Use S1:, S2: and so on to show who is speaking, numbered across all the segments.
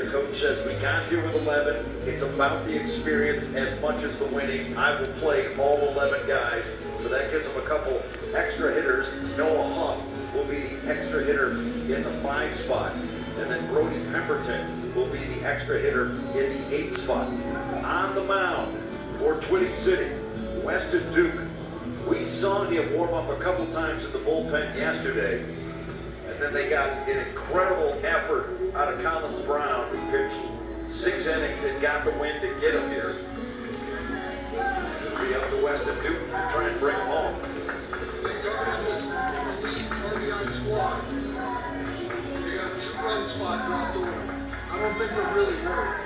S1: The coach says we got here with 11. It's about the experience as much as the winning. I will play all 11 guys. So that gives them a couple extra hitters. Noah Huff will be the extra hitter in the 5 spot. And then Brody Pemberton will be the extra hitter in the 8 spot. On the mound for Twitty City, Weston Duke. We saw him warm up a couple times in the bullpen yesterday. And then they got an incredible effort out of Collins Brown, who pitched 6 innings and got the win to get him here. It'll be up to Weston Duke to try and bring him home.
S2: They guarded this elite RBI squad. They got a 2-run spot dropped over. I don't think they're really worried.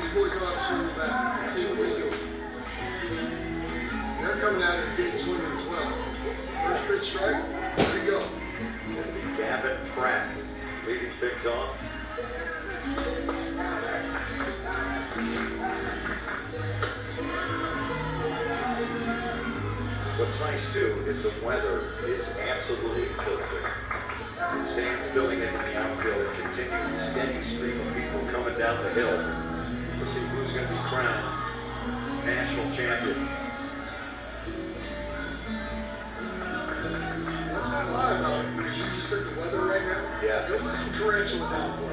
S2: These boys know how to swing the bat. See what they do. They're coming out of the gate swinging as well. First pitch strike, there you go.
S1: It'll be Gavin Pratt leading things off. What's nice too is the weather is absolutely perfect. Stands filling in the outfield, a continued steady stream of people coming down the hill to see who's going to be crowned national champion.
S2: Let's not lie about it, because you just said the weather right now.
S1: Yeah.
S2: There was some tarantula downpour. I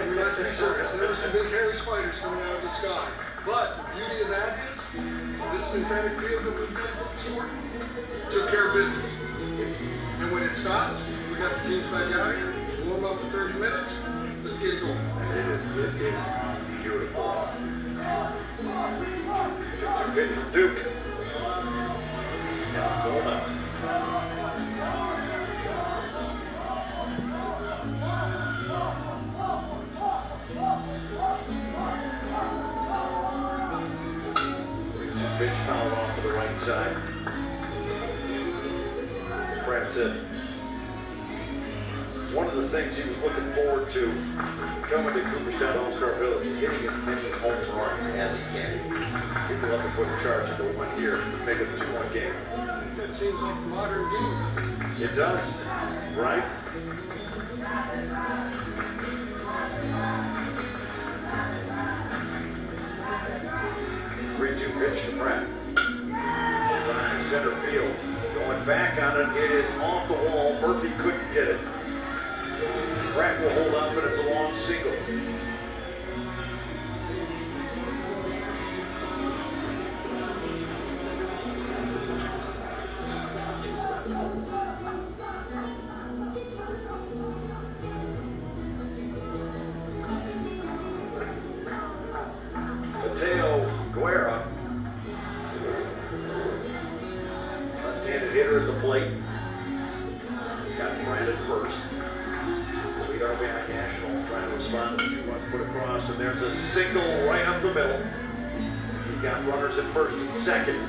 S2: mean, let's be serious. There were some big hairy spiders coming out of the sky. But the beauty of that is, this synthetic field that we've got stored took care of business. And when it stopped, we got the teams back out here, warm up for 30 minutes, let's get it going.
S1: It is beautiful. 2-2 pitch from Duke. Now full up. Pitch fouled off to the right side. Pratt said one of the things he was looking forward to coming to Cooperstown All-Star Village, getting as many home runs as he can. People have to put a charge into one here, make it a 2-1 game.
S2: I think that seems like the modern game.
S1: It does, right? Pitch to Pratt. Drive center field. Going back on it. It is off the wall. Murphy couldn't get it. Pratt will hold up, but it's a long single. Mateo Guerra, left-handed hitter at the plate. Got Brandon first. Lead RBI National trying to respond to the 2 runs put across, and there's a single right up the middle. You've got runners at first and second.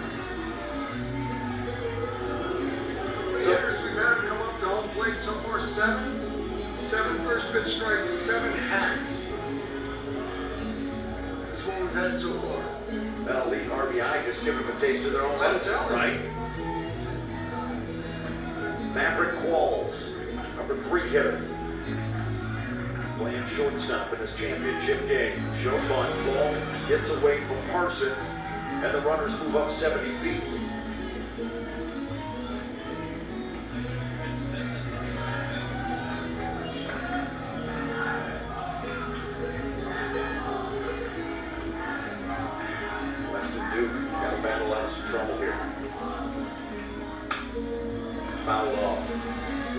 S2: The hitters we've had come up to home plate so far, 7 first pitch strikes, 7 hacks. That's what we've had so far.
S1: That'll lead RBI, just give them a taste of their own medicine, right? Maverick Qualls, number 3 hitter. Playing shortstop in this championship game. Show bunt, ball gets away from Parsons, and the runners move up 70 feet. Weston Duke got to battle out some trouble here. Foul off.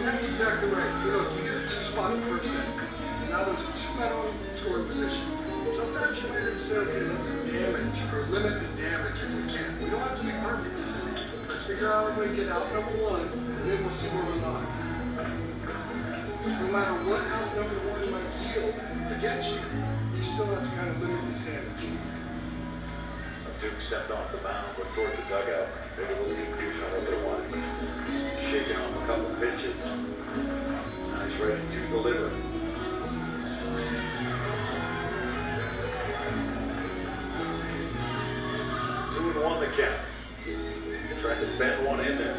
S2: That's exactly right. You know, you get a 2-spot in the first inning. Now there's 2 men on scoring position. Sometimes you might have to say, okay, let's damage or limit the damage if we can. We don't have to be perfect this inning. Let's figure out a way to get out number 1, and then we'll see where we lie. No matter what out number 1 might yield against you, you still have to kind of limit this damage.
S1: Duke stepped off the mound, went towards the dugout. Maybe a little confusion on what they wanted. Shaking off a couple pitches. Now he's ready to deliver. 2-1 the count. Tried to bend one in there.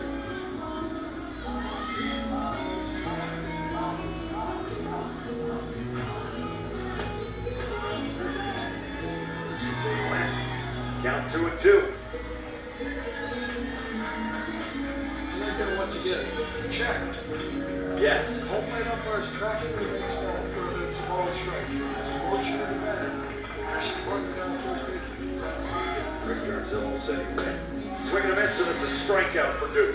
S1: 2-2.
S2: I like that once again. Check.
S1: Yes.
S2: Home plate umpires tracking the baseball for the ball strike. There's a motion in the bat. Actually running down first base. This is exactly
S1: Rick Yardzell said he win. Swing and a miss, and it's a strikeout for Duke.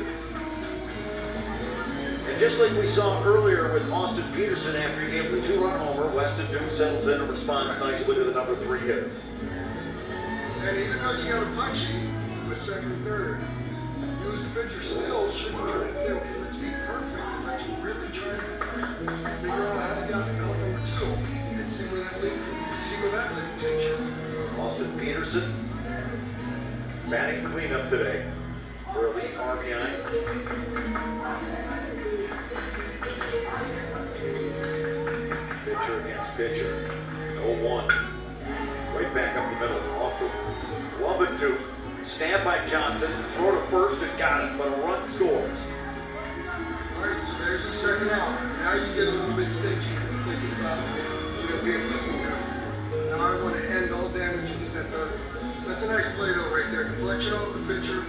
S1: And just like we saw earlier with Austin Peterson after he gave the 2-run homer, Weston Duke settles in and responds nicely to the number 3 hitter.
S2: And even though you got a punchy with second and third, you as the pitcher still shouldn't try to say, okay, let's be perfect. Let's really try to figure out how to get out number 2 and see where that lead takes you.
S1: Austin Peterson batting cleanup today for a lead RBI. Pitcher against pitcher. 0-1. Right back up the middle. Off the glove and Duke. Stand by Johnson. Throw to first and got it, but a run scores.
S2: All right, so there's the second out. Now you get a little bit stingy when you're thinking about being listened to. Now I want to end all damage and get that third. That's a nice play though right there. Deflection off the pitcher.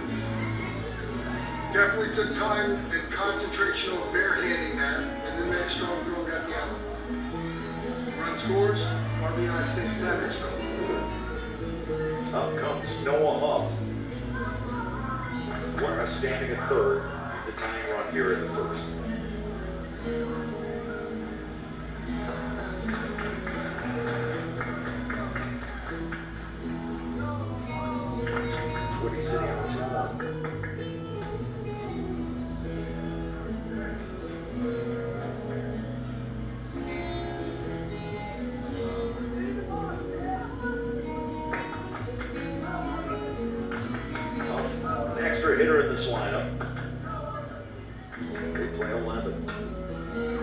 S2: Definitely took time and concentration on barehanding that, and then that strong throw got the out. Run scores. RBI stakes savage though.
S1: Up comes Noah Huff. Guerra standing at third. He's the tying run here in the first. Woody City on 2-1. An extra hitter in this lineup. They play 11.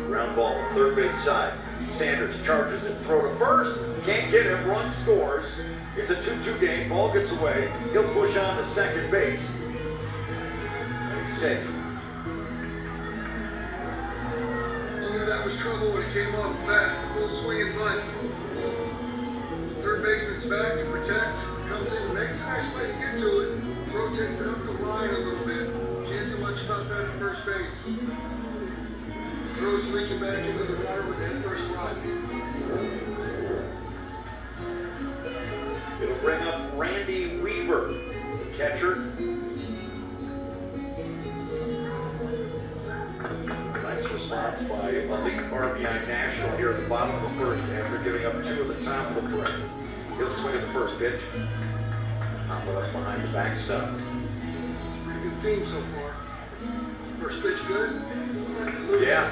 S1: Ground ball, third base side. Sanders charges it, throw to first. Can't get him, run scores. It's a 2-2 game, ball gets away. He'll push on to second base. And he's safe.
S2: You knew that was trouble when it came off the bat. The full swing and bunt. Third baseman's back to protect. Comes in, makes a nice play to get to it. Rotates it up the line a little bit. Can't do much about that at first base. Throws leaking back into the water with that first slide.
S1: It'll bring up Randy Weaver, the catcher. Nice response by elite RBI National here at the bottom of the first after giving up 2 at the top of the frame. He'll swing at the first pitch. Pop it up behind the backstop.
S2: It's a pretty good theme so far. First pitch good.
S1: Yeah.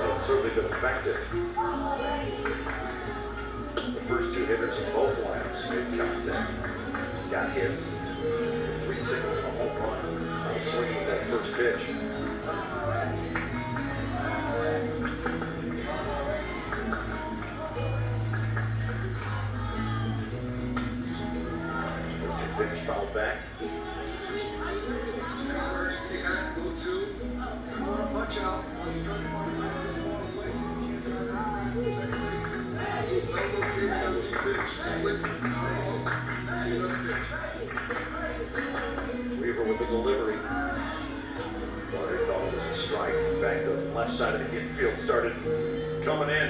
S1: That's certainly been effective. The first 2 hitters in both lineups made contact. Got hits. 3 singles and a home run. On a swing with that first pitch. Pitch fouled back.
S2: Emergency hat, go to. You want to punch out. He's trying to find another ball in place. He can't drive out right second base. Don't locate another 2 pitch. Split. See another pitch.
S1: Weaver with the delivery. Well, they thought it was a strike. In fact, the left side of the infield started coming in.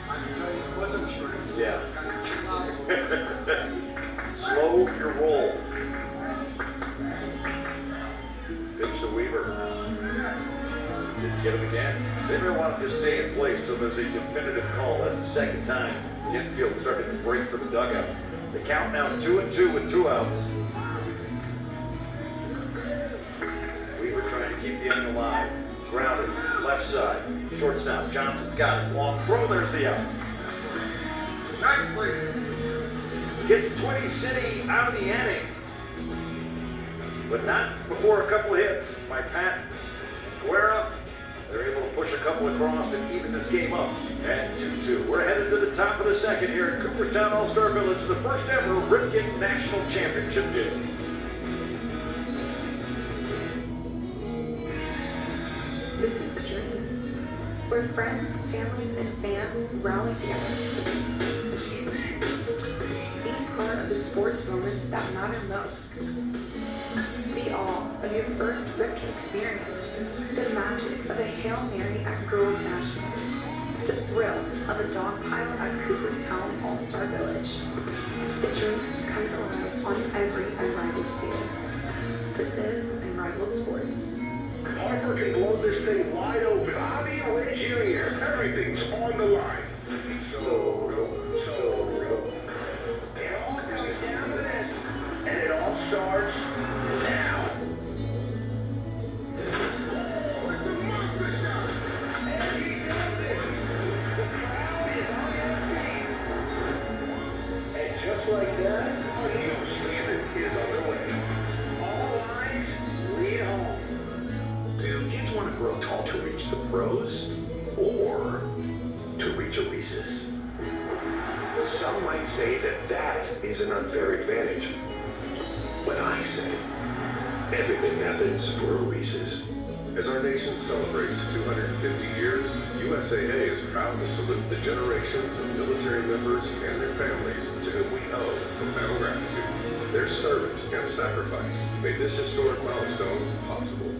S2: I can tell you it wasn't a strike. So
S1: Yeah.
S2: got to chill out a little bit.
S1: Slow your roll. Pitch to Weaver. Didn't get him again. They may want to just stay in place till there's a definitive call. That's the second time the infield started to break for the dugout. The count now 2-2 with 2 outs. Weaver trying to keep the inning alive. Grounded, left side. Shortstop, Johnson's got it. Long throw, there's the out.
S2: Nice play.
S1: Gets Twin City out of the inning. But not before a couple of hits by Pat and Guerra. They're able to push a couple across and even this game up at 2-2. We're headed to the top of the second here at Cooperstown All-Star Village, the first ever Ripkin National Championship game.
S3: This is the dream, where friends, families, and fans rally together. Be part sports moments that matter most. The awe of your first Ripkin experience, the magic of a Hail Mary at Girls Nationals, the thrill of a dog pile at Cooperstown All-Star Village. The dream comes alive on every unrivaled field. This is Unrivaled Sports.
S4: Harper can blow this thing wide open. Javi Ray Jr. Everything's on the line. So real. It all comes down to this, and it all starts now. Oh, it's a monster shot. And he does it. The crowd is on their feet. And just like that, a new season is underway. All lines lead home.
S5: Do kids want to grow tall to reach the pros or to reach a Reese's? Some might say that is an unfair advantage. But I say everything happens for a Reese's.
S6: As our nation celebrates 250 years, USAA is proud to salute the generations of military members and their families to whom we owe profound gratitude. Their service and sacrifice made this historic milestone possible.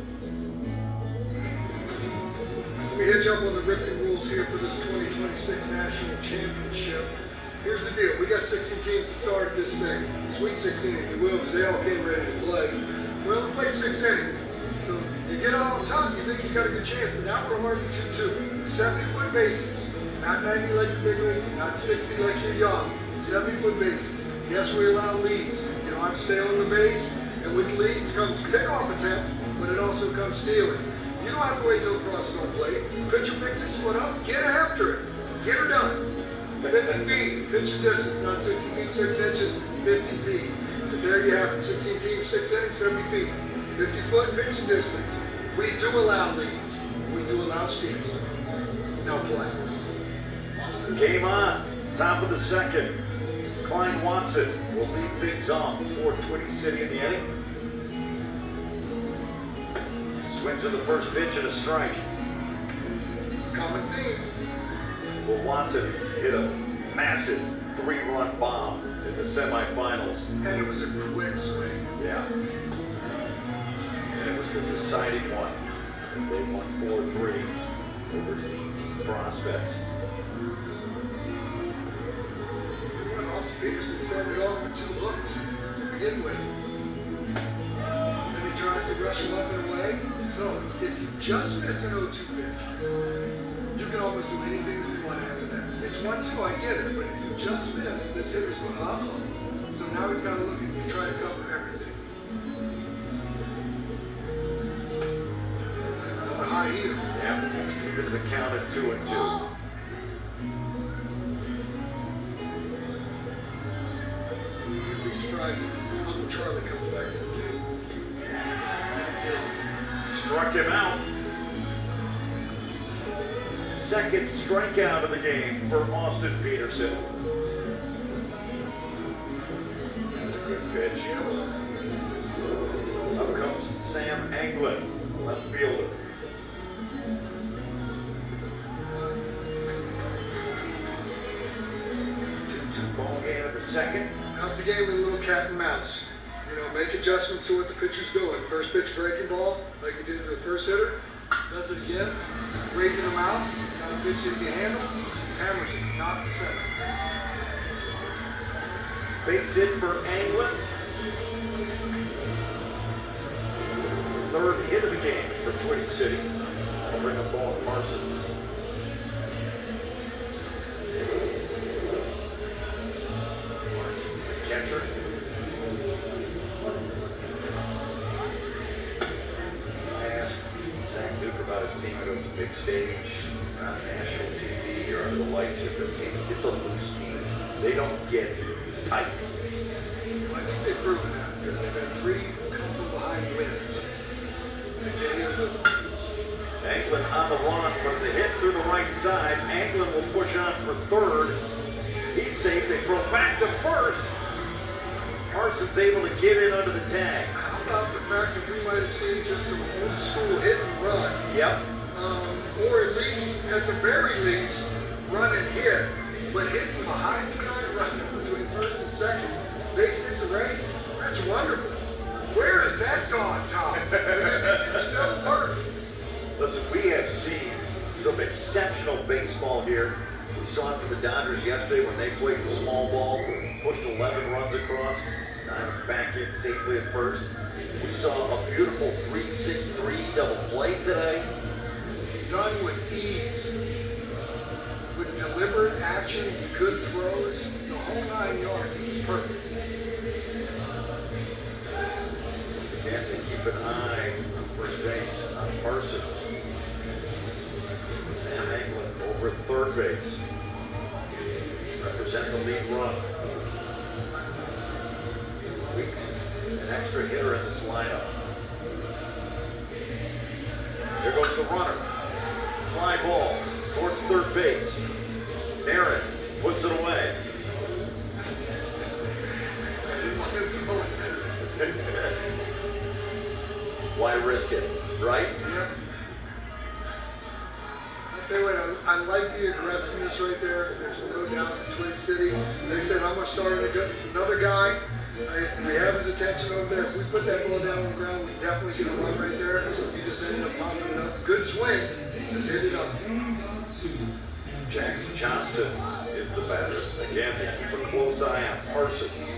S2: We hit you up on the Ripkin rules here for this 2026 National Championship. Here's the deal. We got 16 teams that started this thing. Sweet 16, if you will, because they all came ready to play. We only play 6 innings. So you get out on top, you think you got a good chance, but now we're hardly 2-2. 70-foot bases. Not 90 like the big leagues, not 60 like you're young. 70-foot bases. Yes, we allow leads. You know, I'm staying on the base, and with leads comes pickoff attempt, but it also comes stealing. You don't have to wait till the cross on plate. Pitcher picks his foot up, get after it. Get her done. 50 feet, pitch your distance, not 60 feet, 6 inches, 50 feet. But there you have it, 16 teams, 6 innings, 70 feet. 50 foot, pitch your distance. We do allow leads. We do allow steals. Now play.
S1: Game on. Top of the second. Klein Watson will lead things off for Twin City in the inning. Swings to the first pitch and a strike.
S2: Common theme.
S1: Well, Watson hit a massive 3-run bomb in the semifinals.
S2: And it was a quick swing.
S1: Yeah. And it was the deciding one as they won 4-3 over CT Prospects.
S2: And Austin Peterson started off with 2 hooks to begin with. Then he tries to rush him up and away. So if you just miss an 0-2 pitch, you can almost do anything that you want after that. It's 1-2, I get it, but if you just miss, this hitter's going to uh-oh. So now he's got to look at you, try to cover everything. Another high hitter.
S1: Yeah. It's a count at 2-2.
S2: You'd be surprised if Uncle Charlie comes back to the table.
S1: Struck him out. Second strikeout of the game for Austin Peterson. That's a good pitch. Up comes Sam Anglin, left fielder. 2-2 ball game of the second.
S2: Now's the game with a little cat and mouse. You know, make adjustments to what the pitcher's doing. First pitch breaking ball, like you did to the first hitter. Does it again. Raking him out. Got a pitch that you handle. Hammers it, not the center.
S1: Base hit for Anglin. Third hit of the game for Twin City. I'll bring up ball Parsons. Parsons, the catcher. I asked Zach Duke about his team. It was a big stage, not national TV or under the lights. If this team, it's a loose team. They don't get tight.
S2: Well, I think they've proven that because they've had 3 come from behind wins to get here to the finals.
S1: Anglin on the run, puts a hit through the right side. Anglin will push on for third. He's safe. They throw back to first. Parsons able to get in under the tag.
S2: How about the fact that we might have seen just some old school hit and run?
S1: Yep.
S2: Or at least, at the very least, run and hit. But hitting behind the guy, running between first and second, base hit to right. That's wonderful. Where is that gone, Tom? Because it can still work.
S1: Listen, we have seen some exceptional baseball here. We saw it for the Dodgers yesterday when they played small ball, pushed 11 runs across, dived back in safely at first. We saw a beautiful 3-6-3 double play today.
S2: Done with ease. With deliberate actions, good throws, the whole 9 yards. It was perfect.
S1: Once again, they keep an eye on first base on Parsons. Sam Anglin over at third base. Represent the lead run. Weeks, an extra hitter in this lineup. There goes the runner. Fly ball towards third base. Aaron puts it away.
S2: I didn't want to throw it better.
S1: Why risk it, right?
S2: Yeah. I'll tell you what, I like the aggressiveness right there. There's no doubt in Twin City. They said, I'm going to start another guy. We have his attention over there. If we put that ball down on the ground, we definitely get a run right there. He just ended up popping it up. Good swing. Just hit it up.
S1: Jackson Johnson is the batter. Again, they keep a close eye on Parsons.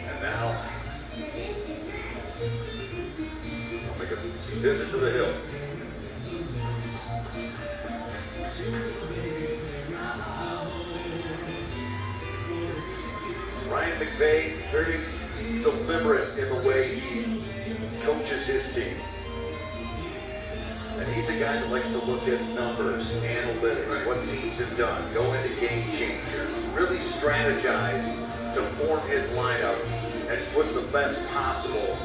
S1: And now, I'll make a visit to the hill. Ryan McVay, very deliberate in the way he coaches his team. And he's a guy that likes to look at numbers, analytics, what teams have done, go into game changer, really strategize to form his lineup and put the best possible,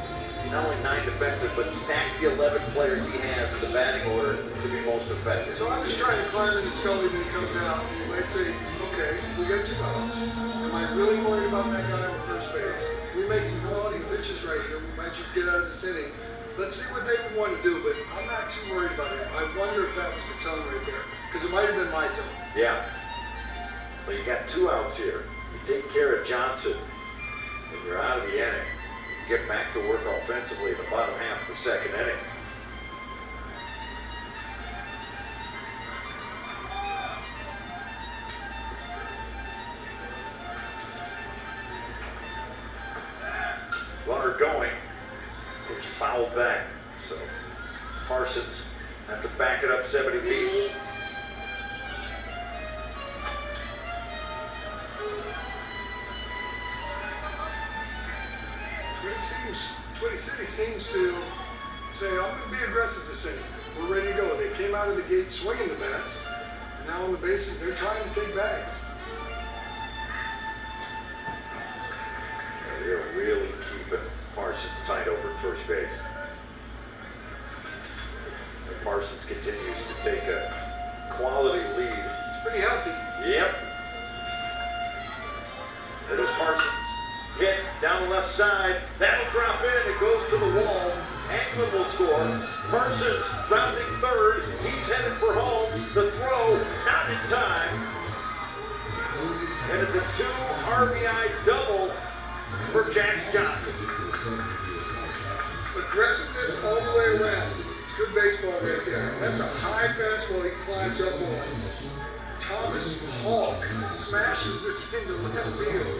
S1: not only 9 defensive, but stack the 11 players he has in the batting order to be most effective.
S2: So I'm just trying to climb into Scully when he comes out. You might say, okay, we got 2 outs. Am I really worried about that guy on first base? We make some quality pitches right here. We might just get out of this inning. Let's see what they would want to do, but I'm not too worried about him. I wonder if that was the tone right there, because it might have been my tone.
S1: Yeah. Well, you got 2 outs here. You take care of Johnson, and you're out of the inning. You get back to work offensively in the bottom half of the second inning. Runner going. It's fouled back. So Parsons have to back it up 70 feet.
S2: Twin City seems to say, I'm going to be aggressive this inning. We're ready to go. They came out of the gate swinging the bats. And now on the bases, they're trying to take bags.
S1: They're really keeping Parsons tight over at first base. And Parsons continues to take a quality lead.
S2: It's pretty healthy.
S1: Yep. There goes Parsons. Hit down the left side. That'll drop in. It goes to the wall. Anglin will score. Parsons rounding third. He's headed for home. The throw not in time. And it's a 2 RBI double for Jack Johnson.
S2: Aggressiveness all the way around. It's good baseball right there. That's a high fastball he climbs up on. Thomas Hawk smashes this into left field.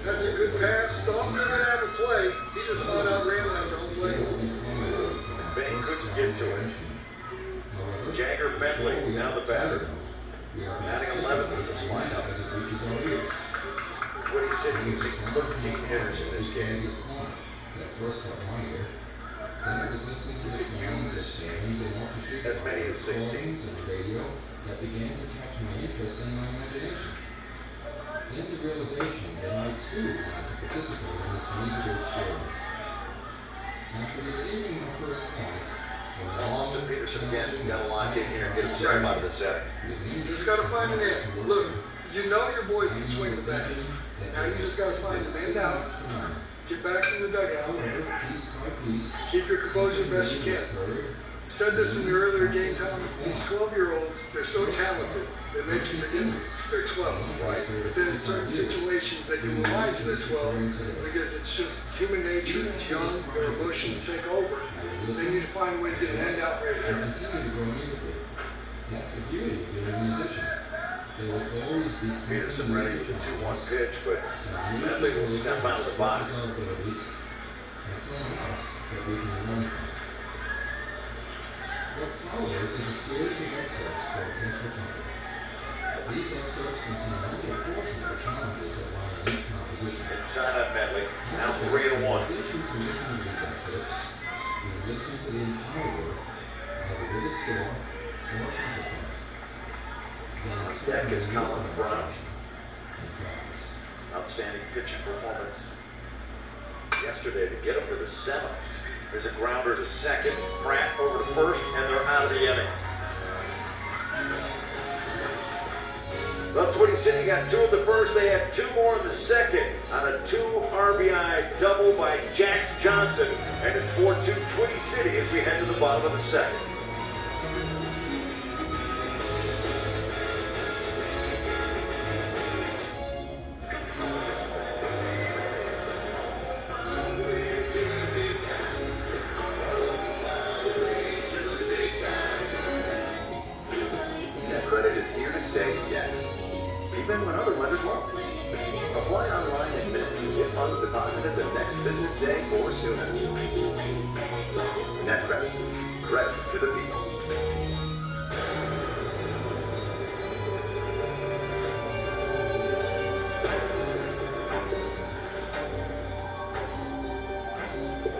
S2: That's a good pass. Thought we were going to have a play. He just flat out ran that to home plate.
S1: Bain couldn't get to it. Jagger Bentley, now the batter. Batting 11th in this lineup. What he said, using 13 hitters in this game. As many as 16.
S7: That began to catch my interest and my imagination. Then the realization that I too wanted to participate in this musical experience. After receiving my first point,
S1: Austin Peterson again, got to lock in here and get himself out of the set.
S2: You just got to find an end. Look, you know your boys can swing the bats. Now you just got to find an end out. Get back in the dugout. Keep your composure best you can. Said this in the earlier game, Tom. These 12-year-olds, they're so talented. They make you forget they're 12, right? But then in certain situations, they can remind you they're 12 because it's just human nature. It's young. Their emotions take over. They need to find a way to get an end out right here.
S7: Continue to grow musically. That's the beauty of being a musician. There will always be
S1: Peterson ready with the 2-1 pitch, but Medley will step out of the box.
S7: And something else that we can learn from. What follows is a series of excerpts for orchestral tempo. These excerpts contain only a portion of the challenges that lie in each composition.
S1: Inside on Medley, now 3-1.
S7: In addition to listening to these excerpts, we listen to the entire work, either with a score or a trumpet part.
S1: On deck is Colin Brown.
S7: And practice.
S1: Outstanding pitching performance yesterday to get him to the 7th. There's a grounder to second, Pratt over to first, and they're out of the inning. Well, Twin City got 2 in the first. They had 2 more in the second on a 2 RBI double by Jax Johnson. And it's 4-2 Twin City as we head to the bottom of the second.
S5: Here to say yes, even when other lenders won't. Apply online in minutes and get funds deposited the next business day or sooner. NetCredit. Credit to the people.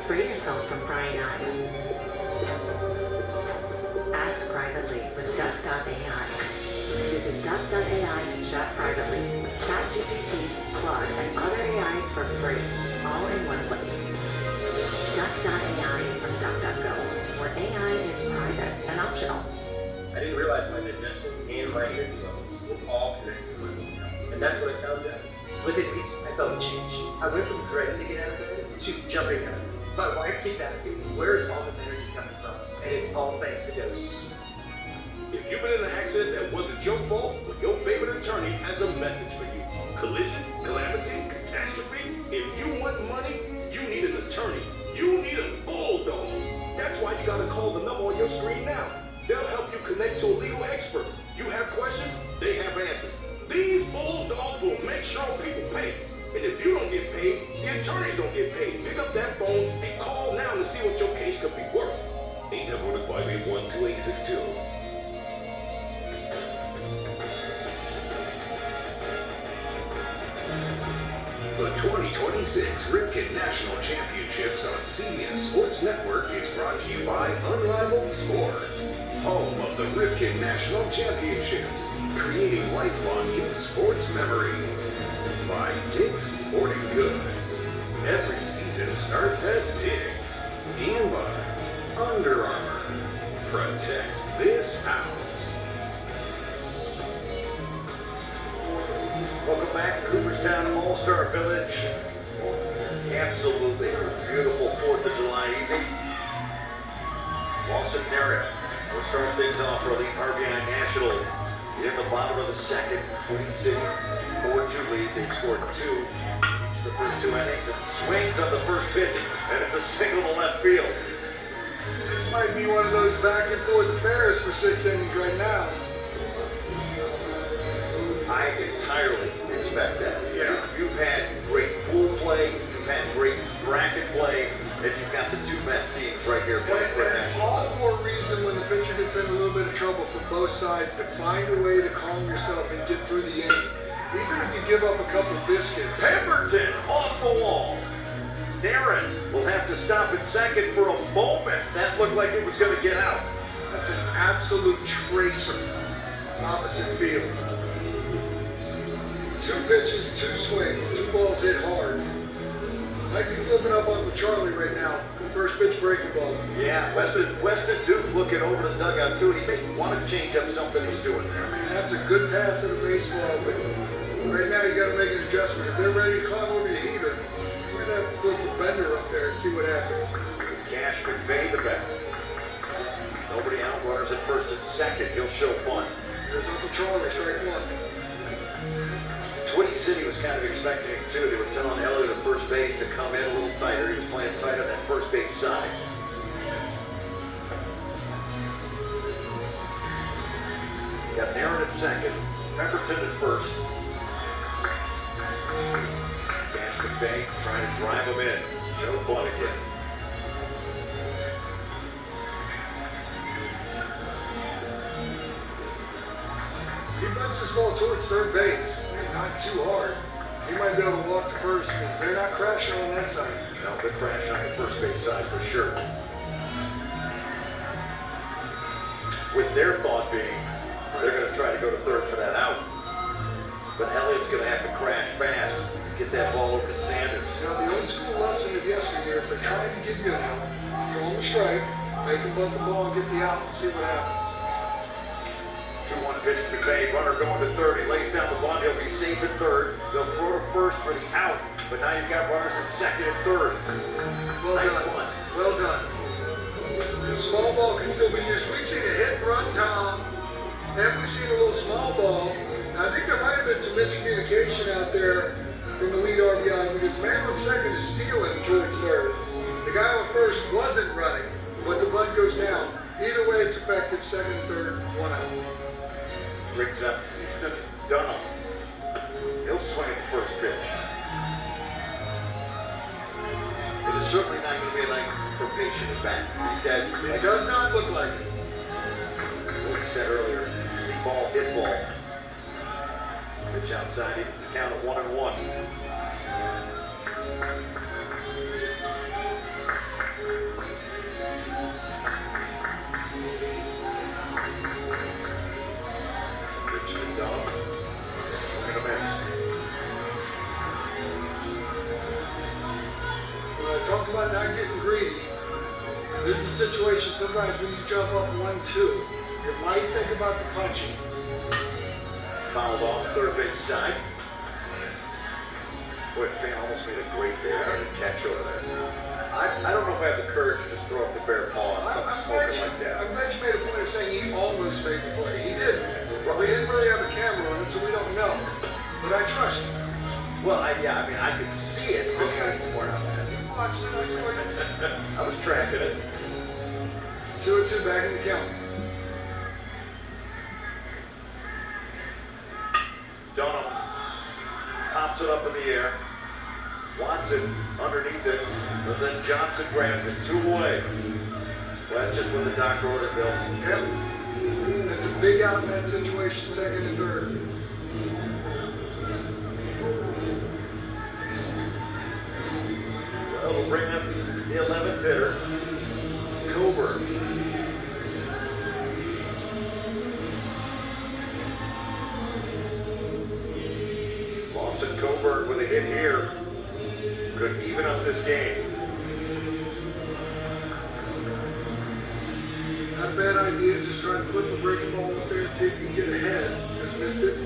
S8: Free yourself from prying eyes. Ask privately with Duck.ai. Visit Duck.ai to chat privately with ChatGPT, Claude, and other AIs for free, all in one place. Duck.ai is from DuckDuckGo, where AI is private and optional.
S9: I didn't realize my digestion and my energy levels were all connected to my mood. And that's what I found out. Within weeks, I felt a change. I went from dreading to get out of bed to jumping out of bed. My wife keeps asking, where is all this energy coming from? And it's all thanks to Dose.
S10: If you've been in an accident that wasn't your fault, well, your favorite attorney has a message for you. Collision, calamity, catastrophe. If you want money, you need an attorney. You need a bulldog. That's why you gotta call the number on your screen now. They'll help you connect to a legal expert. You have questions, they have answers. These bulldogs will make sure people pay. And if you don't get paid, the attorneys don't get paid. Pick up that phone and call now to see what your case could be worth.
S6: 800-581-2862.
S5: The 2026 Ripkin National Championships on CBS Sports Network is brought to you by Unrivaled Sports, home of the Ripkin National Championships, creating lifelong youth sports memories. By Dick's Sporting Goods. Every season starts at Dick's. And by Under Armour. Protect this house.
S1: Welcome back to Cooperstown All-Star Village. Absolutely beautiful 4th of July evening. Lawson Merritt will start things off for the RBI National in the bottom of the second. Twin City 4-2 lead. They've scored 2 each the first 2 innings. And swings on the first pitch, and it's a single to left field.
S2: This might be one of those back and forth affairs for 6 innings right now.
S1: I entirely expect that.
S2: Yeah.
S1: You've had great pool play, you've had great bracket play, and you've got the 2 best teams right here playing for
S2: And
S1: national.
S2: all the more reason when the pitcher gets in a little bit of trouble for both sides to find a way to calm yourself and get through the inning. Even if you give up a couple biscuits.
S1: Pemberton off the wall. Darren will have to stop at second for a moment. That looked like it was going to get out.
S2: That's an absolute tracer. Opposite field. 2 pitches, 2 swings, 2 balls hit hard. Might be flipping up Uncle Charlie right now. First pitch breaking ball.
S1: Yeah, Weston Duke looking over the dugout too, and he may want to change up something he's doing there.
S2: I mean, that's a good pass of the baseball, but right now you got to make an adjustment. If they're ready to climb over your heater, you're going to have to flip the bender up there and see what happens.
S1: Cash McVay the bat. Nobody out, runners at first and second. He'll show fun.
S2: There's Uncle Charlie, strike one.
S1: Twitty City was kind of expecting it too. They were telling Elliott at first base to come in a little tighter. He was playing tight on that first base side. Got Aaron at second, Pemberton at first. Cash McVay trying to drive him in. Joe Butt again.
S2: He bunts his ball towards third base. Not too hard. He might be able to walk to first because they're not crashing on that side.
S1: No, good crash on the first base side for sure. With their thought being, they're going to try to go to third for that out. But Elliott's going to have to crash fast, get that ball over to Sanders.
S2: Now, the old school lesson of yesteryear, if they're trying to give you an out, throw them a strike, make them bunt the ball and get the out and see what happens.
S1: 2-1 pitch to McVay, runner going to third. He lays down the bunt. He'll be safe at third. They'll throw to first for the out, but now you've got runners at second and third.
S2: Well
S1: Nice
S2: done.
S1: one.
S2: Well done. The small ball can still be used. We've seen a hit and run, Tom, and we've seen a little small ball. Now, I think there might have been some miscommunication out there from the lead RBI because the man on second is stealing towards third. The guy on first wasn't running, but the bunt goes down. Either way, it's effective. Second and third, one out.
S1: Brings up Easton Dunham. He'll swing at the first pitch. It is certainly not going to be a night for patient at bats. These guys,
S2: It does not look like it.
S1: what we said earlier, see ball, hit ball. Pitch outside, it's a count of 1-1. Richmond Dunham, swing and a miss.
S2: When I talk about not getting greedy, this is a situation sometimes when you jump up 1-2, you might think about the punching.
S1: Fouled off, third base side. Boy, Fan almost made a great barehanded catch over there. I don't know if I have the courage to just throw up the bare paw on something smoking like that.
S2: I'm glad you made a point of saying he almost made the play. He didn't. Well, we didn't really have a camera on it, so we don't know. But I trust you.
S1: Well, I could see it.
S2: Okay.
S1: Before now, man.
S2: Watch it, I saw you.
S1: I was tracking it.
S2: 2-2 back in the count.
S1: Dunham pops it up in the air. Watson underneath it, but then Johnson grabs it 2 away. Well, that's just what the doctor ordered, Bill.
S2: Yep. That's a big out in that situation, second and third.
S1: Well, we'll bring up the 11th hitter, Coburn. Lawson Coburn with a hit here could even up this game.
S2: Not a bad idea, just try to flip the breaking ball up there and see if you can get ahead. Just missed it.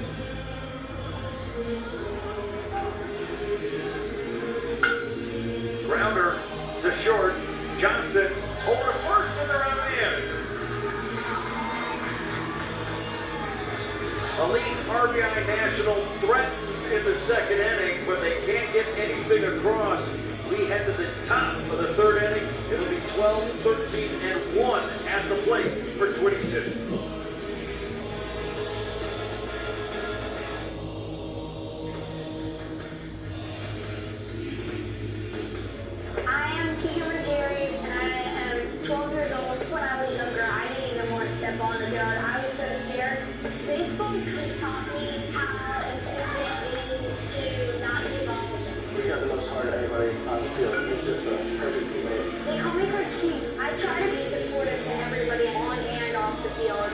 S1: Grounder to short. Johnson over to first, and they're out of the inning. Elite RBI National threatens in the second inning, but they can't get anything across. We head to the top of the third inning. It'll be 12, 13, and 1 at the plate for Twitty City.
S11: I am Keegan Gary, and I am 12 years old. When I was younger, I didn't even want to step on the dirt. I was so scared. Baseball's just taught me how important it is to not give up.
S12: He's got the most heart of anybody on the field. He's just a perfect teammate.
S11: They call me Coach Keach. I try to be supportive to everybody on and off the field.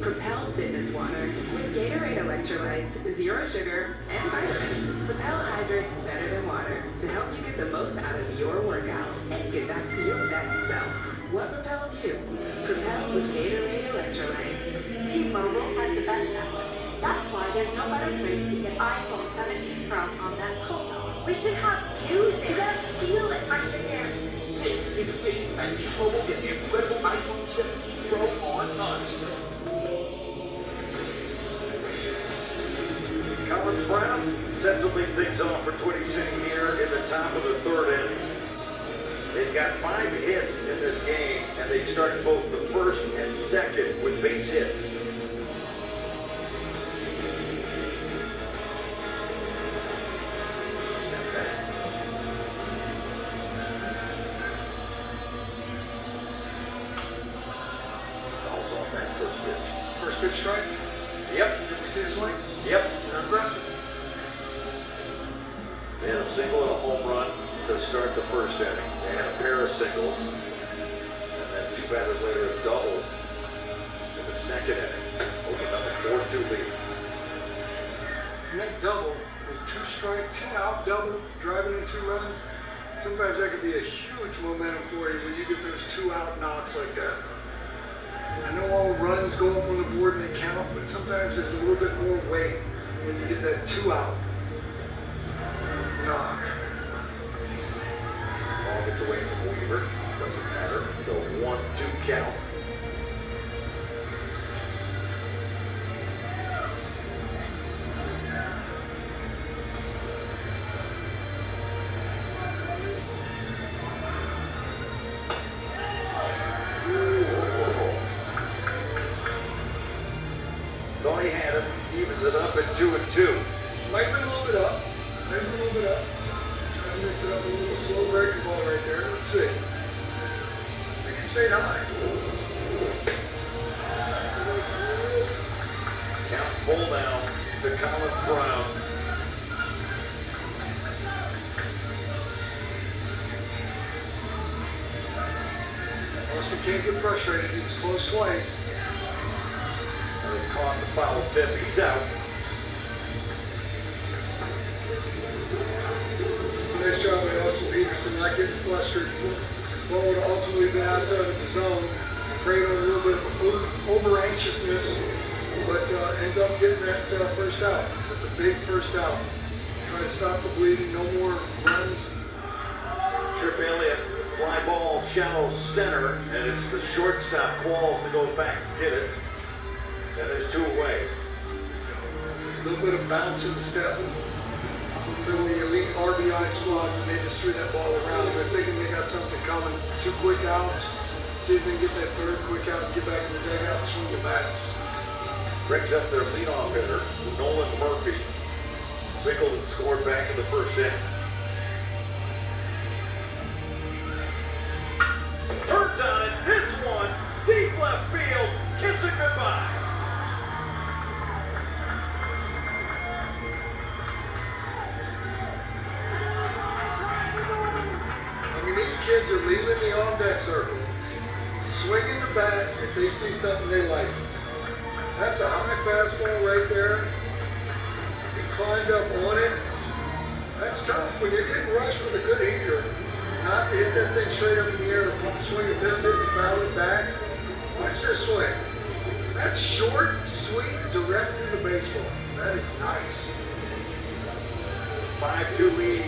S8: Propel Fitness Water. With Gatorade electrolytes, zero sugar, and vitamins, Propel hydrates better than water to help you get the most out of your workout and get back to your best self. What propels you? Propel with Gatorade electrolytes.
S13: T-Mobile has the best network. That's why there's no better place to get iPhone 17 Pro on that cold. We should have music. You gotta feel it. I should dance.
S10: This is fate. At T-Mobile, get the incredible iPhone 17 Pro on us.
S1: Collins Brown set to lead things off for Twin City here in the top of the third inning. They've got 5 hits in this game, and they started both the first and second with base hits. Step back. Fouls off that first pitch.
S2: First pitch strike.
S1: Yep.
S2: Did we see a swing?
S1: Yep.
S2: They're aggressive.
S1: They had a single and a home run to start the first inning. They had a pair of singles, and then 2 batters later a double in the second inning. Opened up a 4-2 lead.
S2: And that double was 2 strike, 2 out double, driving in 2 runs. Sometimes that could be a huge momentum for you when you get those 2 out knocks like that. I know all runs go up on the board and they count, but sometimes there's a little bit more weight when you get that 2 out knock.
S1: Ball gets away from Weaver. Doesn't matter. It's a 1-2 count. Thought he had it. Evens it up at 2-2.
S2: Might be a little bit up. Might be a little bit up. Try to mix it up a little slow breaking ball right there. Let's see. I think it stayed high.
S1: Count full now to Collins Brown.
S2: Austin can't get frustrated. He was close twice.
S1: They caught the foul tip. He's out.
S2: It's a nice job by Austin Peterson not getting flustered. Ball would have ultimately been outside of the zone. Preyed on a little bit of over-anxiousness, but ends up getting that first out. That's a big first out. Trying to stop the bleeding. No more runs.
S1: Trip Elliott, fly ball, shallow center, and it's the shortstop Qualls that goes back to get it. And there's 2 away.
S2: A little bit of bounce in the step. For the elite RBI squad, when they just threw that ball around, they're thinking they got something coming. 2 quick outs. See if they can get that 3rd quick out and get back in the dugout and swing the bats.
S1: Brings up their leadoff hitter, Nolan Murphy. Singled and scored back in the first inning. Turns on it, this one, deep left field, kiss it goodbye.
S2: I mean, these kids are leaving the on-deck circle, swinging the bat if they see something they like. That's a high fastball right there. He climbed up on it. That's tough when you're getting rushed with a good heater. Not to hit that thing straight up in the air, swing and miss it and foul it back. Watch this swing. That's short, sweet, direct to the baseball. That is nice.
S1: 5-2 lead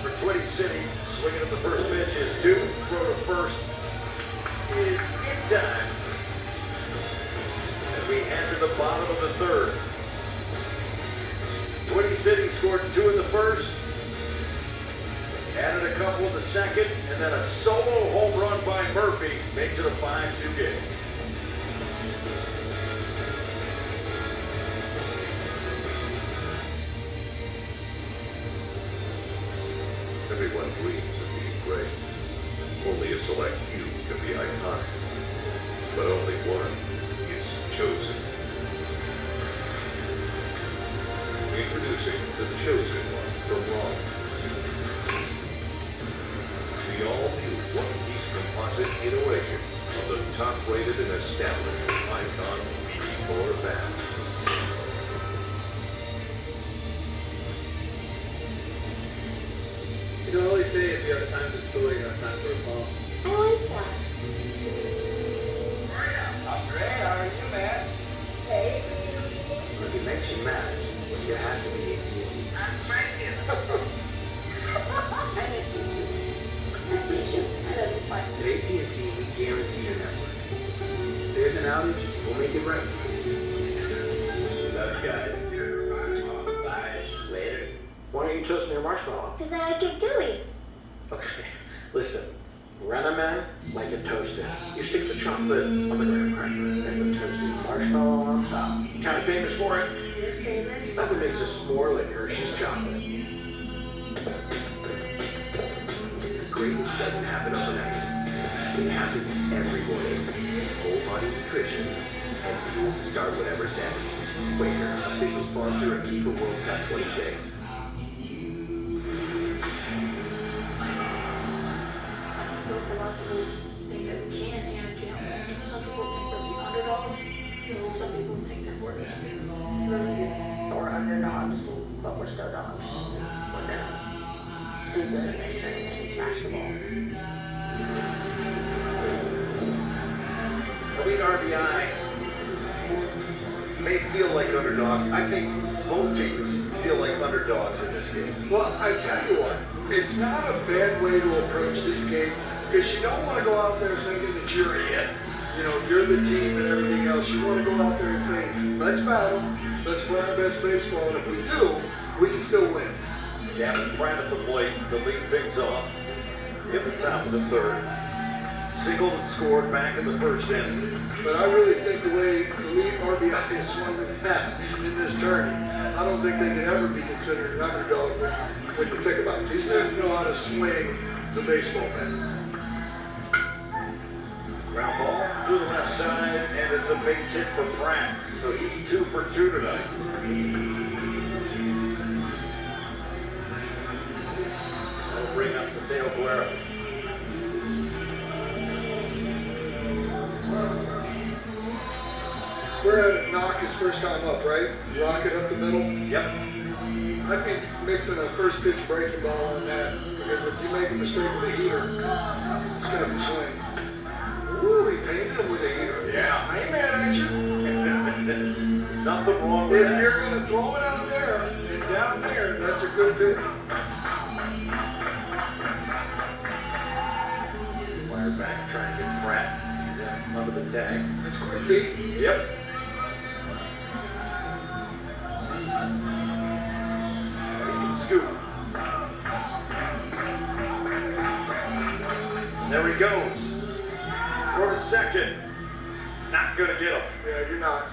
S1: for Twin City. Swinging at the first pitch is due. Throw to first is in time. And we head to the bottom of the 3rd. Twin City scored 2 in the first. Added a couple in the second, and then a solo home run by Murphy makes it a 5-2 game.
S6: Everyone dreams of being great. Only a select few can be iconic. But only one is chosen. Introducing the chosen one from Raw. The all-new one-piece composite iteration of the top-rated and established icon BB
S5: or bad.
S12: You can always say if you have time for school, you have time for a phone.
S11: I like that.
S4: I'm great. How are you, man?
S11: Hey.
S5: When you mention Matt, it has to be AT&T.
S11: I miss you. Nice to meet you. I love you. Bye.
S5: At AT&T, we guarantee your network. If there's an outage, we'll make it right.
S4: Love you guys. Bye. Later.
S5: Why don't you toast me a marshmallow?
S11: Because I like it gooey.
S5: Okay, listen. Run a man like a toaster. You stick the chocolate on the graham cracker and the toasted marshmallow on top. Kind of famous for it.
S11: You're famous?
S5: Nothing makes a s'more like Hershey's chocolate. Greatness doesn't happen overnight. It happens every morning. Whole body nutrition and fuel to start whatever's next. Waiter, official sponsor of FIFA World Cup 26.
S3: Both a lot of people think that we can and can't win. Some people think we're the underdogs, and some people think that we're just really good. We're underdogs, but we're still dogs. We're gonna do good in this tournament and smash the ball.
S1: Elite RBI may feel like underdogs. I think both teams feel like underdogs in this game.
S2: Well, I tell you what, it's not a bad way to approach these games because you don't want to go out there thinking that you're it. You know, you're the team and everything else. You want to go out there and say, let's battle, let's play our best baseball, and if we do, we can still win.
S1: Gavin Pratt at the plate to lead things off in the top of the third. Singled and scored back in the first inning.
S2: But I really think the way Elite RBI is swung the bat in this tourney, I don't think they can ever be considered an underdog when you think about it. These dudes know how to swing the baseball bat.
S1: Ground ball to the left side, and it's a base hit for Pratt. So he's 2 for 2 tonight. That'll bring up Mateo Guerra.
S2: We're at knock his first time up, right? Rocket up the middle.
S1: Yep.
S2: I'd be mixing a first pitch breaking ball on that because if you make a mistake with a heater, it's going to swing. Ooh, he painted him with a heater.
S1: Yeah.
S2: I ain't mad at you.
S1: Nothing wrong with
S2: If
S1: that.
S2: you're going to throw it out there and down there, that's a good pitch.
S1: Fire back, trying to get Pratt. He's in under the tag.
S2: That's quick feet.
S1: Yep. He can scoop. And there he goes. For a second. Not gonna get him.
S2: Yeah, you're not.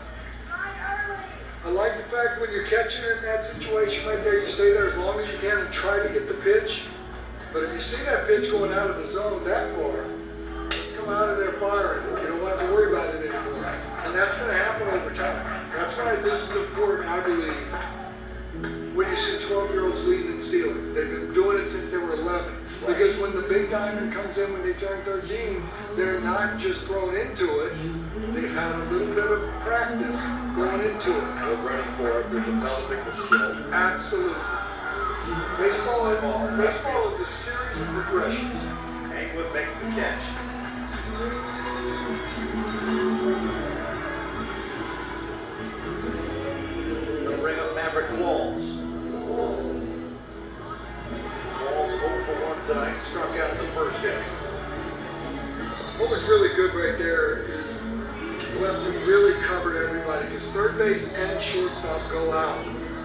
S2: I like the fact when you're catching it in that situation right there, you stay there as long as you can and try to get the pitch. But if you see that pitch going out of the zone that far, let's come out of there firing. You don't have to worry about it anymore. And that's going to happen over time. That's why this is important, I believe, when you see 12-year-olds leading and stealing. They've been doing it since they were 11. Because when the big diamond comes in when they turn 13, they're not just thrown into it. They've had a little bit of practice going into it.
S1: They're ready for it. They're developing the skill.
S2: Absolutely. Baseball is a series of progressions.
S1: Anglin makes the catch. They'll bring up Maverick Walls. Walls 0 for 1 tonight. Struck out in the first inning.
S2: What was really good right there is Weston really covered everybody because third base and shortstop go out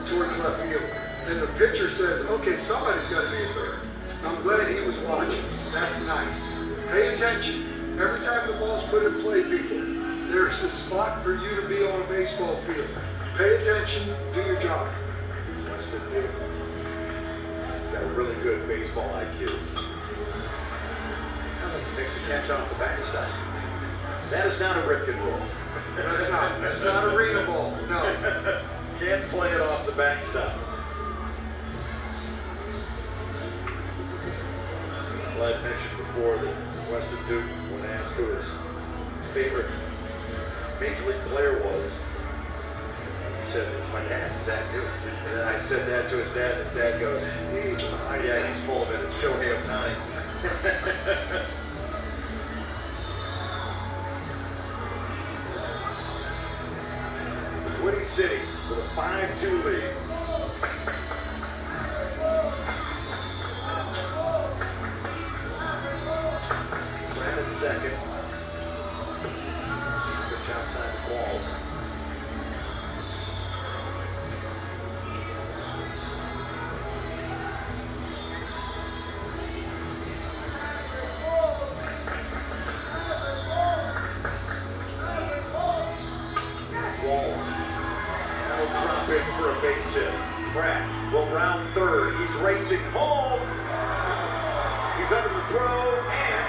S2: towards left field. And the pitcher says, okay, somebody's got to be a third. I'm glad he was watching. That's nice. Pay attention. Every time the ball's put in play, people, there's a spot for you to be on a baseball field. Pay attention, do your job.
S1: Weston Duke. Got a really good baseball IQ. Makes the catch off the backstop. That is not a Ripkin roll.
S2: That's not arena ball, no.
S1: Can't play it off the backstop. Well, I mentioned before that Weston Duke, when asked who his favorite Major League player was, said, it's my dad, Zach Duke. And then I said that to his dad, and his dad goes, yeah, he's full of it. It's Shohei Ohtani. Twin City with a 5-2 lead. Brandon second. Pitch outside the walls. For a base hit. Pratt will round third. He's racing home. He's under the throw, and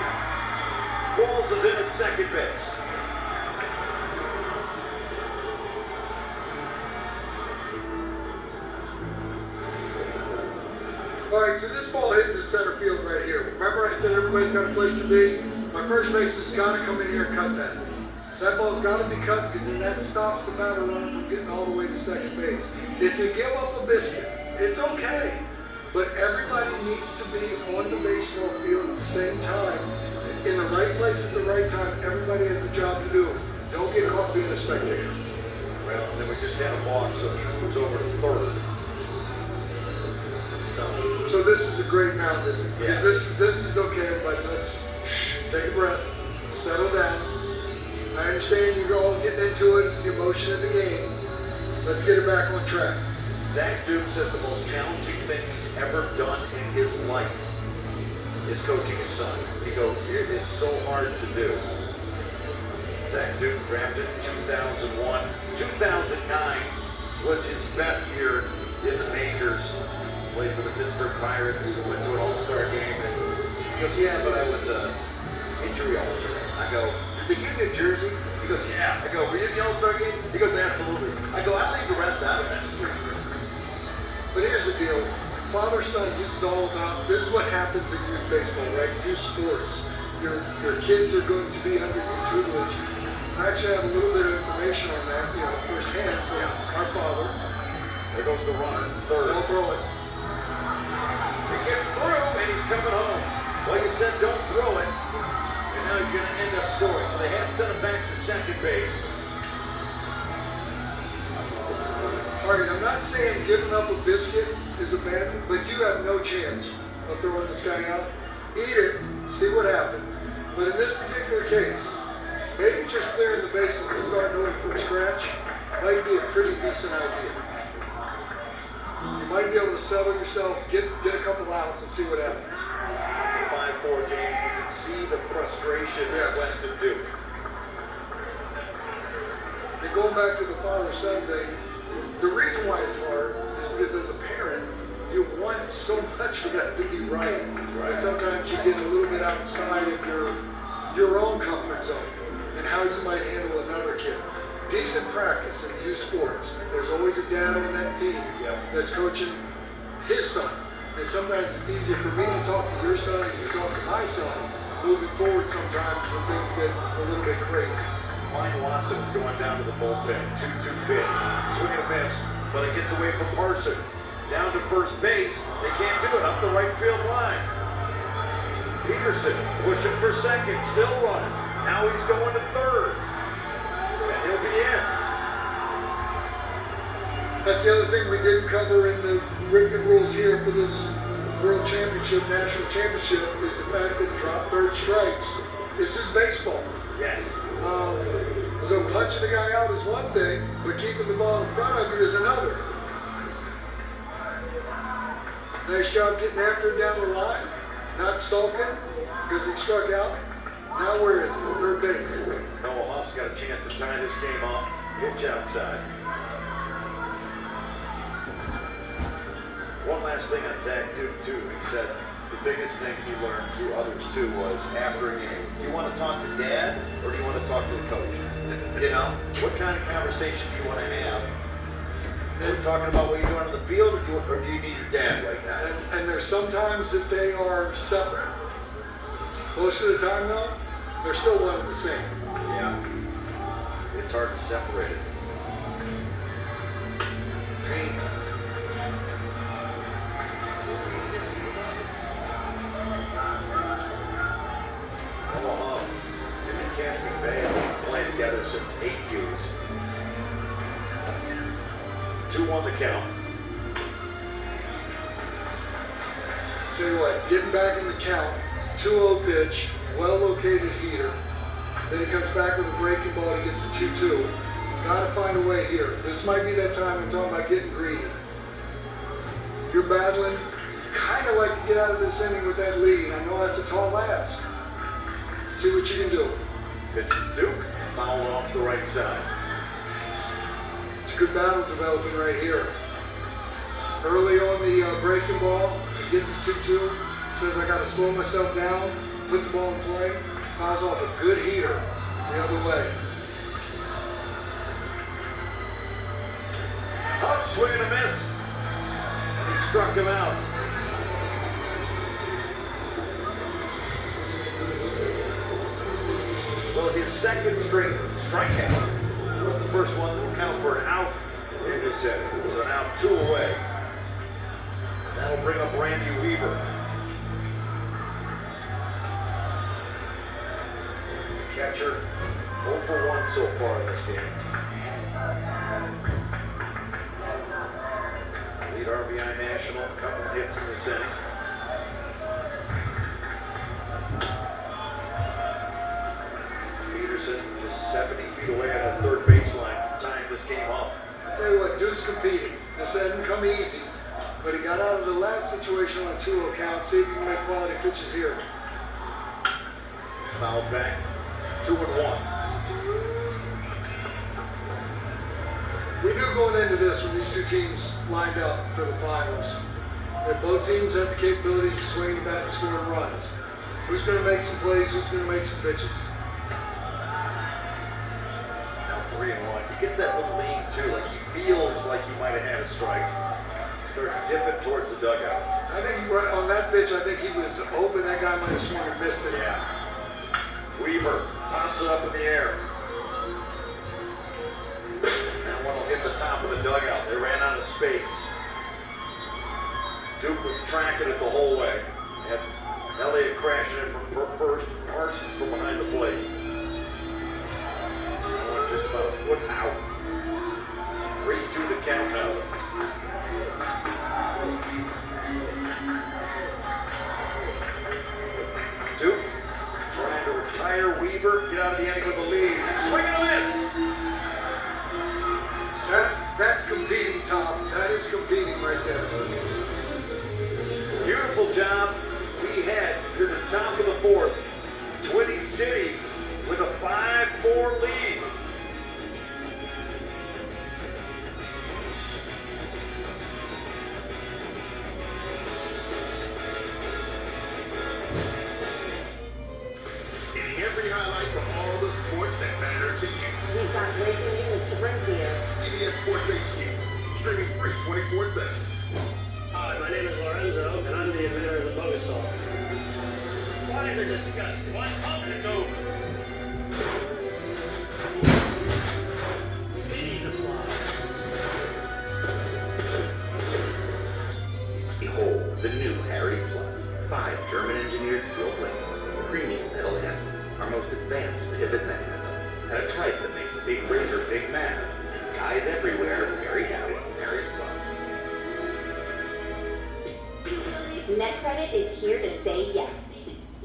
S1: Walls is in at second base.
S2: All right, so this ball hit the center field right here. Remember I said everybody's got a place to be? My first baseman's got to come in here and cut that. That ball's got to be cut because then that stops the batter runner from getting all the way to second base. If you give up a biscuit, it's okay. But everybody needs to be on the baseball field at the same time, in the right place at the right time. Everybody has a job to do. Don't get caught being a spectator.
S1: Well, then we just had a walk, so he moves over to third.
S2: So this is a great mound visit.
S1: Yeah.
S2: This is okay, everybody. Let's take a breath, settle down. I understand you're all getting into it. It's the emotion of the game. Let's get it back on track.
S1: Zach Duke says the most challenging thing he's ever done in his life is coaching his son. He goes, it is so hard to do. Zach Duke drafted in 2001. 2009 was his best year in the majors. Played for the Pittsburgh Pirates, went to an All-Star game, and he goes, yeah, but I was injury alternate. I go, did they give you a jersey? He goes, yeah. I go, were you in the All-Star game? He goes, absolutely. I go, I'll leave the rest out of it.
S2: But here's the deal. Father-son, this is all about, this is what happens in youth baseball, right? Youth sports. Your kids are going to be under your tutelage. I actually have a little bit of information on that, firsthand from our father.
S1: There goes the runner, third.
S2: Don't throw it.
S1: He gets through, and he's coming home. Well, you said don't throw it. And now he's going to end up scoring. So they had to send him back to second base.
S2: All right, I'm not saying giving up a biscuit is a bad thing, but you have no chance of throwing this guy out. Eat it, see what happens. But in this particular case, maybe just clearing the bases and starting over from scratch might be a pretty decent idea. You might be able to settle yourself, get a couple outs, and see what happens.
S1: It's a 5-4 game. You can see the frustration at Weston Duke.
S2: And going back to the father-son thing, the reason why it's hard is because as a parent, you want so much for that to be right. And sometimes you get a little bit outside of your own comfort zone and how you might handle another kid. Decent practice in youth sports. There's always a dad on that team that's coaching his son. And sometimes it's easier for me to talk to your son and you talk to my son moving forward sometimes when things get a little bit crazy.
S1: Klein Watson is going down to the bullpen. 2-2 pitch. Swing and a miss, but it gets away from Parsons. Down to first base. They can't do it up the right field line. Peterson pushing for second, still running. Now he's going to third. And he'll be in.
S2: That's the other thing we didn't cover in the Ripkin rules here for this World Championship, National Championship, is the fact that drop third strikes. This is baseball.
S1: Yes.
S2: So punching the guy out is one thing, but keeping the ball in front of you is another. Nice job getting after it down the line, not sulking because he struck out. Now where is he? Third base.
S1: Noah Huff's got a chance to tie this game up. Pitch outside. One last thing on Zach Duke, too. He said the biggest thing he learned through others, too, was after a game, do you want to talk to dad or do you want to talk to the coach? You know, what kind of conversation do you want to have? Are we talking about what you're doing on the field or do you need your dad right now?
S2: And there's sometimes that they are separate. Most of the time, though, they're still one and the same.
S1: Yeah. It's hard to separate it. Omaha and the Caspian Bay have been playing together since 8Us. 2-1 the count.
S2: Tell you what, getting back in the count, 2-0 pitch, well-located heater. Then he comes back with a breaking ball to get to 2-2. Gotta find a way here. This might be that time I'm talking about getting greedy. You're battling. Kind of like to get out of this inning with that lead. I know that's a tall ask. See what you can do.
S1: Pitch to Duke, fouled off the right side.
S2: It's a good battle developing right here. Early on the breaking ball, he gets to 2-2, says I gotta slow myself down, put the ball in play, fouls off a good heater the other way.
S1: Up, swing and a miss. And he struck him out. Well, his second straight strikeout. But the first one will count for an out in this inning. So now 2 away. And that'll bring up Randy Weaver. Catcher 0 for 1 so far in this game. Lead RBI national, a couple hits in this inning. Peterson just 70 feet away at the third baseline from tying this game up.
S2: I tell you what, Duke's competing. This hadn't come easy, but he got out of the last situation on a 2-0 count. See if he can make quality pitches here.
S1: Fouled back, 2-1.
S2: We knew going into this when these two teams lined up for the finals that both teams have the capabilities of swinging the bat and scoring runs. Who's going to make some plays? Who's going to make some pitches?
S1: Now 3-1. He gets that little lean too, like he feels like he might have had a strike. Starts dipping towards the dugout.
S2: I think right on that pitch, I think he was hoping that guy might have swung and missed it.
S1: Yeah. Weaver pops it up in the air. That one will hit the top of the dugout. They ran out of space. Duke was tracking it the whole way. Had Elliott crashing it from first, Parsons from behind the plate. That one just about a foot out. 3-2 the count now. Duke trying to retire Weaver, get out of the inning with the lead. Swing and a miss.
S2: That's competing, Tom. That is competing right there.
S1: Beautiful job. We head to the top of the fourth. Twin City with a 5-4 lead.
S10: Getting every highlight from all the sports that matter to you.
S8: We've got breaking news to bring to you.
S10: CBS Sports HQ, streaming free 24/7.
S12: Hi, my name is Lorenzo, and I'm the inventor of the bogus salt. Flies are disgusting. One pump and it's over. Pity the fly.
S5: Behold, the new Harry's Plus. 5 German-engineered steel blades, premium metal handle, our most advanced pivot mechanism, at a price that makes Big Razor big mad, and guys everywhere very happy. Harry's Plus.
S14: NetCredit is here to say yes,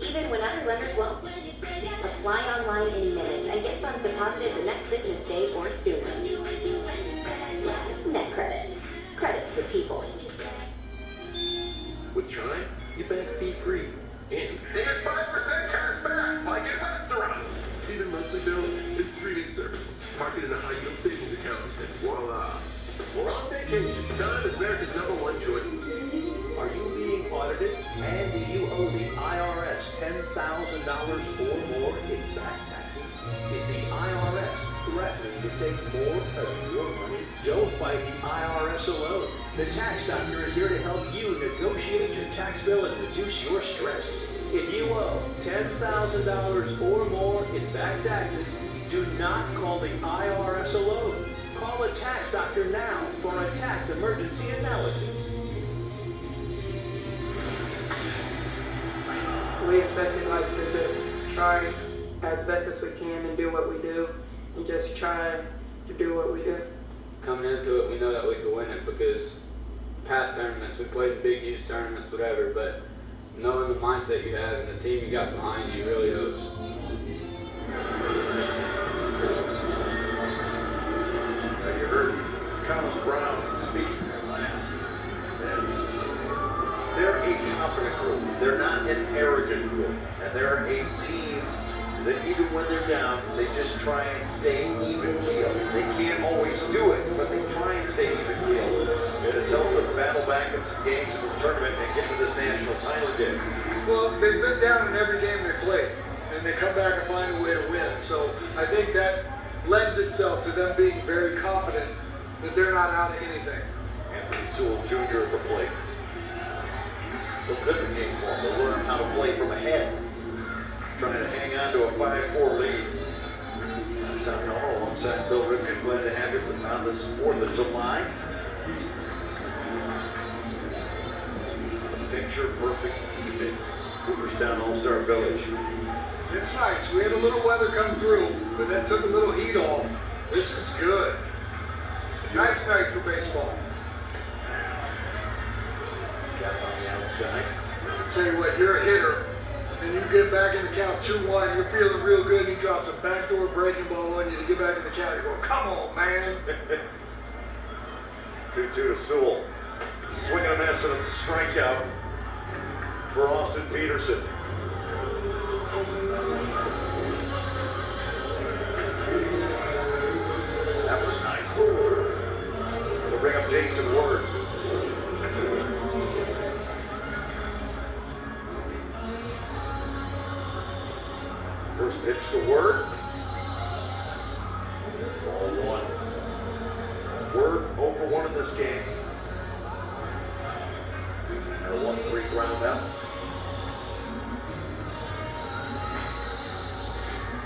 S14: even when other lenders won't. Apply online any minute and get funds deposited the next business day or sooner. NetCredit. Credit to the people.
S10: With Chime, you bank fee-free. And they get 5% cash back, like in restaurants. Even monthly bills and streaming services. Park it in a high-yield savings account, and voila. We're on vacation. Chime is America's #1 choice.
S1: Are you being audited? And do you owe the IRS $10,000 or more in back taxes? Is the IRS threatening to take more of your money? Don't fight the IRS alone. The Tax Doctor is here to help you negotiate your tax bill and reduce your stress. If you owe $10,000 or more in back taxes, do not call the IRS alone. Call a
S15: a tax doctor now for a tax emergency analysis.
S16: We expected like to just try as best as we can and do what we do and just try to do what we do.
S17: Coming into it, we know that we could win it because past tournaments, we played big, huge tournaments, whatever, but knowing the mindset you have and the team you got behind you really helps.
S1: You heard Thomas Brown speaking there last. And they're a confident group. They're not an arrogant group. And they're a team that even when they're down, they just try and stay even keel. They can't always do it, but they try and stay even keel. And it's helped them battle back in some games in this tournament and get to this national title game.
S2: Well, they've been down in every game they played, and they come back and find a way to win. So I think that lends itself to them being very confident that they're not out of anything.
S1: Anthony Sewell Jr. at the plate. A different game for him. They'll learn how to play from ahead. Trying to hang on to a 5-4 lead. Tom Nolan alongside Bill Ripkin. Glad to have it on this 4th of July. Picture perfect evening. Cooperstown All-Star Village.
S2: It's nice. We had a little weather come through, but that took a little heat off. This is good. Nice night for baseball.
S1: Got on the outside.
S2: I'll tell you what, you're a hitter, and you get back in the count 2-1, you're feeling real good, and he drops a backdoor breaking ball on you to get back in the count. You go, come on, man.
S1: 2-2 to Sewell. Swinging a miss, and it's a strikeout for Austin Peterson. That was nice. They'll bring up Jason Ward. First pitch to Ward. Ball 1. Ward 0 for 1 in this game. A 1-3 ground out.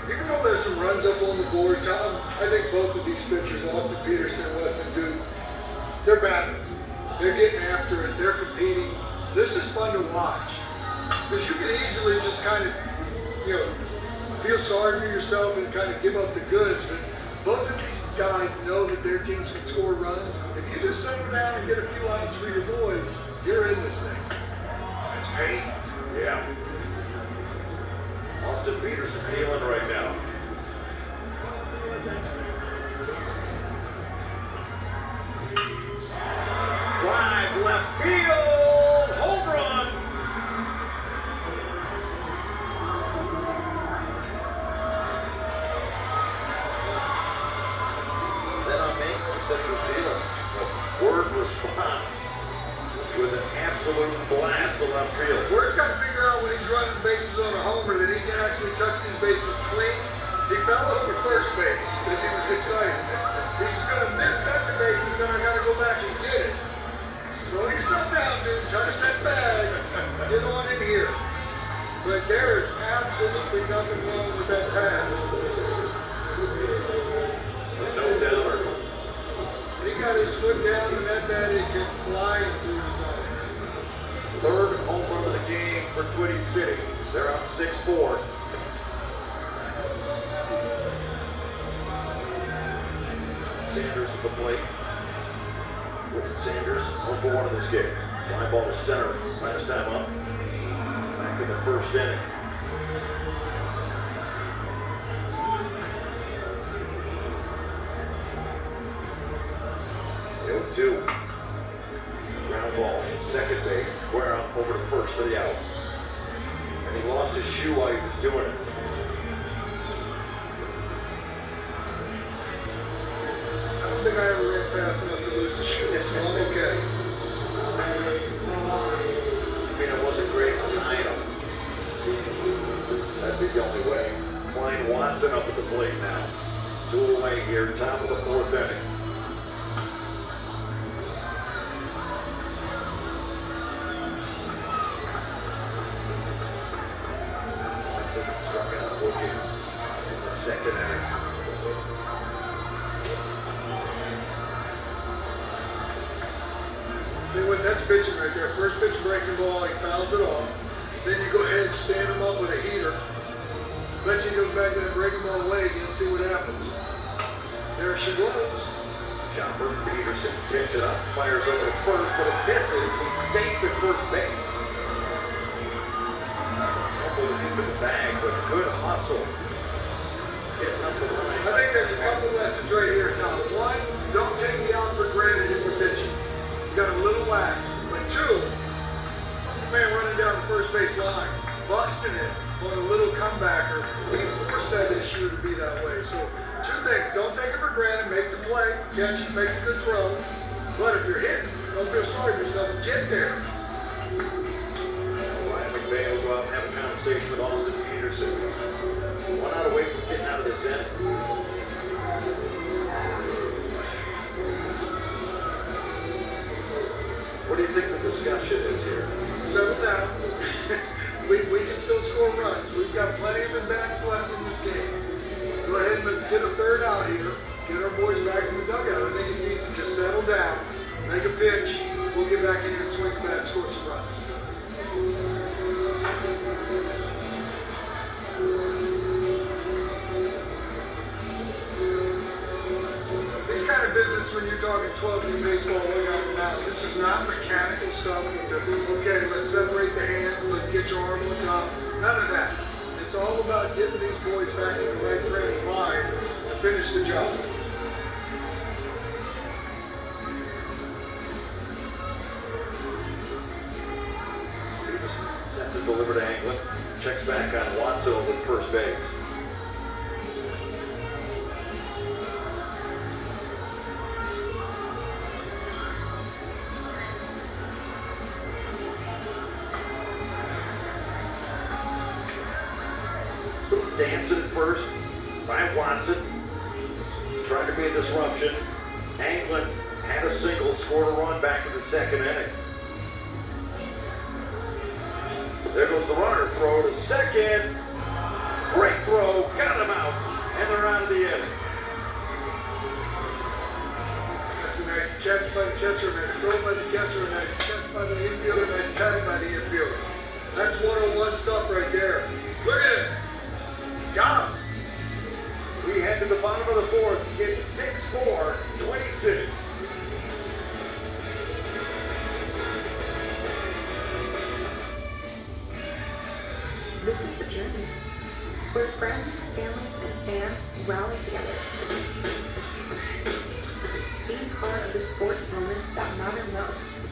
S2: Even though there's some runs up on the board, Tom, I think both of these pitchers, Austin Peterson, Weston Duke, they're battling. They're getting after it. They're competing. This is fun to watch. Because you can easily just kind of, feel sorry for yourself and kind of give up the goods. But both of these guys know that their teams can score runs. If you just settle down and get a few outs for your boys, you're in this thing. That's pain.
S1: Yeah. Austin Peterson dealing right now. Drive left field. Home run. Then on me, center field. Word response with an absolute blast to left field.
S2: Ward's got to figure out when he's running bases on a homer that he can actually touch these bases clean. He fell over first base because he was excited. He's going to miss that bases, and I got to go back and get it. Slow yourself down, dude. Touch that bag. Get on in here. But there is absolutely nothing wrong with that pass.
S1: No doubter.
S2: He got his foot down, and that bat it came flying through the zone.
S1: Third home run of the game for Twitty City. They're up 6-4. Sanders at the plate. With Sanders 0 for 1 in this game. Fly ball to center last time up. Back in the first inning. The 0-2. Ground ball, second base. Guerra over to first for the out. And he lost his shoe while he was doing it.
S2: I don't think I ever ran fast enough to lose the shoe, so I'm okay.
S1: I mean, it wasn't great tying him. That'd be the only way. Klein Watson up at the plate now. 2 away here, top of the 4th inning. Watson struck out Wookie in the 2nd inning.
S2: See what, that's pitching right there. First pitch breaking ball, he fouls it off. Then you go ahead and stand him up with a heater. Bet you he goes back to that breaking ball away again, see what happens. There she goes.
S1: Chopper Peterson picks it up, fires over to first, but it misses. He's safe at first base. Tumbled into the bag, but good hustle. Getting up the line.
S2: I think there's a couple lessons right here, Tom. One, don't take the out for granted if you're pitching. You got a little lax. But two, man running down the first base line, busting it on a little comebacker. We forced that issue to be that way. So two things, don't take it for granted, make the play, catch it, make a good throw. But if you're hitting, don't feel sorry for yourself, get there.
S1: Ryan McVay will go out and have a conversation with Austin Peterson. 1 out away from getting out of this inning. What do you think the discussion is here?
S2: Settle down. we can still score runs. We've got plenty of at-bats left in this game. Go ahead and let's get a third out here. Get our boys back in the dugout. I think it's easy. Just settle down. Make a pitch. We'll get back in here and swing the bat, score some runs. These kind of visits when you're talking 12 in baseball, look out for now. This is not mechanical stuff. Okay, let's separate the hands. Let's get your arm on top. None of that. It's all about getting these boys back in the right frame of mind to finish the job.
S1: Set to deliver to Anglin. Checks back on Watson at first base. Dancing at first by Watson. Trying to be a disruption. Anglin had a single, scored a run back in the second inning. There goes the runner, throw to second. Great throw, got him out, and they're out of the inning.
S2: That's a nice catch by the catcher, nice throw by the catcher, nice catch by the infielder, nice tag by the infielder. That's one-on-one stuff right there. Look at it. Got him.
S1: We head to the bottom of the fourth. It's 6-4, 26.
S3: This is the journey, where friends, families, and fans rally together. Being part of the sports moments that matter most.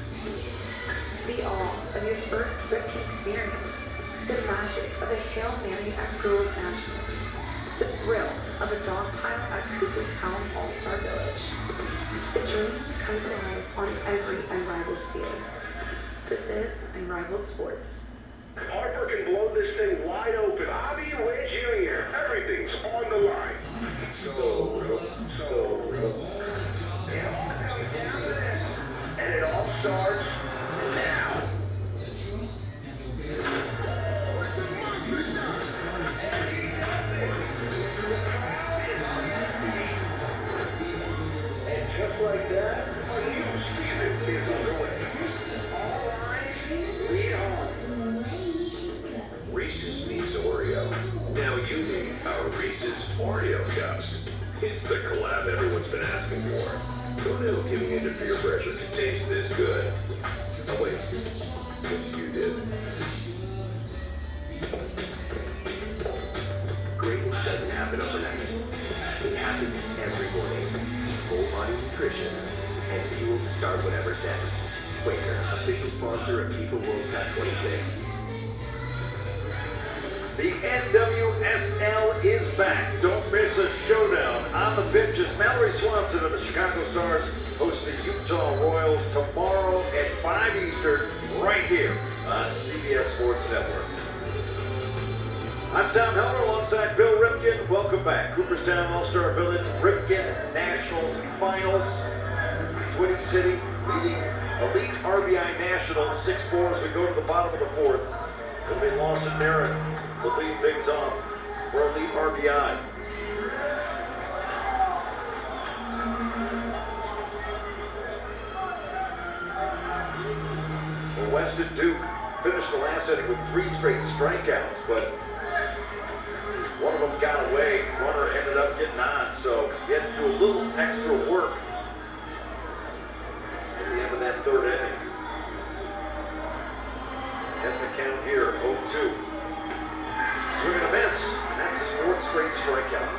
S3: The awe of your first Ripkin experience. The magic of a Hail Mary at Girls Nationals. The thrill of a dog pile at Cooperstown All-Star Village. The dream comes alive on every unrivaled field. This is Unrivaled Sports.
S10: Harper can blow this thing wide open. Bobby Witt Jr. Everything's on the line.
S5: So real.
S10: It all comes down to this, and it all starts now.
S4: And just like that,
S10: A new season is underway. All eyes, lead on.
S5: Reese's meets Oreo. Now you need a Reese's Oreo Cups. It's the collab everyone's been asking for. Who knew giving in to peer pressure could taste this good? Oh wait, yes you did. Greatness doesn't happen overnight. It happens every morning. Full body nutrition and fuel to start whatever sets. Quaker, official sponsor of FIFA World Cup 26.
S1: The NWSL is back. Don't miss a showdown on the pitches. Mallory Swanson of the Chicago Stars host the Utah Royals tomorrow at 5 Eastern right here on CBS Sports Network. I'm Tom Helmer alongside Bill Ripkin. Welcome back. Cooperstown All-Star Village, Ripkin Nationals Finals. Twin City leading Elite RBI Nationals 6-4 as we go to the bottom of the fourth. It'll be Lawson Merritt to lead things off for Elite RBI. Weston Duke finished the last inning with 3 straight strikeouts, but one of them got away. Runner ended up getting on, so he had to do a little extra work at the end of that 3rd inning. And the count here, 0-2. Swing and a miss, and that's his 4th straight strikeout.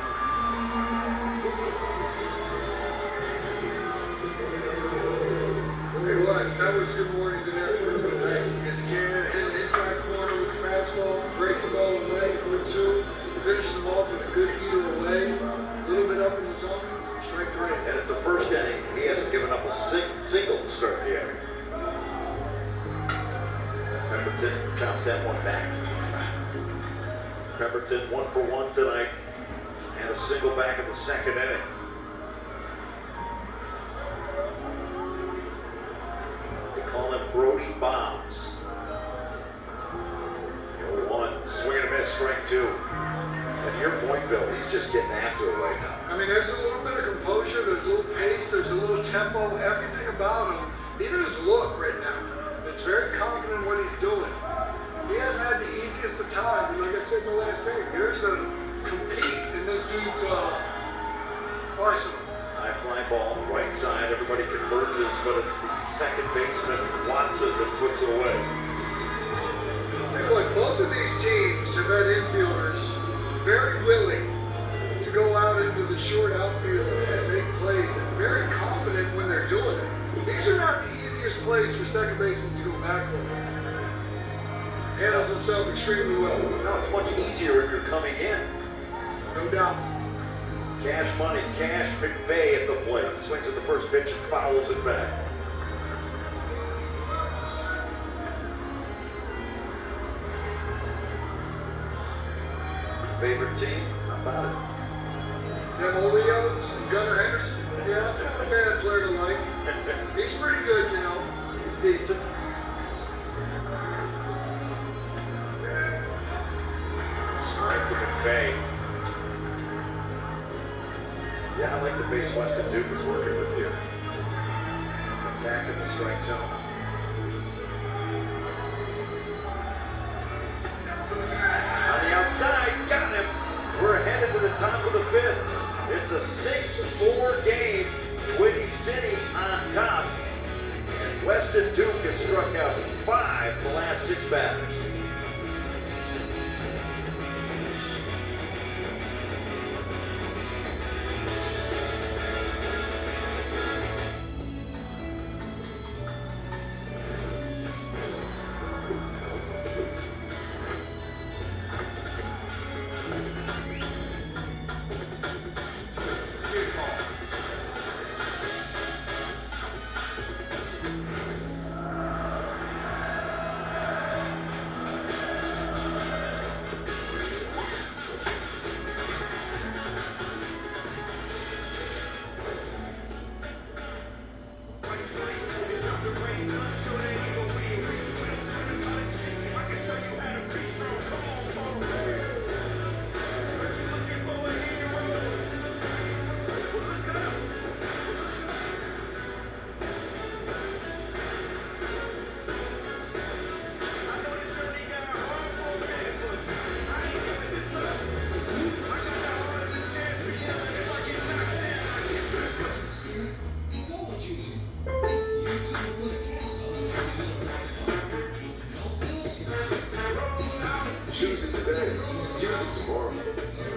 S2: Hey, what? That was good morning, good afternoon, good night. Because he came in, hit the inside corner with the fastball, break the ball away, 0-2. Finish them off with a good heater away, a little bit up in the zone, strike 3.
S1: And it's the 1st inning. He hasn't given up a single to start the inning. Pemberton chops that one back. Pemberton 1 for 1 tonight, and a single back in the 2nd inning. They call him Brody Bombs. 0-1, swing and a miss, strike 2. And your point, Bill, he's just getting after it right now.
S2: I mean, there's a little bit of composure, there's a little pace, there's a little tempo, everything about him, even his look right now. It's very confident in what he's doing. He hasn't had the easiest of time, but like I said in the last thing, there's a compete in this dude's arsenal.
S1: High fly ball, right side, everybody converges, but it's the 2nd baseman, Watson, that puts it away.
S2: Hey, look, both of these teams have had infielders very willing to go out into the short outfield and make plays, and very confident when they're doing it. These are not the easiest plays for second baseman to go back on. Handles himself extremely well.
S1: No, it's much easier if you're coming in.
S2: No doubt.
S1: Cash money, Cash McVay at the plate. Swings at the first pitch and fouls it back. Favorite team? How about it?
S2: Them Oreos and Gunnar Henderson. Yeah, that's not a bad player to like. He's pretty good, you know.
S1: Decent. Strike to McVay. Yeah, I like the base Weston Duke is working with here. Attacking the strike zone. On the outside, got him. We're headed to the top of the 5th. It's a 6-4 game. Windy City on top. And Weston Duke has struck out 5 the last 6 batters.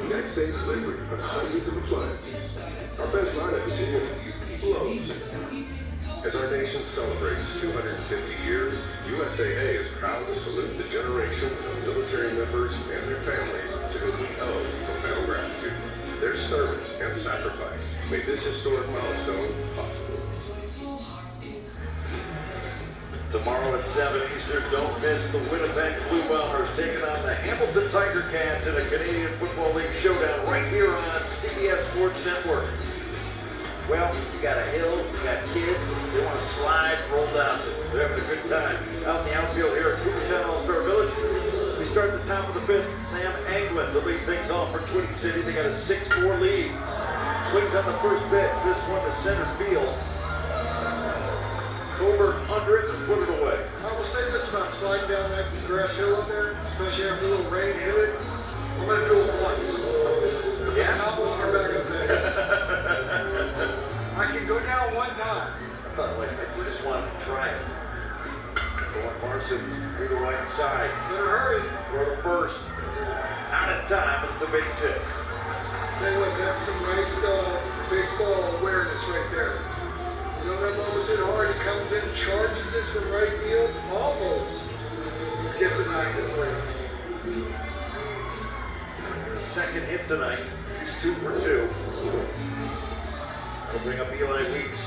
S6: Next-day delivery of hundreds of appliances. Our best lineup is here. Lowe's. As our nation celebrates 250 years, USAA is proud to salute the generations of military members and their families to whom we owe profound gratitude. Their service and sacrifice made this historic milestone possible.
S1: Tomorrow at 7 Eastern, don't miss the Winnipeg Blue Bombers taking on the Hamilton Tiger Cats in a Canadian Football League showdown right here on CBS Sports Network. Well, you got a hill, you got kids, they want to slide, roll down. They're having a good time. Out in the outfield here at Cooperstown All-Star Village. We start at the top of the 5th. Sam Anglin to lead things off for Twin City. They got a 6-4 lead. Swings on the first pitch. This one to center field. October 100th and put it away.
S2: I will say this about sliding down that grass hill up there, especially after a little rain hit it. I'm going to do it once.
S1: Yeah?
S2: I'm not walking back up there. I can go down one time.
S1: I thought, like, I just wanted to try it. Going Parsons through the right side.
S2: Better hurry.
S1: Throw to first. Out of time. It's a base hit.
S2: Tell you what, that's some nice baseball awareness right there. You know that ball was hit hard. He comes in, charges this from right field, almost gets it 9-3.
S1: It's the second hit tonight. He's 2 for 2. That'll bring up Eli Weeks.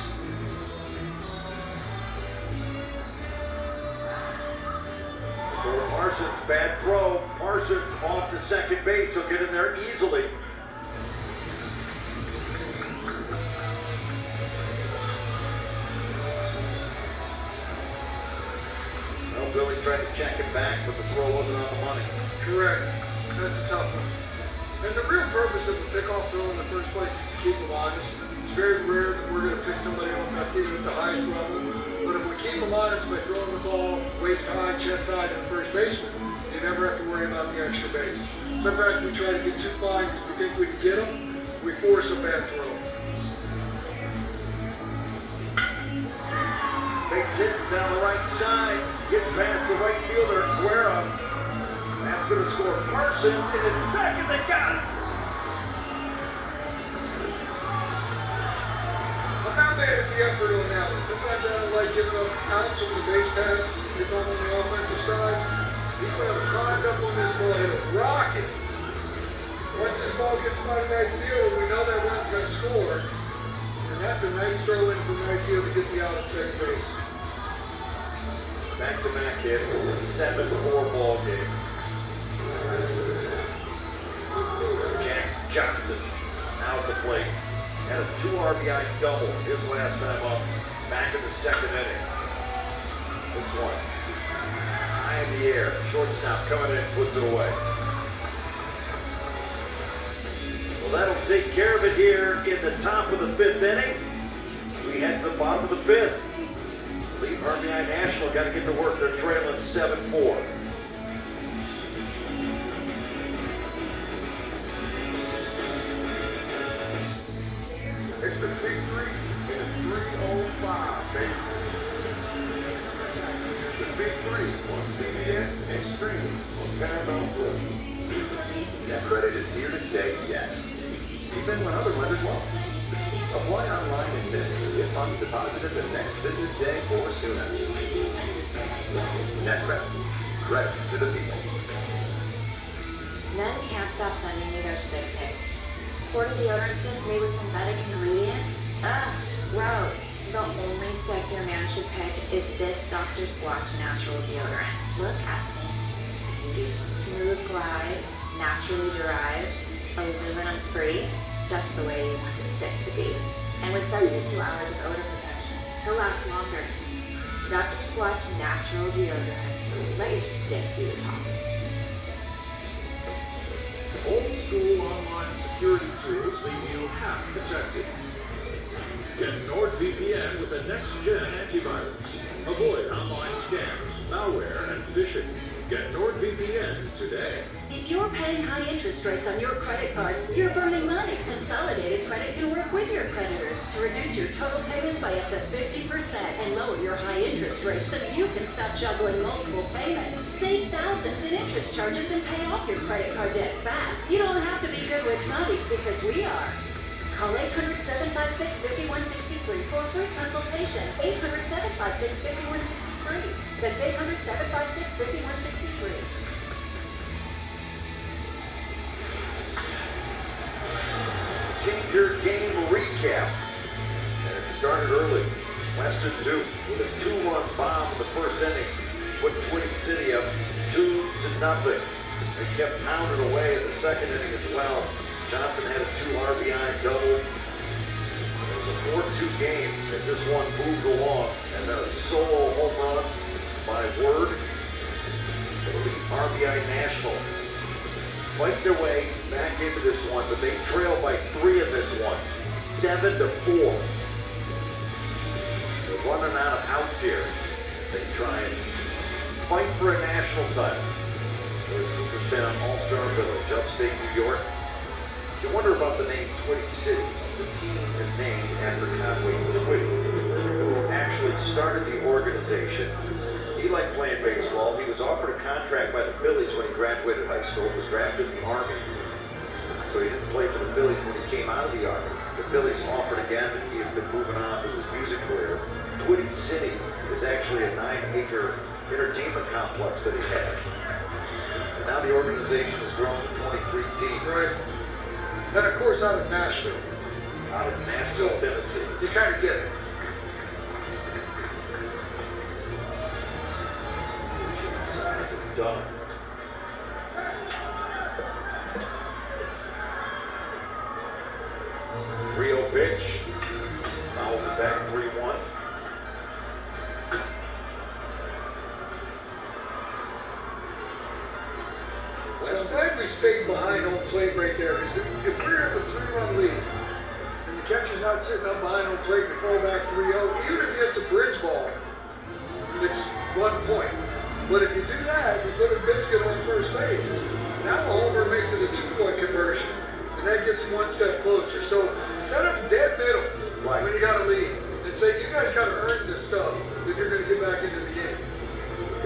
S1: For Parsons, bad throw. Parsons off to second base. He'll get in there easily. Well, Billy tried to check it back, but the throw wasn't on the money.
S2: Correct. That's a tough one. And the real purpose of the pickoff throw in the first place is to keep them honest. It's very rare that we're going to pick somebody off that's even at the highest level. But if we keep them honest by throwing the ball waist high, chest high to the first baseman, you never have to worry about the extra base. Sometimes we try to get too fine because we think we can get them. We force a bad throw.
S1: Takes it down the right side. Gets past the right fielder, Guerra. That's going to score Parsons, and in second, they got it.
S2: I'm not mad at the effort on that one. Sometimes I don't like giving up outs on the base paths if I'm on the offensive side. He's going to climb up on this ball, hit a rocket. Once this ball gets by the right field, we know that run's going to score. And that's a nice throw in from right field to get the out at second base.
S1: Back-to-back hits. It's a 7-4 ball game. Jack Johnson out at the plate. Had a 2 RBI double his last time up. Back in the second inning. This one. High in the air. Shortstop coming in, puts it away. Well, that'll take care of it here in the top of the 5th inning. We head to the bottom of the 5th. Leave RBI National got to get to work. They're trailing 7-4.
S5: It's the Big Three in 305, baby. The Big Three on CBS and streaming on Paramount Plus. Net Credit is here to say yes, even when other lenders won't. Apply online in minutes and get funds deposited the next business day or sooner. Net Credit. Credit to the people.
S13: Men can't stop sending me their stick pics. Squandered deodorant sticks made with synthetic ingredients? Ugh, gross. The only stick your man should pick is this Dr. Squatch natural deodorant. Look at this. Smooth glide, naturally derived, aluminum-free, just the way you want the stick to be. And with 72 hours of odor protection, it'll last longer. Dr. Squatch natural deodorant. Let your stick do the talking.
S10: Old school online security tools leave you half protected. Get NordVPN with a next-gen antivirus. Avoid online scams, malware, and phishing. Get NordVPN today.
S18: If you're paying high interest rates on your credit cards, you're burning money. Consolidated Credit can work with your creditors to reduce your total payments by up to 50% and lower your high interest rates so you can stop juggling multiple payments. Save thousands in interest charges and pay off your credit card debt fast. You don't have to be good with money because we are. Call 800-756-5163 for a free consultation. 800-756-5163. That's 800-756-5163.
S1: Change your game recap. And it started early. Western Duke with a 2-run bomb in the first inning. Put Twin City up 2-0. They kept pounding away in the second inning as well. Johnson had a 2 RBI double. It was a 4-2 game as this one moved along. And then a solo home run by Word. The lead RBI National. Fight their way back into this one, but they trail by 3 in this one. 7-4. They're running amount of outs here. They try and fight for a national title. There's Cooperstown All-Star Village, upstate New York. You wonder about the name Twitty City. The team is named after Conway Twitty, who actually started the organization. He liked playing baseball. He was offered a contract by the Phillies when he graduated high school, was drafted in the Army. So he didn't play for the Phillies when he came out of the Army. The Phillies offered again, and he had been moving on with his music career. Twitty City is actually a 9-acre entertainment complex that he had. And now the organization has grown to 23 teams.
S2: Right. And of course out of Nashville.
S1: Out of Nashville, Tennessee.
S2: You kind of get it.
S1: Done. 3-0 pitch. Fouls it back 3-1.
S2: I'm glad we stayed behind home plate right there, because if we're at the 3-run lead, and the catcher's not sitting up behind home plate to fall back 3-0, even if he hits a bridge ball, it's 1 point. But if you do that, you put a biscuit on first base. Now a homer makes it a 2-point conversion, and that gets him 1 step closer. So set up dead middle when you got a lead, and say, you guys got to earn this stuff that you're going to get back into the game.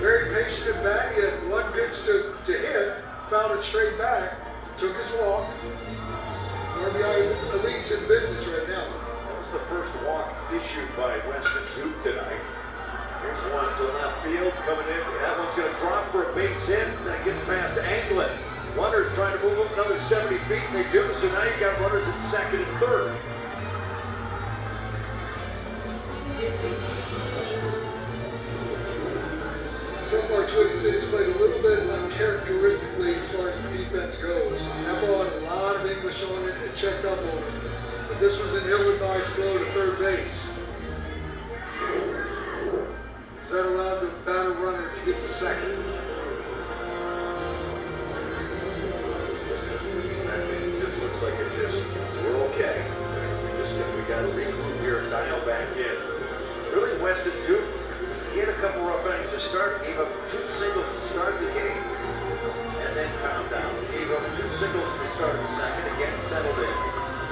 S2: Very patient at bat. He had 1 pitch to hit, fouled it straight back, took his walk. RBI Elite's in business right now.
S1: That was the first walk issued by Weston Duke tonight. Here's one to left field coming in. That one's going to drop for a base hit. Then it gets past Anglin. Runners trying to move up another 70 feet, and they do. So now you got runners at second and third.
S2: So far, Twitty City's played a little bit uncharacteristically as far as the defense goes. That ball had a lot of English on it and checked up on it. But this was an ill-advised throw to third base. That allowed the batter runner to get to second.
S1: This looks like it just, we're okay. We got to regroup here and dial back in. Really, Weston Duke, he had a couple rough innings to start, gave up 2 singles to start the game, and then calmed down. Gave up 2 singles at the start of the second, again settled in.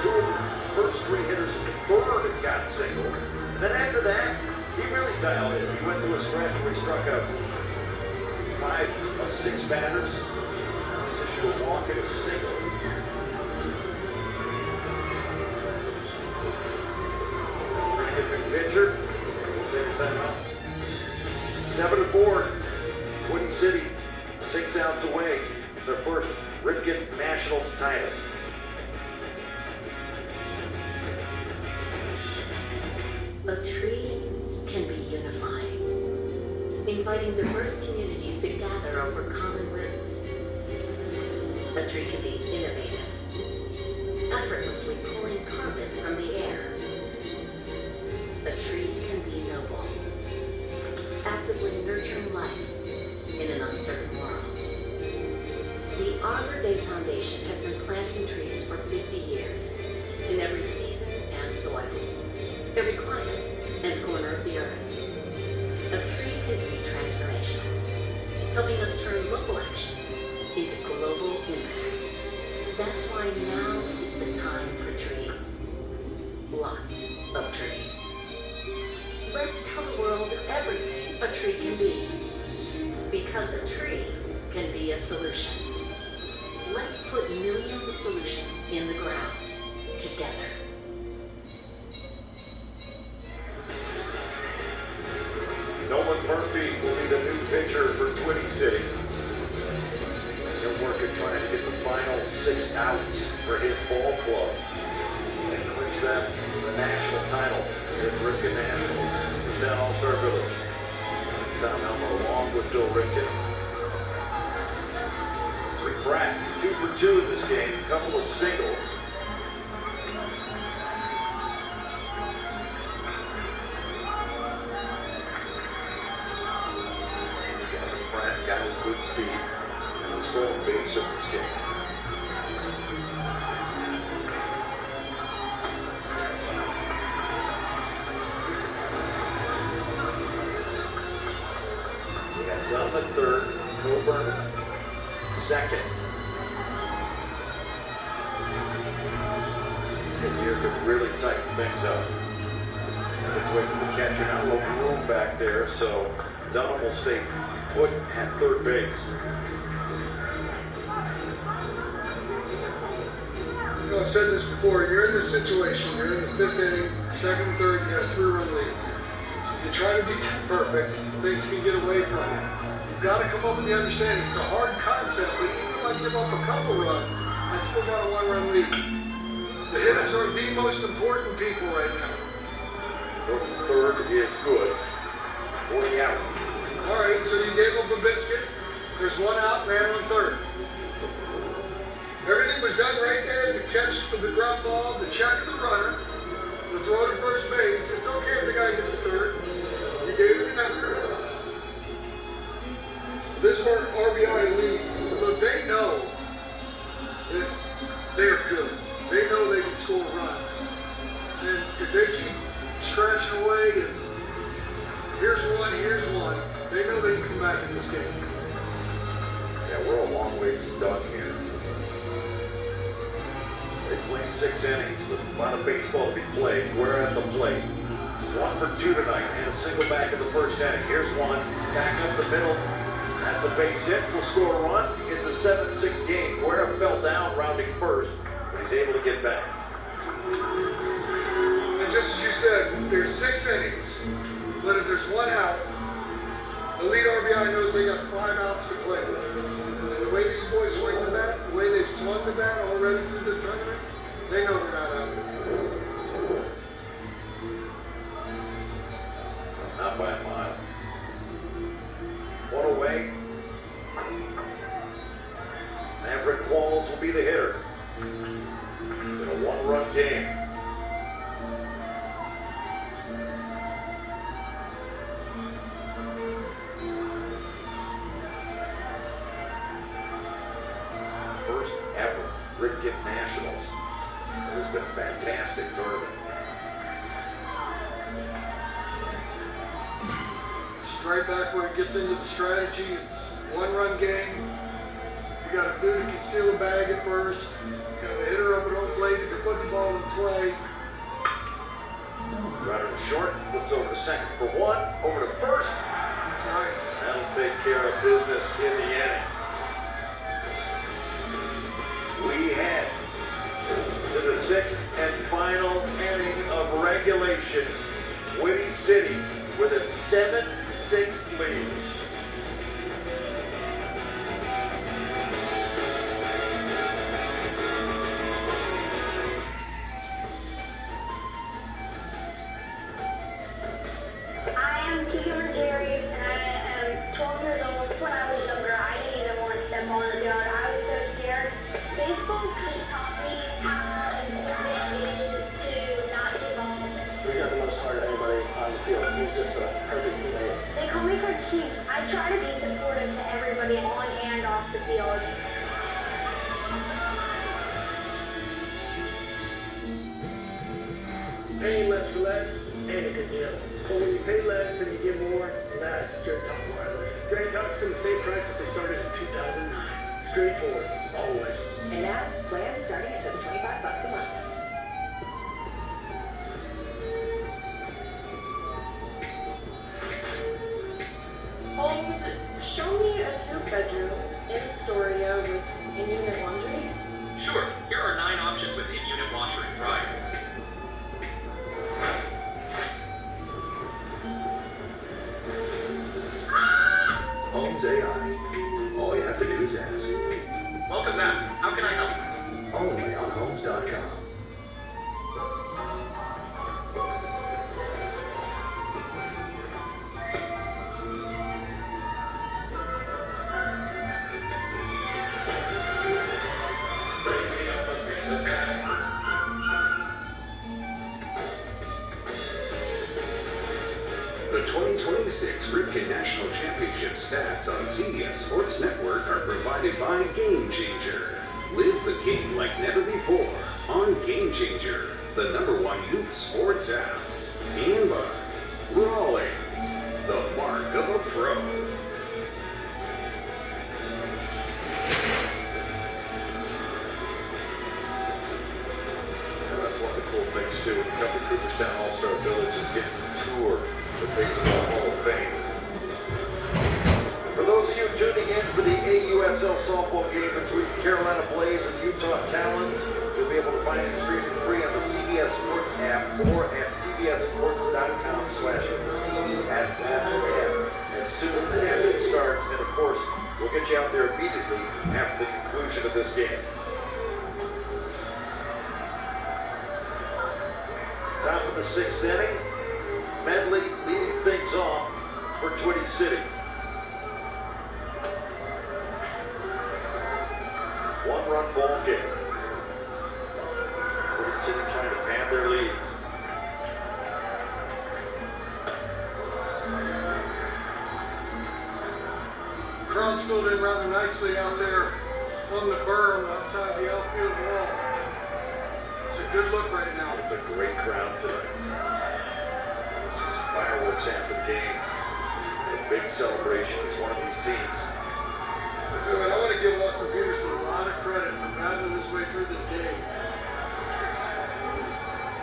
S1: 2 of the first 3 hitters in the third and got singles. And then after that, he really dialed in. He went through a stretch where he struck out 5 of 6 batters. He's issued a walk and a single. Pretty good pitcher. We'll take a timeout. 7-4. Twitty City, 6 outs away. Their first Ripkin Nationals title.
S8: A tree can be unifying, inviting diverse communities to gather over common roots. A tree can be innovative, effortlessly pulling carbon from the air. A tree can be noble, actively nurturing life in an uncertain world. The Arbor Day Foundation has been planting trees for 50 years, in every season and soil, every climate and corner of the earth. A tree can be transformational, helping us turn local action into global impact. That's why now is the time for trees. Lots of trees. Let's tell the world everything a tree can be. Because a tree can be a solution. Let's put millions of solutions in the ground together.
S1: Nolan Murphy will be the new pitcher for Twitty City. He'll work at trying to get the final 6 outs for his ball club and clinch them the national title here at Ripkin Nationals. He's down All-Star Village. Tom Elmo along with Bill Ripkin. Sweet Pratt, 2 for 2 in this game, a couple of singles. Pratt got a good speed as a stolen base of this game. Coleman at third, Coburn second. And here could really tighten things up. Let's wait for the catcher. Not a little room back there, so Dunham will stay put at third base.
S2: You know, I've said this before, you're in this situation, you're in the fifth inning, second and third, you got a 3-run lead. You try to be too perfect, things can get away from you. You've got to come up with the understanding. It's a hard concept, but even if I give up a couple runs, I still got a 1-run lead. The hitters are the most important people right now.
S1: Go from third is good. 40 out.
S2: All right, so you gave up a biscuit. There's 1 out, man on third. Everything was done right there. The catch of the ground ball, the check of the runner, the throw to first base. It's okay if the guy gets a third. You gave it another. This is our RBI lead. Look, they know that they're good. They know they can score runs. And if they keep scratching away and here's one, they know they can come back in this game.
S1: Yeah, we're a long way from done here. They play 6 innings with a lot of baseball to be played. We're at the plate. 1 for 2 tonight and a single back in the first inning. Here's one, back up the middle. That's a base hit. We'll score a run. It's a 7-6 game. Guerra fell down rounding first, but he's able to get back.
S2: And just as you said, there's 6 innings, but if there's 1 out, the lead RBI knows they got 5 outs to play with. And the way these boys swing the bat, the way they've swung the bat already through this tournament, they know they're not out there.
S1: Not by a mile. 1 away. Maverick Qualls will be the hitter in a 1-run game. First ever Ripkin Nationals. It has been a fantastic tournament.
S2: Right back where it gets into the strategy. It's 1-run game. You got a dude who can steal a bag at first. You got a hitter up at home plate who can put the ball in play.
S1: Runner to short, flips over to second for 1, over to first.
S2: That's nice.
S1: That'll take care of business in the inning. We head to the 6th and final inning of regulation. Windy City with a 7-6 lead.
S11: I am Jerry, and I am 12 years old. When I was younger, I didn't even want to step on the dirt. I was so scared. Baseball's just taught me how important it is to not give up.
S9: We got the most heart of anybody on the field. He's just a perfect teammate.
S11: They call me Coach Keach. I try to be supportive to everybody on and off the field.
S12: Paying less for less ain't a good deal. But when you pay less and you get more, that's Straight Talk Wireless. Straight Talk's been the same price as they started in 2009. Straightforward, always.
S8: And now, plans starting at just $25 a month.
S19: Holmes, show me a 2-bedroom in Astoria with in-unit laundry.
S20: Sure, here are 9 options with in-unit washer and dryer.
S5: Homes AI. All you have to do is ask.
S20: Welcome back. How can I help?
S5: Only on Homes.com. The 2026 Ripkin National Championship stats on CBS Sports Network are provided by Game Changer. Live the game like never before on Game Changer, the #1 youth sports app. And by Rawlings, the mark of a pro.
S1: Downtown All-Star Village is getting a tour of the Baseball Hall of Fame. For those of you tuning in for the AUSL softball game between Carolina Blaze and Utah Talons, you'll be able to find it streaming free on the CBS Sports app or at cbssports.com/CBSSN as soon as it starts. And of course, we'll get you out there immediately after the conclusion of this game. Top of the 6th inning, Medley leading things off for Twin City. One-run ball game. Twin City trying to pad their lead.
S2: Crowd's filled in rather nicely out there on the berm outside the outfield wall. It's a good look right now.
S1: It's a great crowd tonight. This is fireworks after the game. A big celebration as one of these teams.
S2: So, I want to give Austin Peterson a lot of credit for battling his way through this game.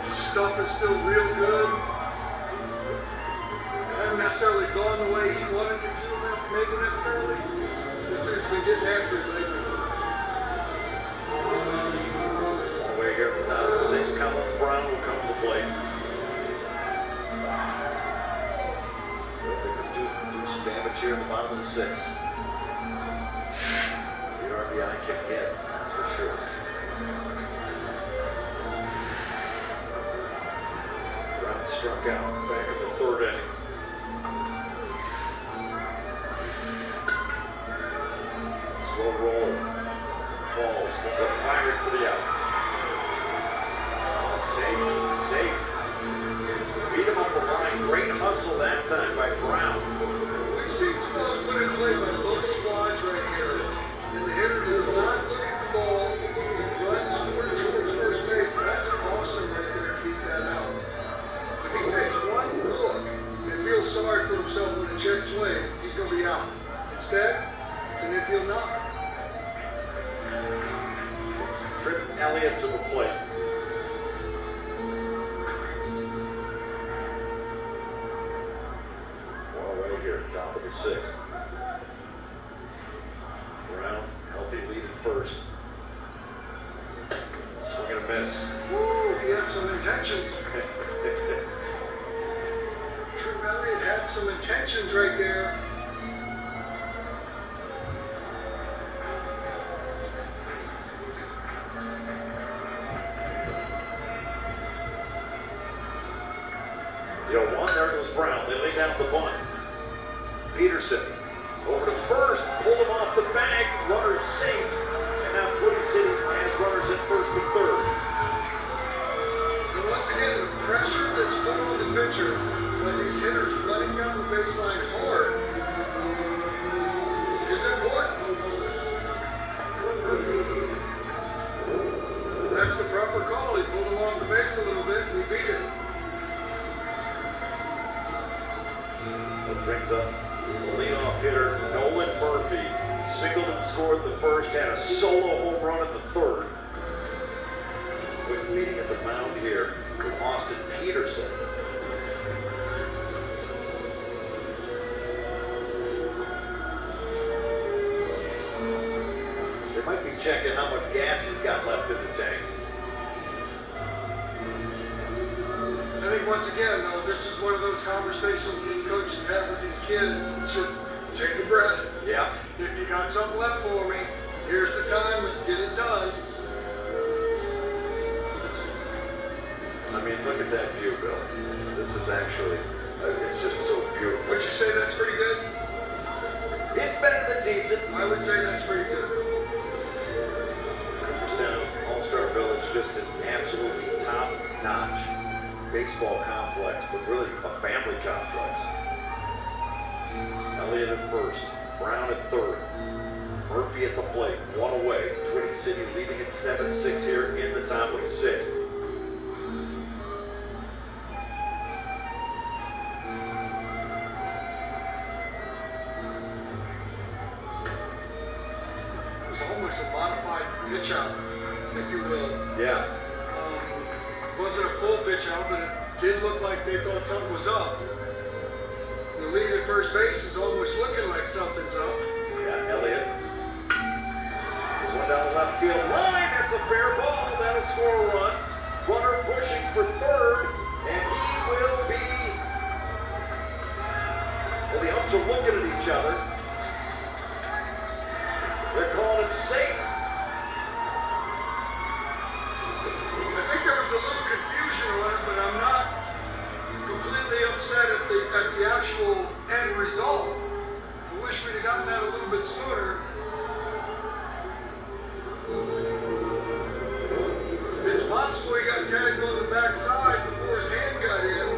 S2: His stuff is still real good. Hasn't necessarily gone the way he wanted it to, maybe necessarily. This dude's been getting after it lately.
S1: All the way here at the top of the 6th, Collins Brown will come to the plate. I think this dude can do some damage here in the bottom of the 6th. The RBI can hit, that's for sure. Brown struck out back in the 3rd inning. Slow roll. Balls. One's up fired for the out. Safe. Beat him up the line. Great hustle that time by Brown.
S2: We've seen balls put in play by both squads right here. And the hitter does not look at the ball. He runs towards first base. That's awesome right there to beat that out. If he takes one look and feels sorry for himself when the check swing, he's going to be out. Instead, it's an infield knock.
S1: Trip Elliott to the plate. Well, right here, top of the 6th. Brown, healthy lead at first. Swing and a miss.
S2: Woo, he had some intentions. Trip Elliott had some intentions right there.
S1: There goes Brown. They lay down the bunt. Peterson over to first. Pulled him off the bag. Runners safe. And now Twin City has runners at first and 3rd.
S2: And once again, the pressure that's put on the pitcher by these hitters running down the baseline hard is important. That's the proper call. He pulled him off the base a little bit and we beat it.
S1: Brings up the leadoff hitter, Nolan Murphy. Singled and scored the first, had a solo home run in the 3rd. Quick meeting at the mound here with Austin Peterson. They might be checking how much gas he's got left in the tank.
S2: I think once again, though, this is one of those conversations these coaches have with these kids. It's just take a breath.
S1: Yeah.
S2: If you got something left for me, here's the time. Let's get it done.
S1: I mean, look at that view, Bill. This is actually, it's just so beautiful.
S2: Would you say that's pretty good?
S1: It's better than decent.
S2: I would say that's pretty good.
S1: Down All-Star Village, just an absolutely top-notch baseball complex, but really a family complex. Elliott at first, Brown at 3rd, Murphy at the plate, 1 away. Twin City leading at 7-6 here in the top of the 6th.
S2: It's almost a modified pitch out, if you will.
S1: Yeah.
S2: Wasn't a full pitch out, but it did look like they thought something was up. The lead at first base is almost looking like something's up.
S1: Yeah, Elliott. There's one down the left field line. That's a fair ball. That'll score a run. Runner pushing for third, and he will be. Well, the umps are looking at each other. They're calling him safe.
S2: I think there was a little confusion on it, but I'm not completely upset at the actual end result. I wish we'd have gotten that a little bit sooner. It's possible he got tagged on the backside before his hand got in.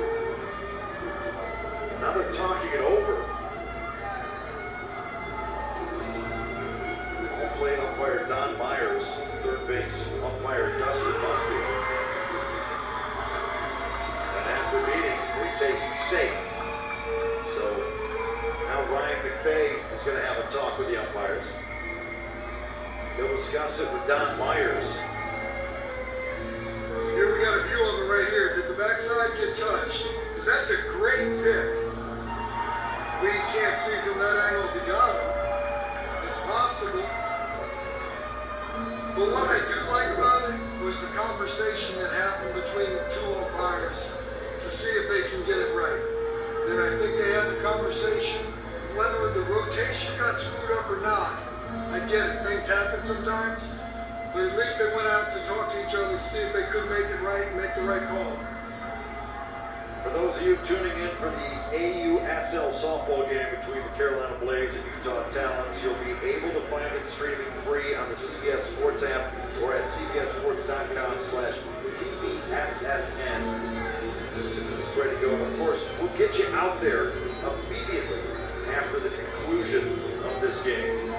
S1: Now they're talking it over. Home plate umpire Don Myers, third base umpire Dustin Musty. And after meeting, they say he's safe. So now Ryan McVay is going to have a talk with the umpires. He'll discuss it with Don Myers.
S2: Here we got a view of it right here. Did the backside get touched? Because that's a great pick. We can't see from that angle if he got him. It's possible. But what I do like about it was the conversation that happened between the two umpires to see if they can get it right. And I think they had the conversation, whether the rotation got screwed up or not. I get it, things happen sometimes, but at least they went out to talk to each other to see if they could make it right and make the right call.
S1: For those of you tuning in for the AUSL softball game between the Carolina Blaze and Utah Talents, you'll be able to find it streaming free on the CBS Sports app or at cbssports.com/CBSSN. This is ready to go. And of course, we'll get you out there immediately after the conclusion of this game.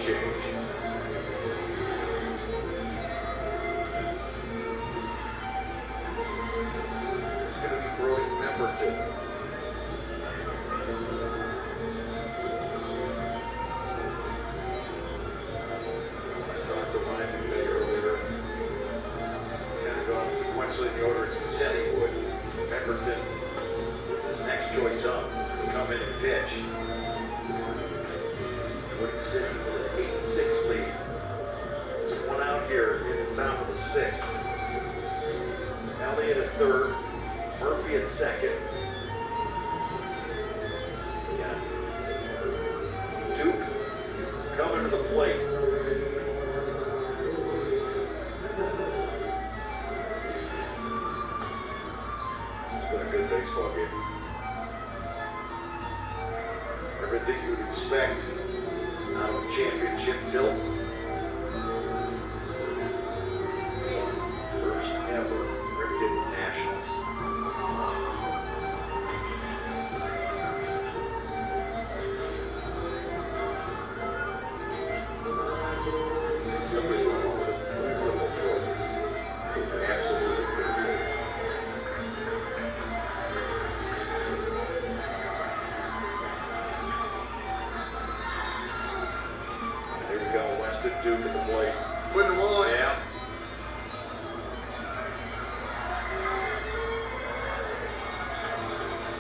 S1: Change. It's going to be Brody Pemberton. I talked to Ryan McVay earlier. Kind of going sequentially in the order he said he would. Pemberton is his next choice up to come in and pitch. Twin City with an 8-6 lead. Took one out here in the top of the sixth. Elliott at third, Murphy at second. Yeah. Duke coming to the plate. It's been a good baseball game. Everything you would expect out of championship tilt. First ever Ripkin Nationals. Somebody went over the trophy. Absolutely good. There we go, Weston Duke at the plate.
S2: Putting them on.
S1: Yeah.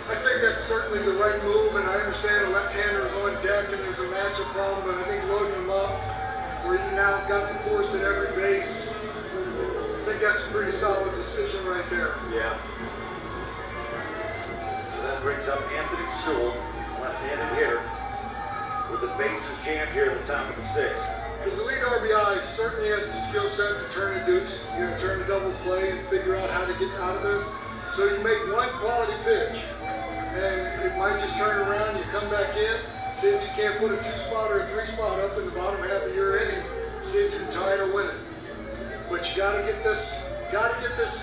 S2: I think that's certainly the right move, and I understand a left-hander is on deck and there's a matchup problem, but I think loading them up where you now got the force at every base, I think that's a pretty solid decision right there.
S1: Yeah. So that brings up Anthony Sewell, left-handed hitter, with the bases jammed here at the top of the sixth.
S2: His elite RBI certainly has the skill set to turn a deuce, turn a double play and figure out how to get out of this. So you make one quality pitch, and it might just turn around, you come back in, see if you can't put a 2-spot or a 3-spot up in the bottom half of your inning, see if you can tie it or win it. But you gotta get this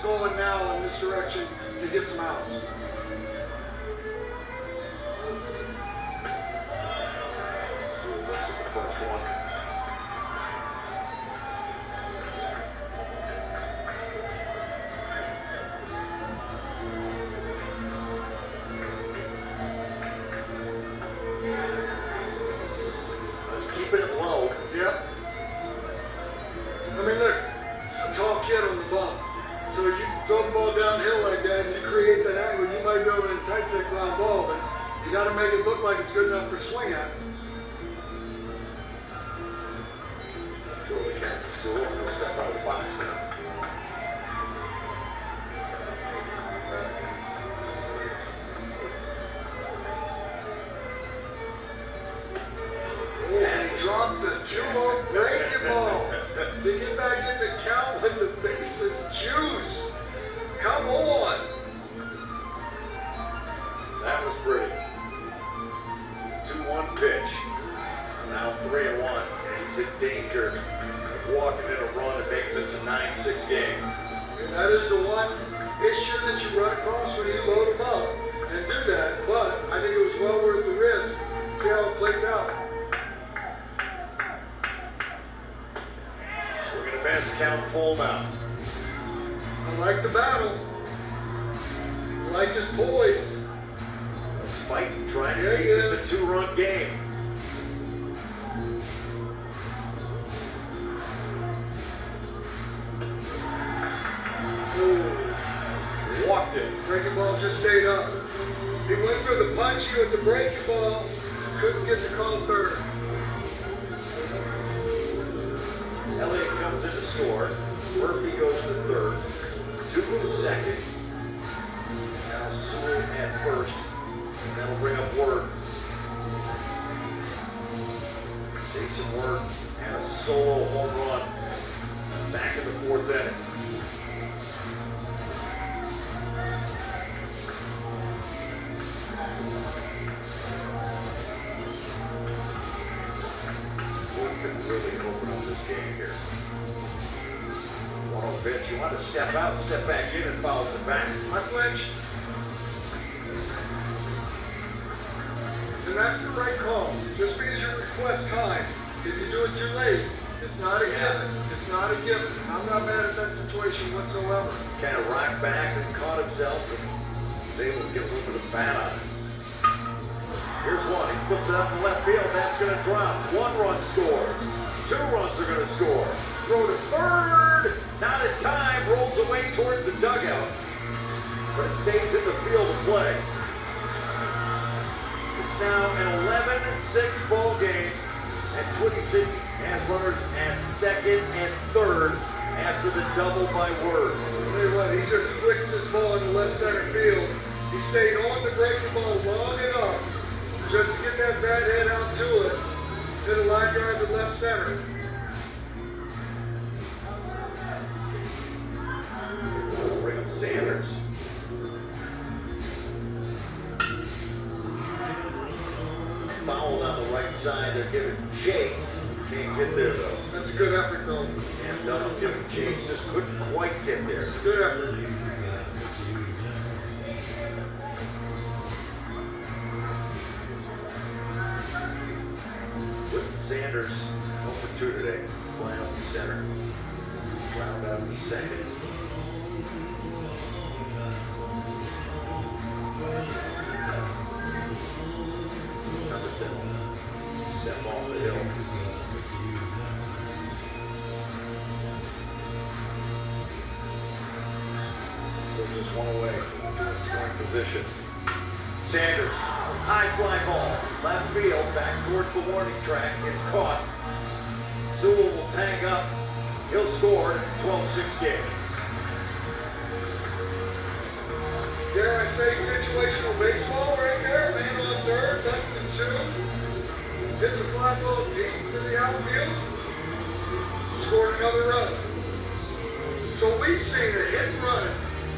S2: going now in this direction to get some outs.
S1: Looks at the first one. Let's keep it
S2: to make it look like it's good enough for swing at.
S1: Throw the cat to Sewell, and he'll step out of the box now.
S2: And he drops the 2-0 breaking ball to get back in the count with the bases juice. Come on.
S1: That was pretty. 2-1 pitch. Now 3-1. And he's in danger of walking in a run and making this a 9-6 game.
S2: And that is the one issue that you run across when you load them up and do that. But I think it was well worth the risk. See how it plays out.
S1: Swinging a miss, count full now.
S2: I like the battle. I like his poise.
S1: He's fighting, trying to
S2: Yeah,
S1: make
S2: he
S1: this
S2: is.
S1: a 2-run game.
S2: Ooh.
S1: Walked it.
S2: Breaking ball just stayed up. He went for the punchy with the breaking ball. Couldn't get the call third.
S1: Elliott comes in to score. Murphy goes to third. Dugal second. Now Sewell at first. And that'll bring up Word. Jason Word and a solo home run. Back in the fourth inning. Word can really open up this game here. 1-0 pitch. You want to step out, step back in, and fouls it back.
S2: I flinched. And that's the right call. Just because you request time, if you do it too late, it's not a given. It's not a given. I'm not mad at that situation whatsoever.
S1: Kind of rocked back and caught himself and was able to get a little bit of bat on it. Here's one. He puts it up in left field. That's going to drop. 1 run scores. 2 runs are going to score. Throw to third. Not in time. Rolls away towards the dugout. But it stays in the field of play. It's now an 11-6 ball game. And Twin City has runners at second and third after the double by Word.
S2: I'll tell you what, he just flicks this ball in the left center field. He stayed on the breaking ball long enough just to get that bat head out to it. Hit a line drive to left center.
S1: Bring up Sanders. It's fouled on the right side. They're giving chase. Can't get there though.
S2: That's a good effort though.
S1: And Dunham giving chase. Just couldn't quite get there.
S2: Good effort.
S1: Whitten Sanders 0 for 2 today. Flying out to center. Ground out to second. Number 10. Step off the hill. Still just 1 away to a scoring position. Sanders, high fly ball, left field, back towards the warning track, gets caught. Sewell will tag up, he'll score, it's a 12-6 game.
S2: Dare I say situational baseball right there? Man on third, less than 2. Hits a fly ball deep to the outfield. Scored another run. So we've seen a hit and run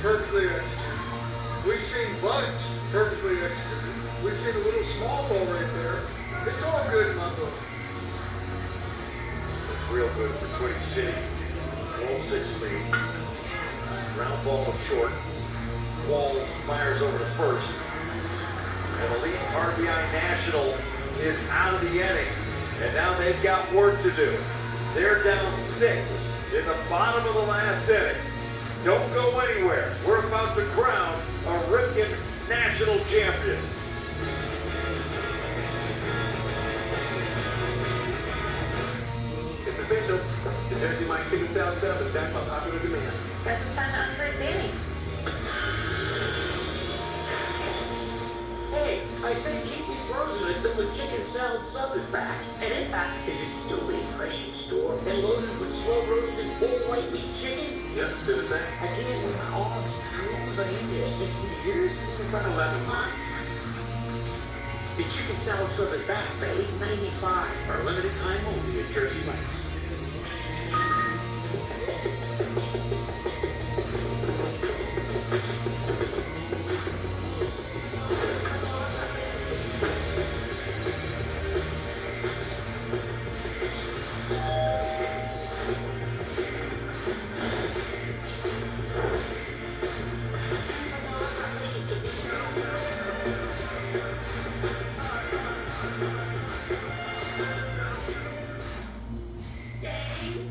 S2: perfectly executed. We've seen bunts perfectly executed. We've seen a little small ball right there. It's all good in my book.
S1: It's real good for Twin City. 12-6 lead. Ground ball is short. Walls fires over to first. And the lead RBI National is out of the inning. And now they've got work to do. They're down 6 in the bottom of the last inning. Don't go anywhere. We're about to crown a Ripkin National Champion.
S15: It's official. The Jersey Mike Stick and Sal stuff is back by popular demand.
S13: Guess it's time to unfreeze Danny.
S1: Hey,
S4: I say keep me frozen until the chicken salad sub is back.
S19: It is back.
S4: Is it still made fresh in store and loaded with slow roasted whole white meat chicken?
S6: Yep, still the same.
S4: I did it with my arms. How long was I in there? 60 years?
S6: About 11 months.
S4: The chicken salad sub is back for $8.95 for a limited time only at Jersey Mike's.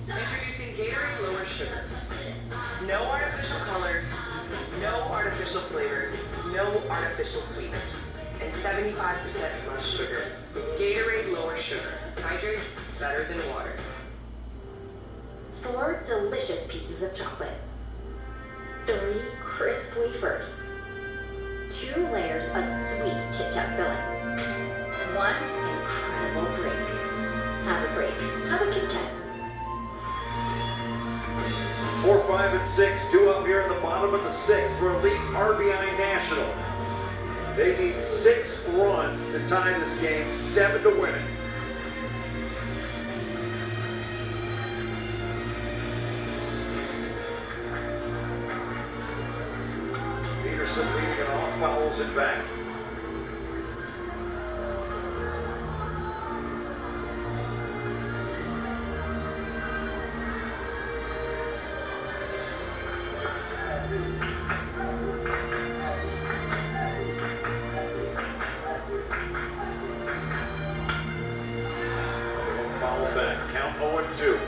S19: Introducing Gatorade Lower Sugar. No artificial colors, no artificial flavors, no artificial sweeteners, and 75% less sugar. Gatorade Lower Sugar. Hydrates better than water.
S14: 4 delicious pieces of chocolate. 3 crisp wafers. 2 layers of sweet Kit Kat filling. 1 incredible break. Have a break. Have a Kit Kat.
S1: 4, 5, and 6, 2 up here in the bottom of the 6th for Elite RBI National. They need 6 runs to tie this game, 7 to win it. Peterson leading it off, fouls it back. Foul back, count 0-2.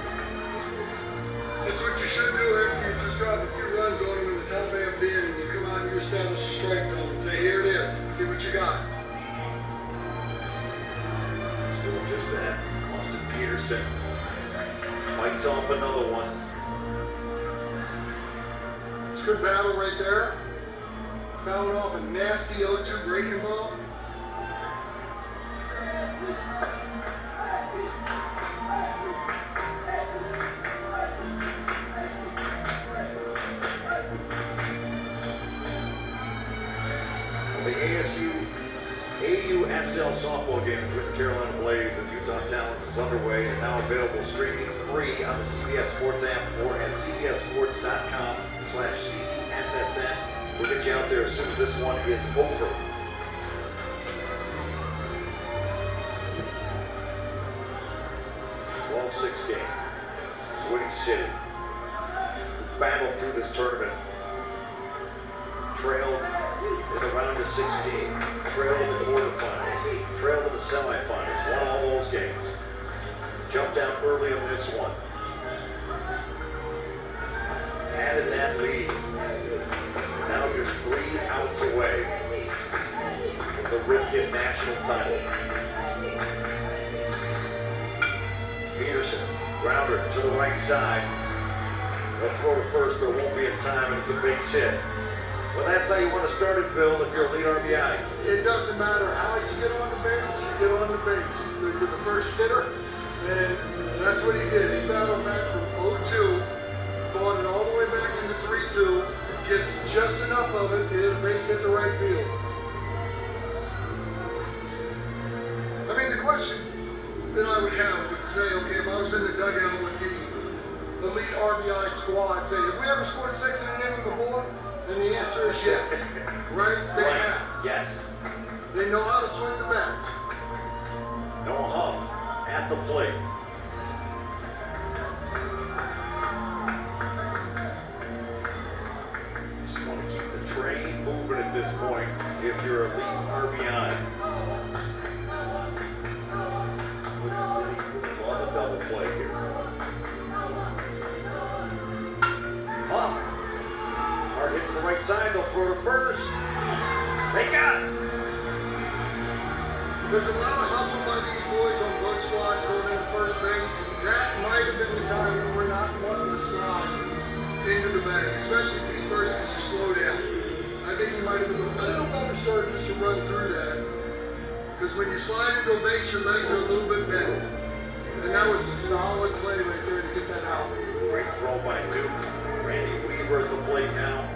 S2: That's what you should do after you just drop a few runs on them in the top half of the inning. You come out and you establish a strike zone and say, here it is. See what you got.
S1: He's doing just that. Austin Peterson fights off another one.
S2: It's a good battle right there. Fouling off a nasty 0-2 breaking ball.
S1: The AUSL softball game between the Carolina Blaze and Utah Talents is underway and now available streaming free on the CBS Sports app or at cbssports.com/CBSSN. We'll get you out there as soon as this one is over. Well, 6 game. It's Winning City. We've battled through this tournament. Trailed in the round of 16, trailed in the quarterfinals, trailed in the semifinals, won all those games. Jumped out early in this one. Added that lead. Now just 3 outs away from the Ripkin national title. Peterson, grounder to the right side. They'll throw to first, but it won't be in time, and it's a base hit. Well, that's how you want to start it, Bill, if you're a lead RBI.
S2: It doesn't matter how you get on the base, you get on the base. So you're the first hitter, and that's what he did. He battled back from 0-2, fought it all the way back into 3-2, gets just enough of it to hit a base hit to right field. I mean, the question that I would have would say, okay, if I was in the dugout with the elite RBI squad, say, have we ever scored 6 in an inning before? And the answer is yes, right? They have.
S1: Yes.
S2: They know how to swing the bats.
S1: Noah Huff at the plate. Just want to keep the train moving at this point if you're elite RBI. Winning City would love a double play here. Huff. Hard hit to the right side, they'll throw to first. They got it.
S2: There's a lot of hustle by these boys on both squads going into first base. That might have been the time when we're not wanting to slide into the bag, especially Pete versus you slow down. I think he might have been a little better served just to run through that Because when you slide into a base, your legs are a little bit bent. And that was a solid play right there to get that out.
S1: Great throw by Duke. Randy Weaver at the plate now.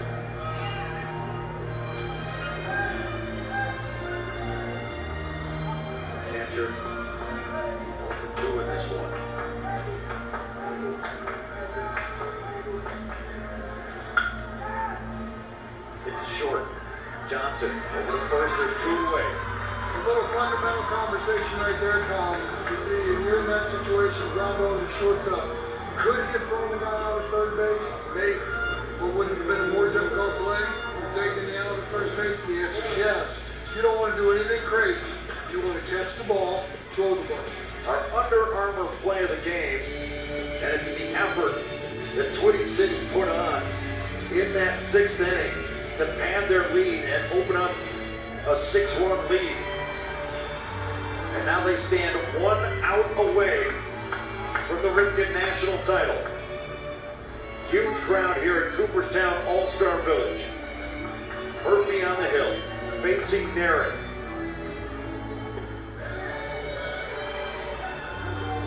S1: Catcher. 1 for 2 in this one. It's short. Johnson over to first. There's 2 away.
S2: A little fundamental conversation right there, Tom. Would be, if you're in that situation, ground ball to shortstop. Could he have thrown the guy out at third base? Maybe. But would it have been a more difficult play than taking the out at first base? The answer is yes. You don't want to do anything crazy. You want to catch the ball, throw the ball.
S1: Our Under Armour play of the game, and it's the effort that Twitty City put on in that 6th inning to pad their lead and open up a 6-run lead. And now they stand 1 out away from the Ripkin National title. Huge crowd here at Cooperstown All-Star Village. Murphy on the hill, facing Narron.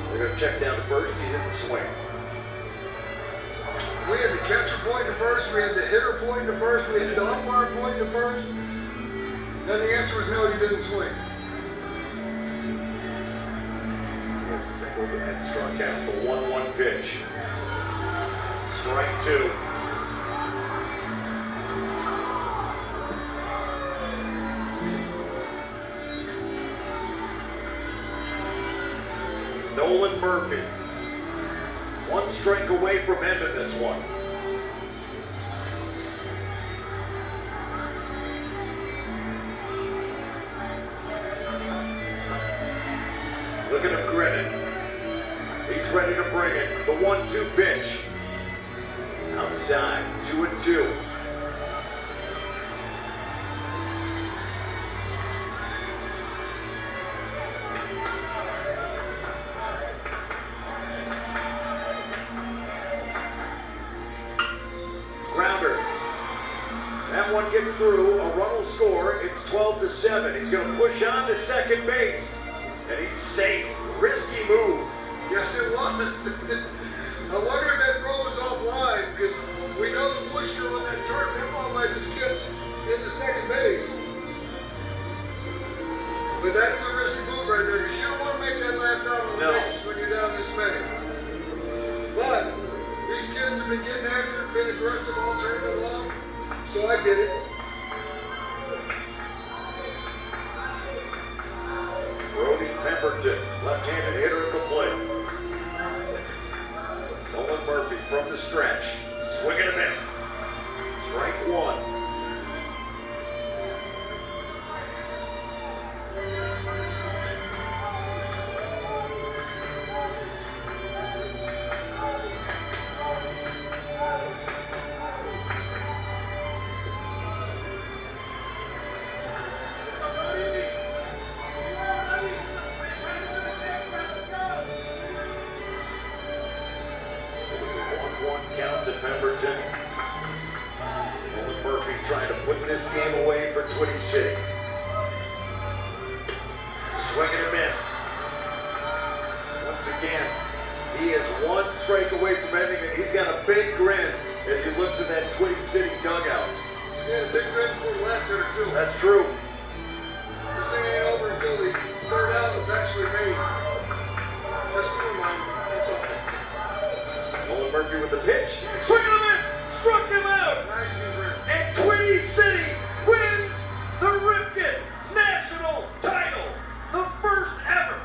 S1: They're going to check down to first. He didn't swing.
S2: We had the catcher point to first, we had the hitter point to first, we had the umpire point to first. And the answer was no, you didn't swing.
S1: He has singled and struck out the 1-1 pitch. Strike 2. Nolan Murphy. 1 strike away from ending this one. Look at him grinning. He's ready to bring it. The 1-2 pitch. Outside, 2-2. Grounder. That one gets through. A run will score. It's 12-7. He's going to push on to second base. And he's safe. Risky move.
S2: Yes, it was. I wonder if that throw was offline, because we know the moisture on that turf, that ball might have skipped into second base. But that's a risky move right there, because you don't want to make that last out on the bases when you're down this many. But these kids have been getting after it, been aggressive all tournament long, so I get it.
S1: Brody Pemberton, left-handed hitter at the plate. Nolan Murphy from the stretch. Swing and a miss. Strike 1. Count to Pemberton. Nolan Murphy trying to put this game away for Twitty City. Swing and a miss. Once again, he is 1 strike away from ending it. He's got a big grin as he looks at that Twitty City dugout.
S2: He had a big grin for the last hitter, too.
S1: That's true.
S2: This thing ain't over until the 3rd out is actually made. Just a reminder, that's all.
S1: Nolan Murphy with the pitch. Swing and a miss. Struck him out. And Twitty City wins the Ripkin National title. The first ever.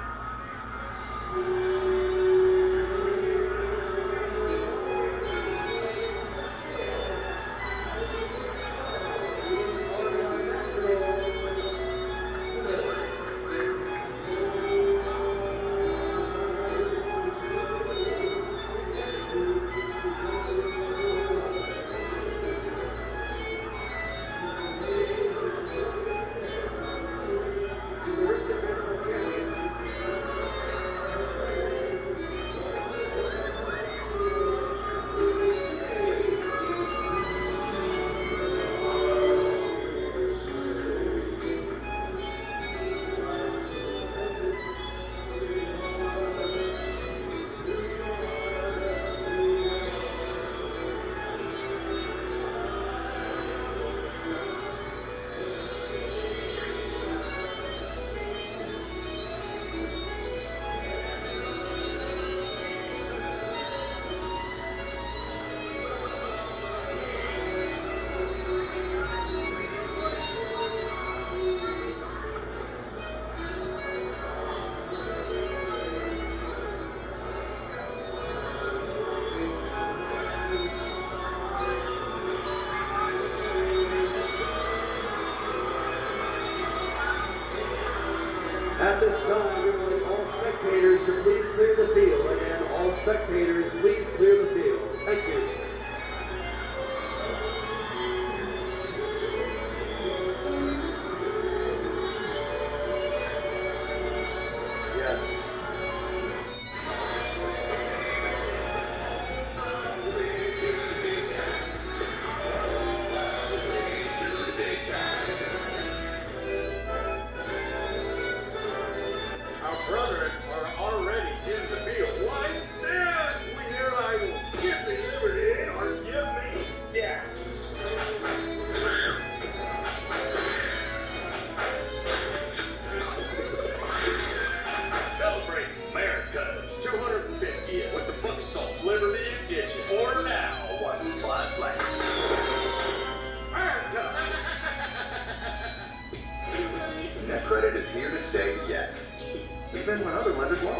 S21: even when other lenders won't.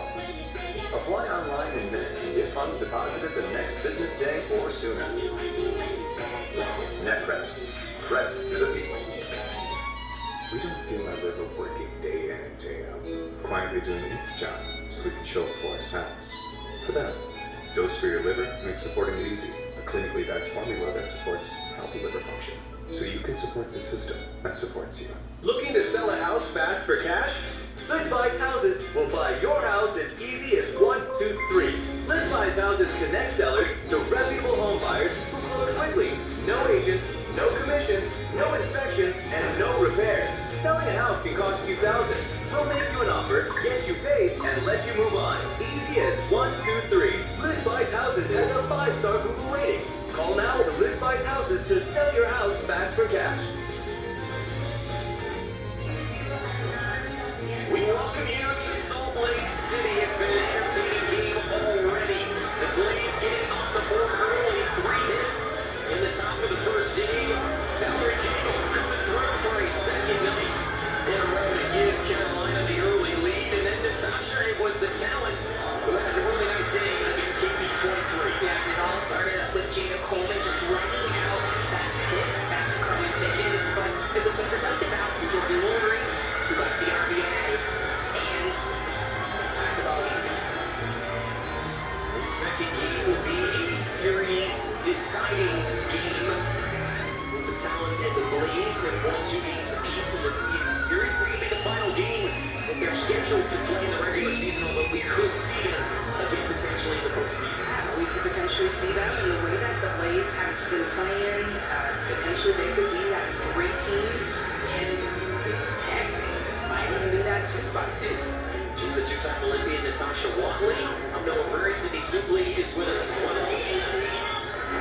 S21: Apply online in minutes and get funds deposited the next business day or sooner. NetCredit. Credit to the people.
S22: We don't feel our river working day in and day out, quietly doing its job so we can show up for ourselves. For that, Dose for Your Liver makes supporting it easy, a clinically backed formula that supports healthy liver function, so you can support the system that supports you.
S23: Looking to sell a house fast for cash? Liz Buys Houses will buy your house as easy as 1, 2, 3. Liz Buys Houses connect sellers to reputable home buyers who close quickly. No agents, no commissions, no inspections, and no repairs. Selling a house can cost you thousands. We'll make you an offer, get you paid, and let you move on. Easy as 1, 2, 3. Liz Buys Houses has a 5-star Google rating. Call now to Liz Buys Houses to sell your house fast for cash.
S10: We welcome you to Salt Lake City. It's been an entertaining game already. The Blaze getting off the board early, 3 hits in the top of the first inning. Valerie Cagle coming through for a second night in a row to give Carolina the early lead. And then Natasha, it was the talent who had a really nice inning against KP23.
S19: Yeah, it all started with Gina Coleman just running out that hit back to Carmen Pickens, but it was the productive out from Jordan Wolverine, who got the RBI and tied the ball game.
S10: The second game will be a series deciding game. With the Talents and the Blaze have won 2 games apiece in the season series. This will be the final game that they're scheduled to play in the regular season, although we could see them again potentially in the postseason.
S19: We could potentially see that in the way that the Blaze has been playing. Potentially they could be that 3 team, and heck, might even be that 2 spot too.
S10: She's the 2-time Olympian Natasha Watley. I'm Noah Furry. Cindy Suplee is with us as well.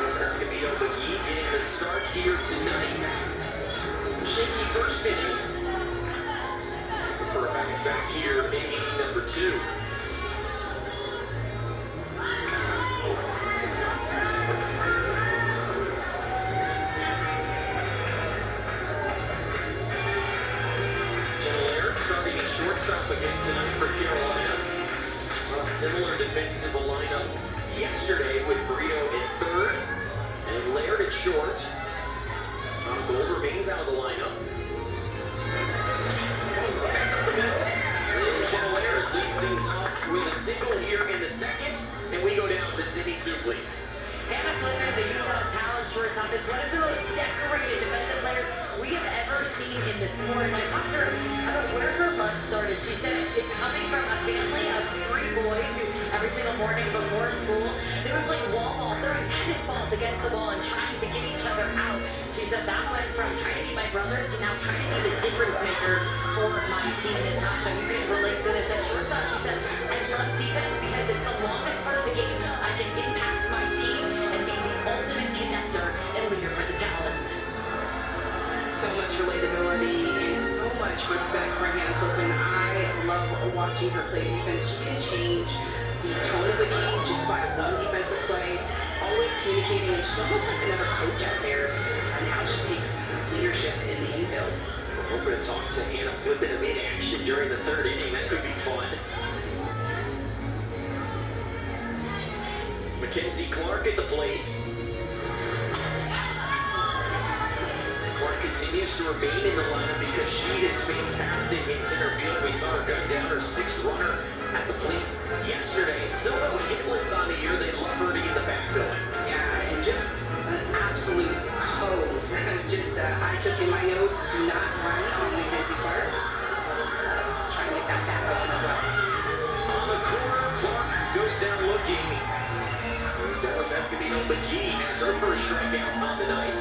S10: This Escobedo McGee getting the start here tonight. Shaky first inning. For a bounce back here in inning number 2. Starting at shortstop again tonight for Carolina. A similar defensive lineup yesterday with Brito in third and Laird at short. Gold remains out of the lineup. Back up the middle. And Jenna Laird leads things off with a single here in the second, and we go down to Cindy Suplee.
S18: Hannah Flicker, the Utah Talent shortstop, is one of the most decorated defensive players we have ever seen in the sport. And I talked to her about where her love started. She said it's coming from a family of 3 boys who every single morning before school, they would play wall ball, throwing tennis balls against the wall and trying to get each other out. She said that went from trying to be my brothers to now trying to be the difference maker for my team. Natasha, you can relate to this at shortstop. She said, I love defense because it's the longest part of the game. I can impact my team and be the ultimate connector and leader for the talent.
S19: So much relatability and so much respect for Hannah Copeland. I love watching her play defense. She can change the tone of the game just by one defensive play, always communicating, and she's almost like another coach out there on how she takes leadership in the infield.
S10: We're hoping to talk to Hannah Flippin of in action during the 3rd inning. That could be fun. Mackenzie Clark at the plate. Clark continues to remain in the lineup because she is fantastic in center field. We saw her gun down her 6th runner at the plate yesterday. Still though hitless on the year. They'd love her to get the bat going.
S19: Yeah, and just an absolute hose. I took in my notes, do not run on Mackenzie Clark. Try to make that bat open as well.
S10: On the corner, Clark goes down looking. Dallas Escobedo McGee has her first strikeout on the night.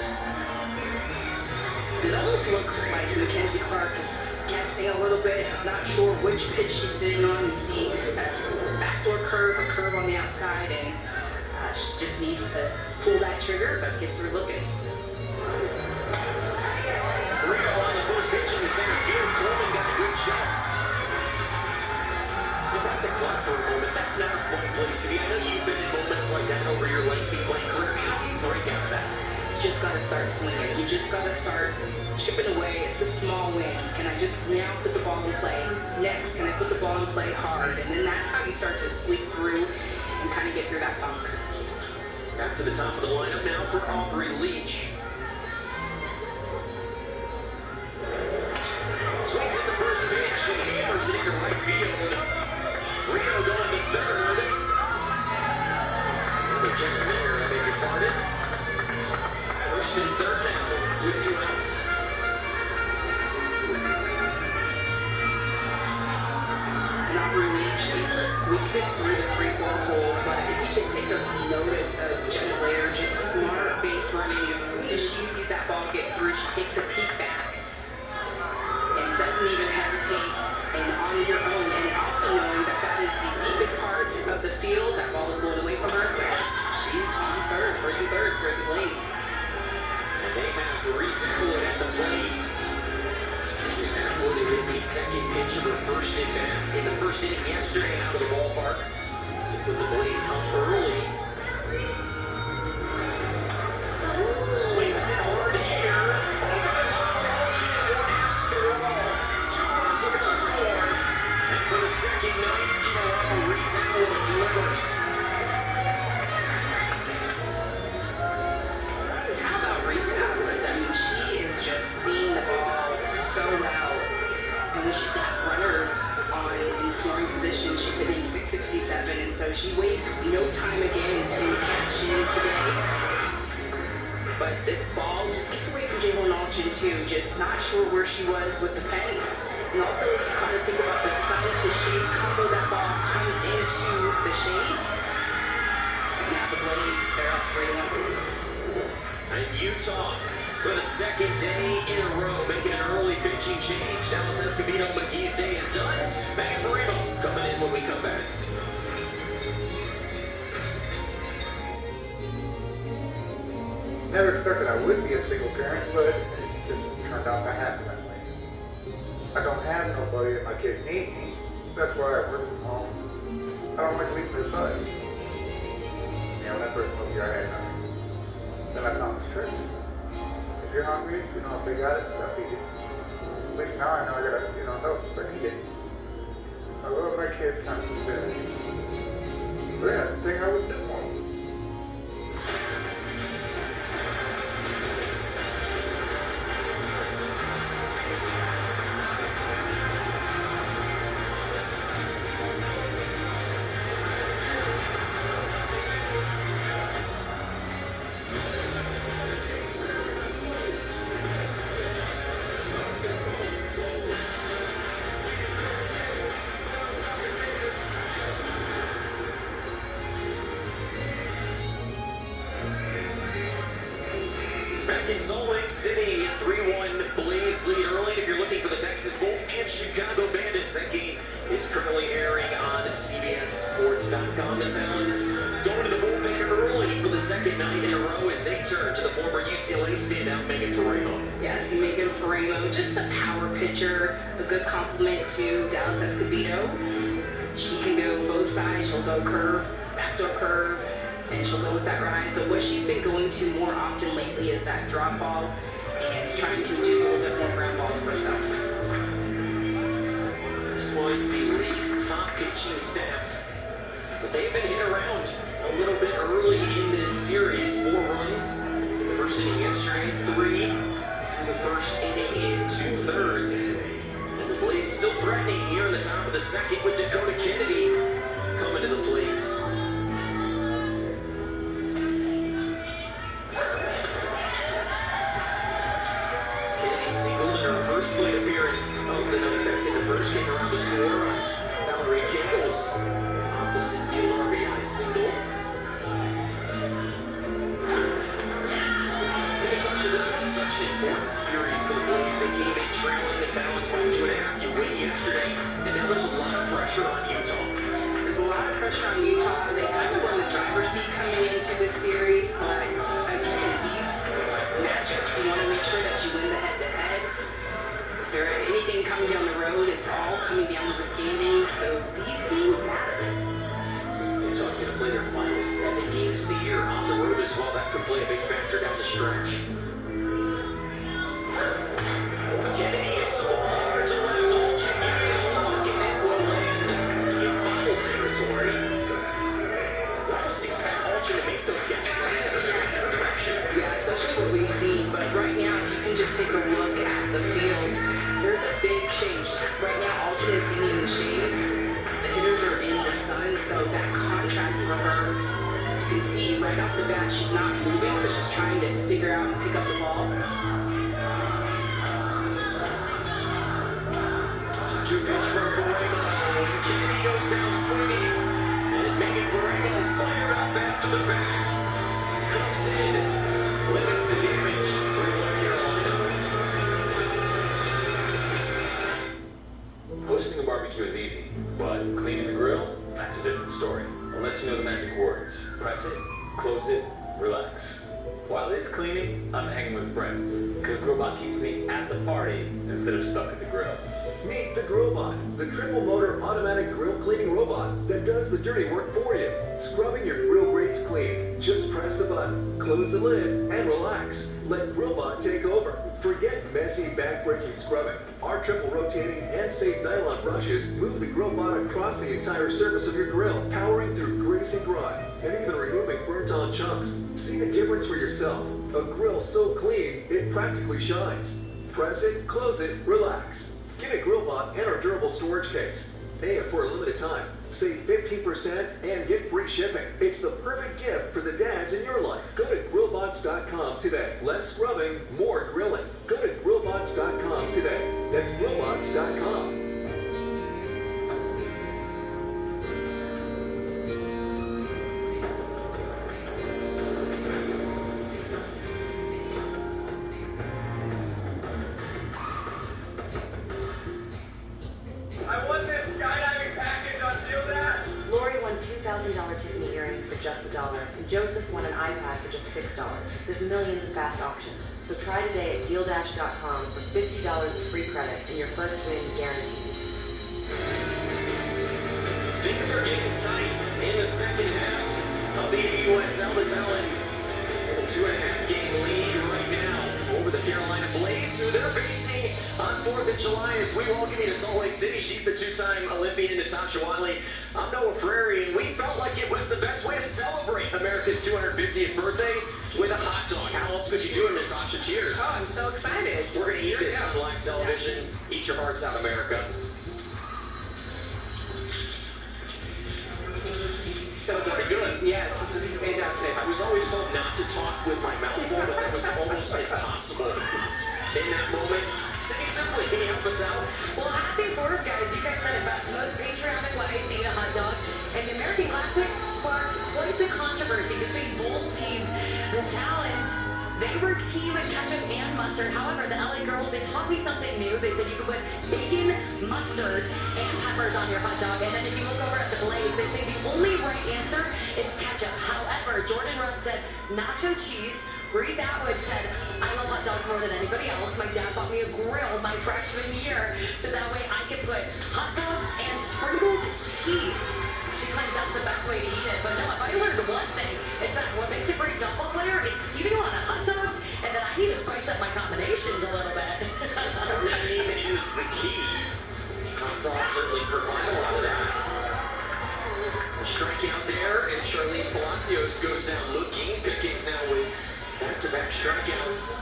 S19: It almost looks like Mackenzie Clark is guessing a little bit, not sure which pitch she's sitting on. You see a backdoor curve, a curve on the outside, and she just needs to pull that trigger, but gets her looking.
S10: Brito on the first pitch in the center field. Coleman got a good shot. Go back to Clark for a moment. That's not a fun place to be. I know you've been in moments like that over your lengthy playing career. How do you break out of that?
S19: just gotta start swinging. You just gotta start chipping away. It's the small wins. Can I just now put the ball in play? Next, can I put the ball in play hard? And then that's how you start to squeak through and kind of get through that funk.
S20: Back to the top of the lineup now for Aubrey Leach. Swings at the first pitch and hammers it into right field. Reno going to third. The check there, I beg your pardon. First and third now with 2 outs.
S19: And Aubrey Leach able to squeak this through the 3-4 hole, but if you just take a notice of Jenna Lair, just smart base running, as soon as she sees that ball get through, she takes a peek back and doesn't even hesitate, and on your own, and also knowing that that is the deepest part of the field, that ball is going away from her, so she's on third, first and third for the Blaze.
S20: And they have Reese Atwood at the plate. Reese Atwood in the second pitch of her first at bat in the first inning yesterday out of the ballpark to put the Blaze up early. Swings it hard here. Over the line, one house to wall. 2 runs are going to score. And for the second night in a row, Reese Atwood delivers.
S19: How about Reese Atwood? I mean, she is just seeing the ball so well. And when she's got runners in scoring position, she's hitting .667, and so she wastes no time again to catch in today. But this ball just gets away from Jalen Alchin too, just not sure where she was with the fence. And also kind of think about the sun to shade combo, that ball comes into the shade. And now the Blaze, they're up 3-1.
S20: And Utah, for the second day in a row, making an early pitching change. Dallas Escobedo McGee's day is done. Megan Farimo coming in when we come back.
S7: Never expected I would be a single parent, but it just turned out to happen that way. I don't have nobody and my kids need me. That's why I work from home. I don't like leaving their side. You know, that first movie I had nothing. Then I found the trick. If you're hungry, you know, if they got it, they'll feed you. At least now I know I gotta, help if I need it. I love my kids times two minutes. But yeah, the thing I would do more.
S20: Back in Salt Lake City, 3-1 Blaze lead early. If you're looking for the Texas Bolts and Chicago Bandits, that game is currently airing on CBSSports.com. The Talons going to the bullpen early for the second night in a row as they turn to the former UCLA standout Megan Farimo.
S19: Yes, Megan Farimo, just a power pitcher, a good compliment to Dallas Escobedo. She can go both sides. She'll go curve, backdoor curve, and she'll go with that rise. But what she's been going to more often lately is that drop ball and trying to induce a little bit more ground balls for herself.
S20: This was the league's top pitching staff, but they've been hit around a little bit early in this series. 4 runs in the first inning yesterday, 3 in the first inning in 2/3. And the Blaze still threatening here in the top of the second with Dakota Kennedy coming to the plate. Plate appearance of the night back in the first game around the score on Valerie Kingle's opposite field RBI single. Natasha, this was such an important series for the Blaze. They came in trailing the Talons by 2.5. You win yesterday, and now there's a lot of pressure on Utah.
S19: There's a lot of pressure on Utah. They kind of were in the driver's seat coming into this series, but again, these matchups, you want to make sure that you win the head-to-head. If there anything coming down the road, it's all coming down to the standings, so these games matter.
S20: Utah's going to play their final 7 games of the year on the road as well. saw that could play a big factor down the stretch. Kennedy hits the ball hard to left. All check in, walking it will land in foul territory. I almost expect Alger to make those catches like that in the direction.
S19: Yeah, especially what we've seen. But right now, if you can just take a look at the field, there's a big change. Right now, Alger is sitting in the shade. The hitters are in the sun, so that contrast for her, as you can see right off the bat, she's not moving, so she's trying to figure out and pick up the ball.
S20: 2-pitch from Ferrero. Kennedy goes down swinging. And Megan Ferrero fired up after the fact. Comes in. Limits the damage. 3-1 Carolina.
S22: Hosting a barbecue is easy, but cleaning the grill, that's a different story. Unless you know the magic words. Press it, close it, relax. While it's cleaning, I'm hanging with friends, because Grillbot keeps me at the party instead of stuck at the grill.
S5: Meet the Grillbot, the triple motor automatic grill cleaning robot that does the dirty work for you. Scrubbing your grill grates clean. Just press the button, close the lid, and relax. Let Grillbot take over. Forget messy, back-breaking scrubbing. Our triple rotating and safe nylon brushes move the Grillbot across the entire surface of your grill, powering through grease and grime, and even removing burnt-on chunks. See the difference for yourself. A grill so clean, it practically shines. Press it, close it, relax. Get a Grillbot and our durable storage case. And for a limited time, save 15% and get free shipping. It's the perfect gift for the dads in your life. Go to grillbots.com today. Less scrubbing, more grilling. Go to grillbots.com today. That's grillbots.com.
S3: Tiffany earrings for just $1, and Joseph won an iPad for just $6. There's millions of fast options. So try today at DealDash.com for $50 of free credit and your first win guaranteed.
S20: Things are getting tight in the second half of the USL. The Talons with a 2.5-game lead right now over the Carolina Blaze, who they're facing on 4th of July as we welcome you to Salt Lake City. She's the two-time Olympian, Natasha Wiley. I'm Noah Frary, and we felt like it was the best way to celebrate America's 250th birthday with a hot dog. How else could you do it, Natasha? Cheers.
S19: Oh, I'm so excited.
S20: We're going to eat this on live television. Eat your hearts out, America.
S19: So
S20: pretty good.
S19: Yes, this is fantastic.
S20: I was always told not to talk with my mouth full, but that was almost impossible in that moment. Say simply, can you help us out?
S3: Well, happy 4th, guys. You guys said it best. Most patriotic ways to eat a hot dog. And the American Classic sparked quite the controversy between both teams. The Talons, they were team ketchup and mustard. However, the LA girls, they taught me something new. They said you can put bacon, mustard, and peppers on your hot dog. And then if you look over at the Blaze, they say the only right answer is ketchup. However, Jordan Rudd said nacho cheese. Reese Atwood said, I love hot dogs more than anybody else. My dad bought me a grill my freshman year, so that way I could put hot dogs and sprinkled cheese. She claims that's the best way to eat it. But no, if I learned one thing, it's that what makes a great softball player is eating a lot of hot dogs, and then I need to spice up my combinations a little bit.
S20: Routine is the key. Hot dogs certainly provide a lot of that. Strikeout there, and Charlize Palacios goes down looking. Pickett's now with back-to-back strikeouts.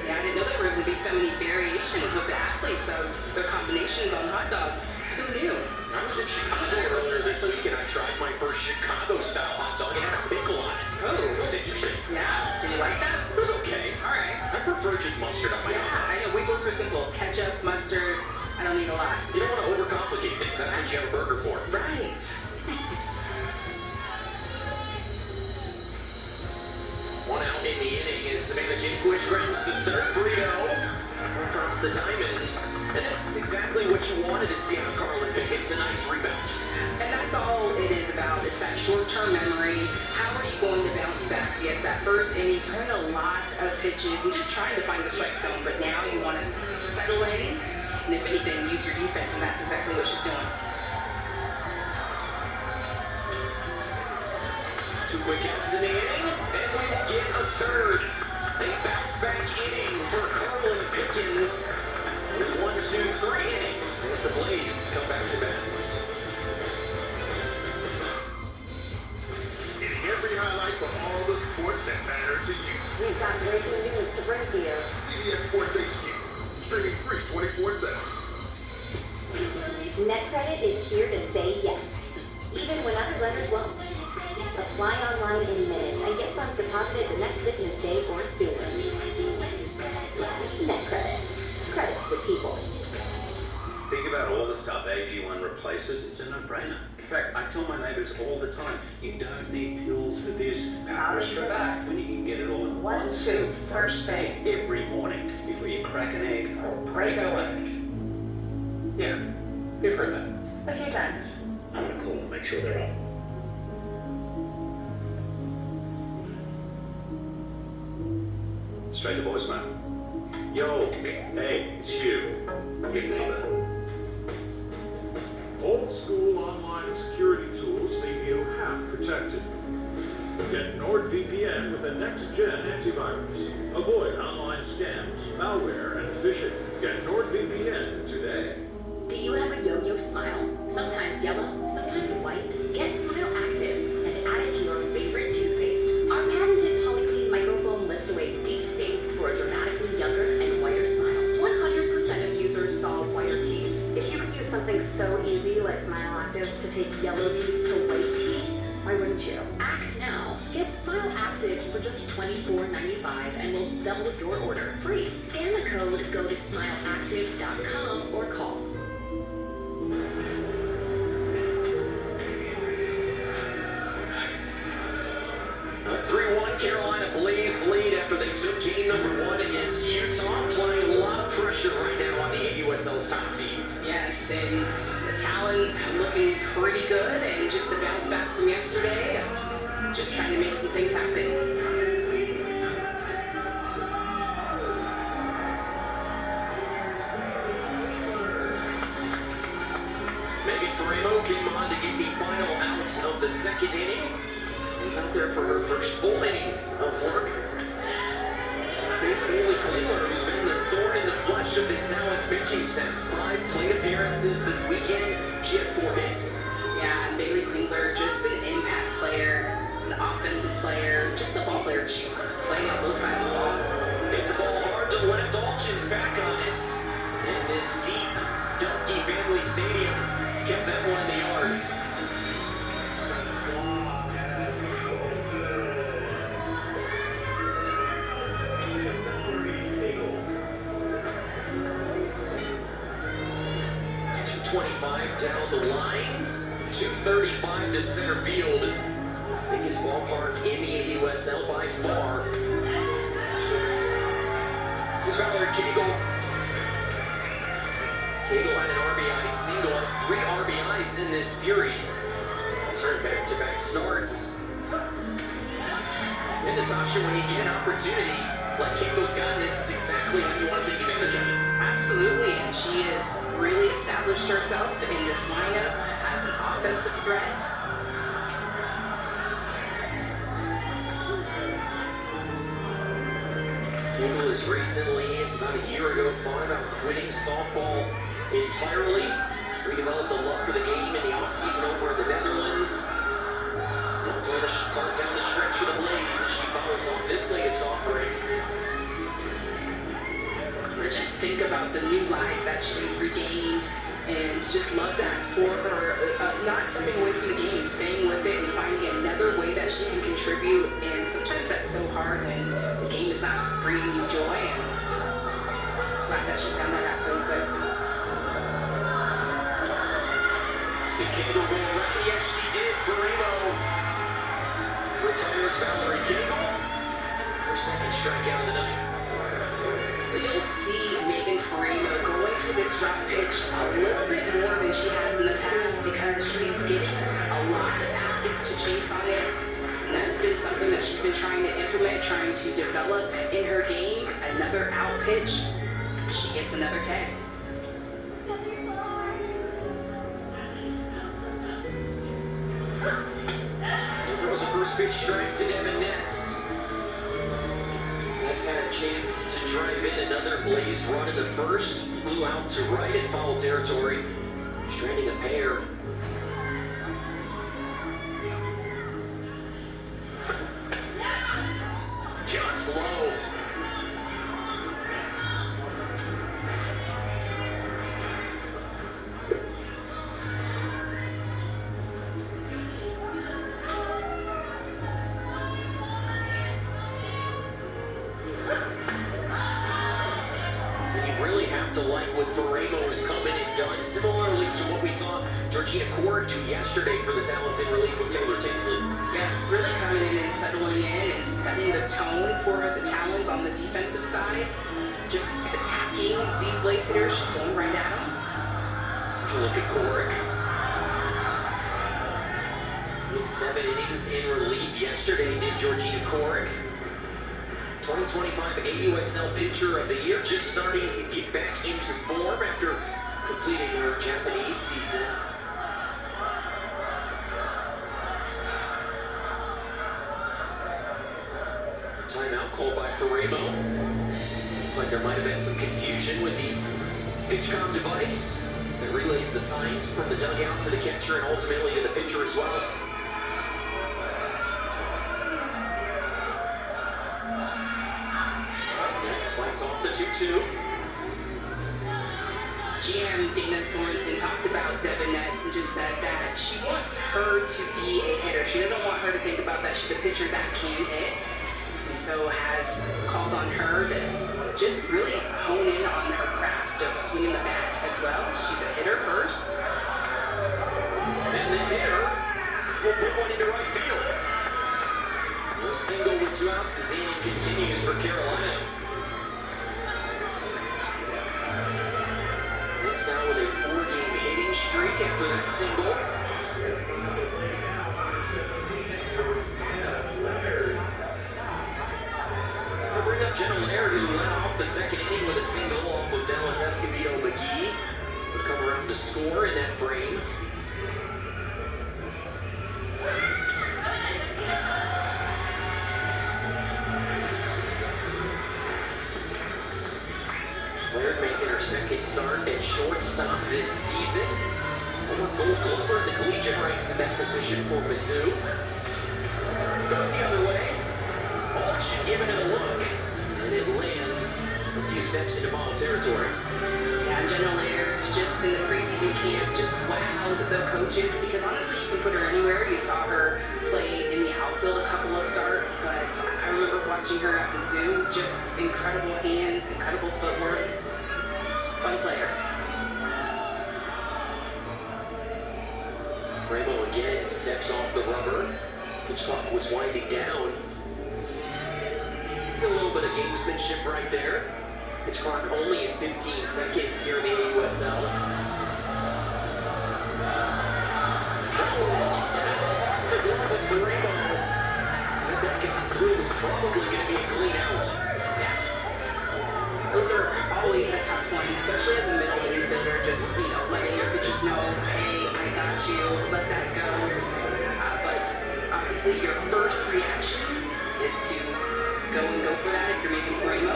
S19: Yeah, I didn't know there was going to be so many variations with the athletes of their combinations on hot dogs. Who knew?
S20: I was in Chicago earlier this week, and I tried my first Chicago-style hot dog. It had a pickle on it.
S19: Oh.
S20: It was interesting.
S19: Yeah. Did you like that?
S20: It was okay.
S19: All right.
S20: I prefer just mustard on my hot dogs.
S19: I know. We go for simple. Ketchup, mustard. I don't need a lot.
S20: You don't want to overcomplicate things. That's what you have a burger for.
S19: Right.
S20: One out in the inning is Savannah Jankwish grounds the third burrito across the diamond. And this is exactly what you wanted to see out of Carlin Pickett. It's a nice rebound.
S19: And that's all it is about. It's that short-term memory. How are you going to bounce back? Yes, that first inning, throwing a lot of pitches and just trying to find the strike zone. But now you want to settle in, and if anything, use your defense, and that's exactly what she's doing.
S20: 2 quick counts in the inning, and we will get a third. A bounce-back inning for Carmel and Pickens. With 1, 2, 3 inning as the Blaze come back to back.
S10: Getting every highlight from all the sports that matter to you.
S8: We've got breaking news to bring to you.
S10: CBS Sports HQ, streaming free 24/7.
S14: NetCredit is here to say yes, even when other lenders won't. Apply online in minutes and get funds deposited the next business day or sooner. NetCredit. Credit to the people.
S9: Think about all the stuff AG1 replaces, it's a no-brainer. In fact, I tell my neighbors all the time, you don't need pills for this, powders for that, when you can get it all in one scoop, first thing, every morning, before you crack an egg or break a leg. Yeah, you've heard that.
S13: A few times.
S9: I'm gonna call and make sure they're up. Straight to voicemail. Yo, hey, it's you, your neighbor.
S16: Old school online security tools leave you half protected. Get NordVPN with a next-gen antivirus. Avoid online scams, malware, and phishing. Get NordVPN today.
S3: Do you have a yo-yo smile? Sometimes yellow, sometimes white? Get Smile Actives and add it to your favorite toothpaste. Our patented polyclean microfoam lifts away deep stains for a dramatically younger and whiter smile. 100% of users saw whiter teeth. If you could use something so easy like Smile Actives to take yellow teeth to white teeth, why wouldn't you? Act now. Get Smile Actives for just $24.95 and we'll double your order free. Scan the code, go to smileactives.com or call.
S20: A 3-1 Carolina Blaze lead after they took game number 1 against Utah, applying a lot of pressure right now on the AUSL's top team.
S3: Yes, and the Talons looking pretty good and just a bounce back from yesterday. Just trying to make some things happen.
S20: Megan Faremo came on to get the final out of the second inning. Is out there for her first full inning of work. Faced Haley Klingler, who's been the thorn in the flesh of his Talents pitching staff. 5 plate appearances this weekend. She has 4 hits.
S3: Yeah, Bailey Klingler, just an impact player, an offensive player, just a ball player. She could play on both sides of the ball.
S20: Hits the ball hard to left. Alchin's back on it. In this deep, Dunkey Family Stadium. Kept that one in the yard. Down the lines, 235 to center field. Biggest ballpark in the AUSL by far. Here's Valerie Cagle. Cagle had an RBI single, has 3 RBIs in this series. Turn back-to-back starts. And Natasha, when you get an opportunity like Cagle's got, this is exactly how you want to take advantage of it.
S3: Absolutely, and she has really established herself in this lineup as an offensive threat.
S20: Cagle has recently, it's about a year ago, thought about quitting softball entirely. Redeveloped a love for the game in the offseason over in the Netherlands. Now playing a part down the stretch for the Blaze as she follows off this latest offering.
S3: Just think about the new life that she's regained and just love that for her. Not stepping away from the game, staying with it and finding another way that she can contribute. And sometimes that's so hard when the game is not bringing you joy. And glad that she found that out pretty quick.
S20: Did Cagle go around? Yes, she did. Faremo retires Valerie Cagle. Her second strikeout of the night.
S3: So you'll see Megan Faremo going to this drop pitch a little bit more than she has in the past because she's getting a lot of athletes to chase on it. And that's been something that she's been trying to implement, trying to develop in her game. Another out pitch, she gets another K.
S20: There throws a first pitch strike to Devin Nets. Nets had a chance to drive in another Blaze run in the first. Flew out to right in foul territory, stranding a pair. Just low. To like what Faremo coming and done, similarly to what we saw Georgina Cord do yesterday for the Talons in relief with Taylor Tinsley.
S11: Yes, really coming in and settling in and setting the tone for the Talons on the defensive side. Just attacking these Blaze hitters, just going right at them.
S20: Here's a look at Corrick. In 7 innings in relief yesterday did Georgina Corrick. 2025 AUSL Pitcher of the Year, just starting to get back into form after completing her Japanese season. Timeout called by Faremo. Looked like there might have been some confusion with the PitchCom device that relays the signs from the dugout to the catcher and ultimately to the pitcher as well. Fights off the 2-2.
S11: GM Dana Sorensen talked about Devin Nets and just said that she wants her to be a hitter. She doesn't want her to think about that she's a pitcher that can hit. And so has called on her to just really hone in on her craft of swinging the bat as well. She's a hitter first.
S20: And the hitter will put one into right field. A single with 2 outs as the inning continues for Carolina. Now with a 4-game hitting streak after that single. We'll bring up Jenna Laird, who led off the second inning with a single off of Dallas Escobedo McGee. Would come around to score in that frame. Laird making her second start at shortstop this season. Former Gold Glover in the collegiate ranks in that position for Mizzou. Goes the other way. Auction giving it a look. And it lands a few steps into foul territory.
S11: Yeah, Jenna Laird just in the preseason camp just wowed the coaches because honestly you can put her anywhere. You saw her play in the outfield a couple of starts, but I remember watching her at Mizzou. Just incredible hands, incredible footwork. Fun player.
S20: Faremo again steps off the rubber. Pitch clock was winding down. A little bit of gamesmanship right there. Pitch clock only in 15 seconds here in the AUSL. The glove of Faremo. If that got through, it was probably going to be a clean out.
S11: Those are always a tough one, especially as a middle infielder, just, letting your pitchers know, hey, I got you, let that go. But obviously your first reaction is to go for that if you're making Faremo.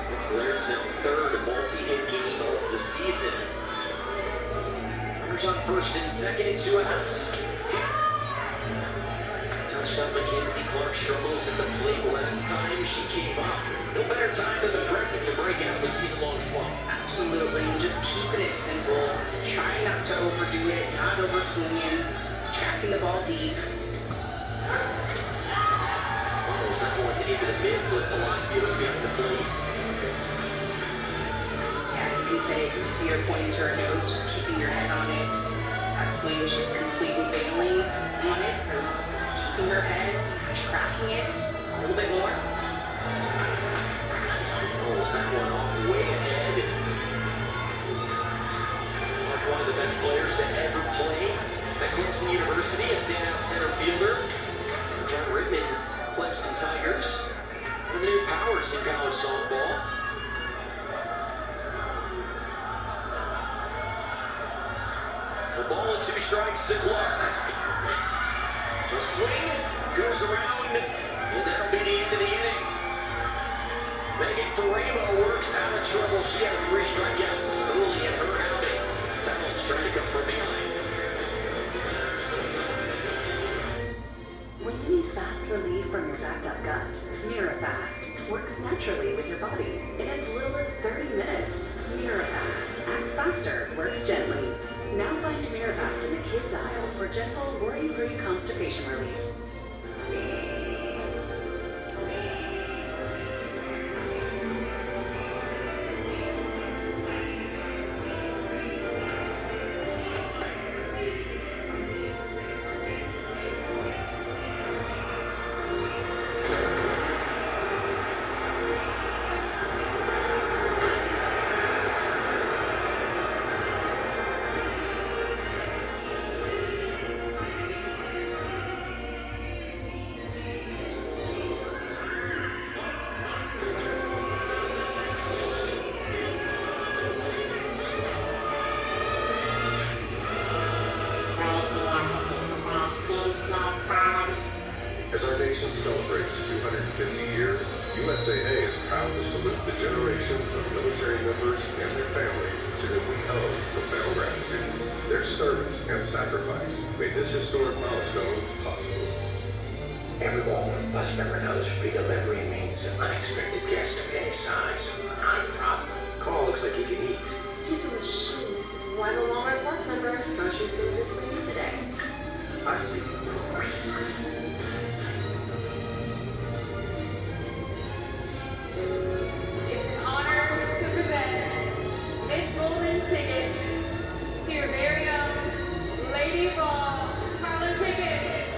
S20: That's Laird's now third multi-hit game of the season. Runners on first and second and 2 outs. Touchdown Mackenzie Clark struggles at the plate last time she came up. No better time than the present to break out of a season-long slump.
S11: Absolutely, just keeping it simple, trying not to overdo it, not over-swinging, tracking the ball deep.
S20: Almost that one into the mid to Palacios behind the plate.
S11: Yeah, you can say it, you see her pointing to her nose, just keeping your head on it. That swing, she's completely bailing on it, so keeping her head, tracking it a little bit more.
S20: Pulls that one off way ahead. Mark, one of the best players to ever play at Clemson University, a standout center fielder. John Rittman's Clemson Tigers. One of the new powers in college softball. A ball and 2 strikes to Clark. goes around, and that'll be the end of the inning. Megan Faremo works out of trouble. She has 3 strikeouts early in her outing. Talon's trying to come from behind.
S8: When you need fast relief from your backed up gut, MiraFast works naturally with your body in as little as 30 minutes. MiraFast acts faster, works gently. Now find MiraFast in the kids aisle for gentle, worry-free constipation relief.
S6: As our nation celebrates 250 years, USAA is proud to salute the generations of military members and their families to whom we owe profound gratitude. Their service and sacrifice made this historic milestone possible.
S5: Every bus member knows free delivery means an unexpected guest of any size. Not a problem. Carl looks like he can eat.
S12: He's a machine. This is why I'm a Walmart Plus member. Groceries delivered for you today.
S5: I see.
S11: It's an honor to present this golden ticket to your very own Lady Ball, Carlin Pickett.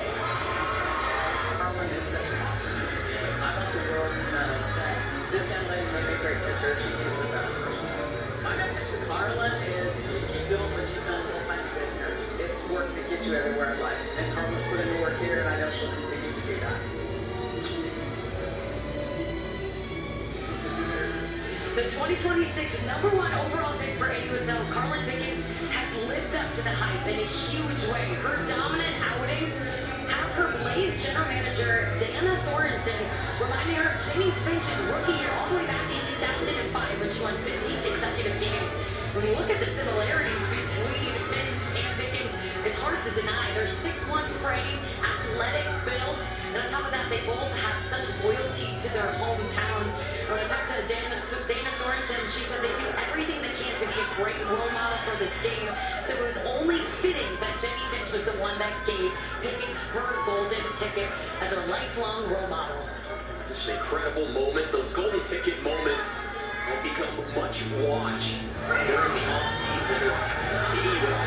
S15: Carlin is such an awesome human. I want the world to know that this young lady made me a great picture. She's going to be the best person. My message to Carlin is just keep doing what you've done the whole time you've been here. It's work that gets you everywhere in life. And Carlin's put in the work here, and I know she'll continue to do that.
S3: The 2026 #1 overall pick for AUSL, Carlin Pickens, has lived up to the hype in a huge way. Her dominant outings have her Blaze general manager, Dana Sorensen, reminding her of Jamie Finch's rookie year all the way back in 2005 when she won 15 consecutive games. When you look at the similarities between Finch and Pickens, it's hard to deny. They're 6'1" frame, athletic build, and on top of that, they both have such loyalty to their hometowns. When I talked to Dana Sorensen, she said they do everything they can to be a great role model for this game, so it was only fitting that Jamie Finch was the one that gave Pickens her golden ticket as a lifelong role model.
S20: Just an incredible moment. Those golden ticket moments have become much watched during the offseason. It was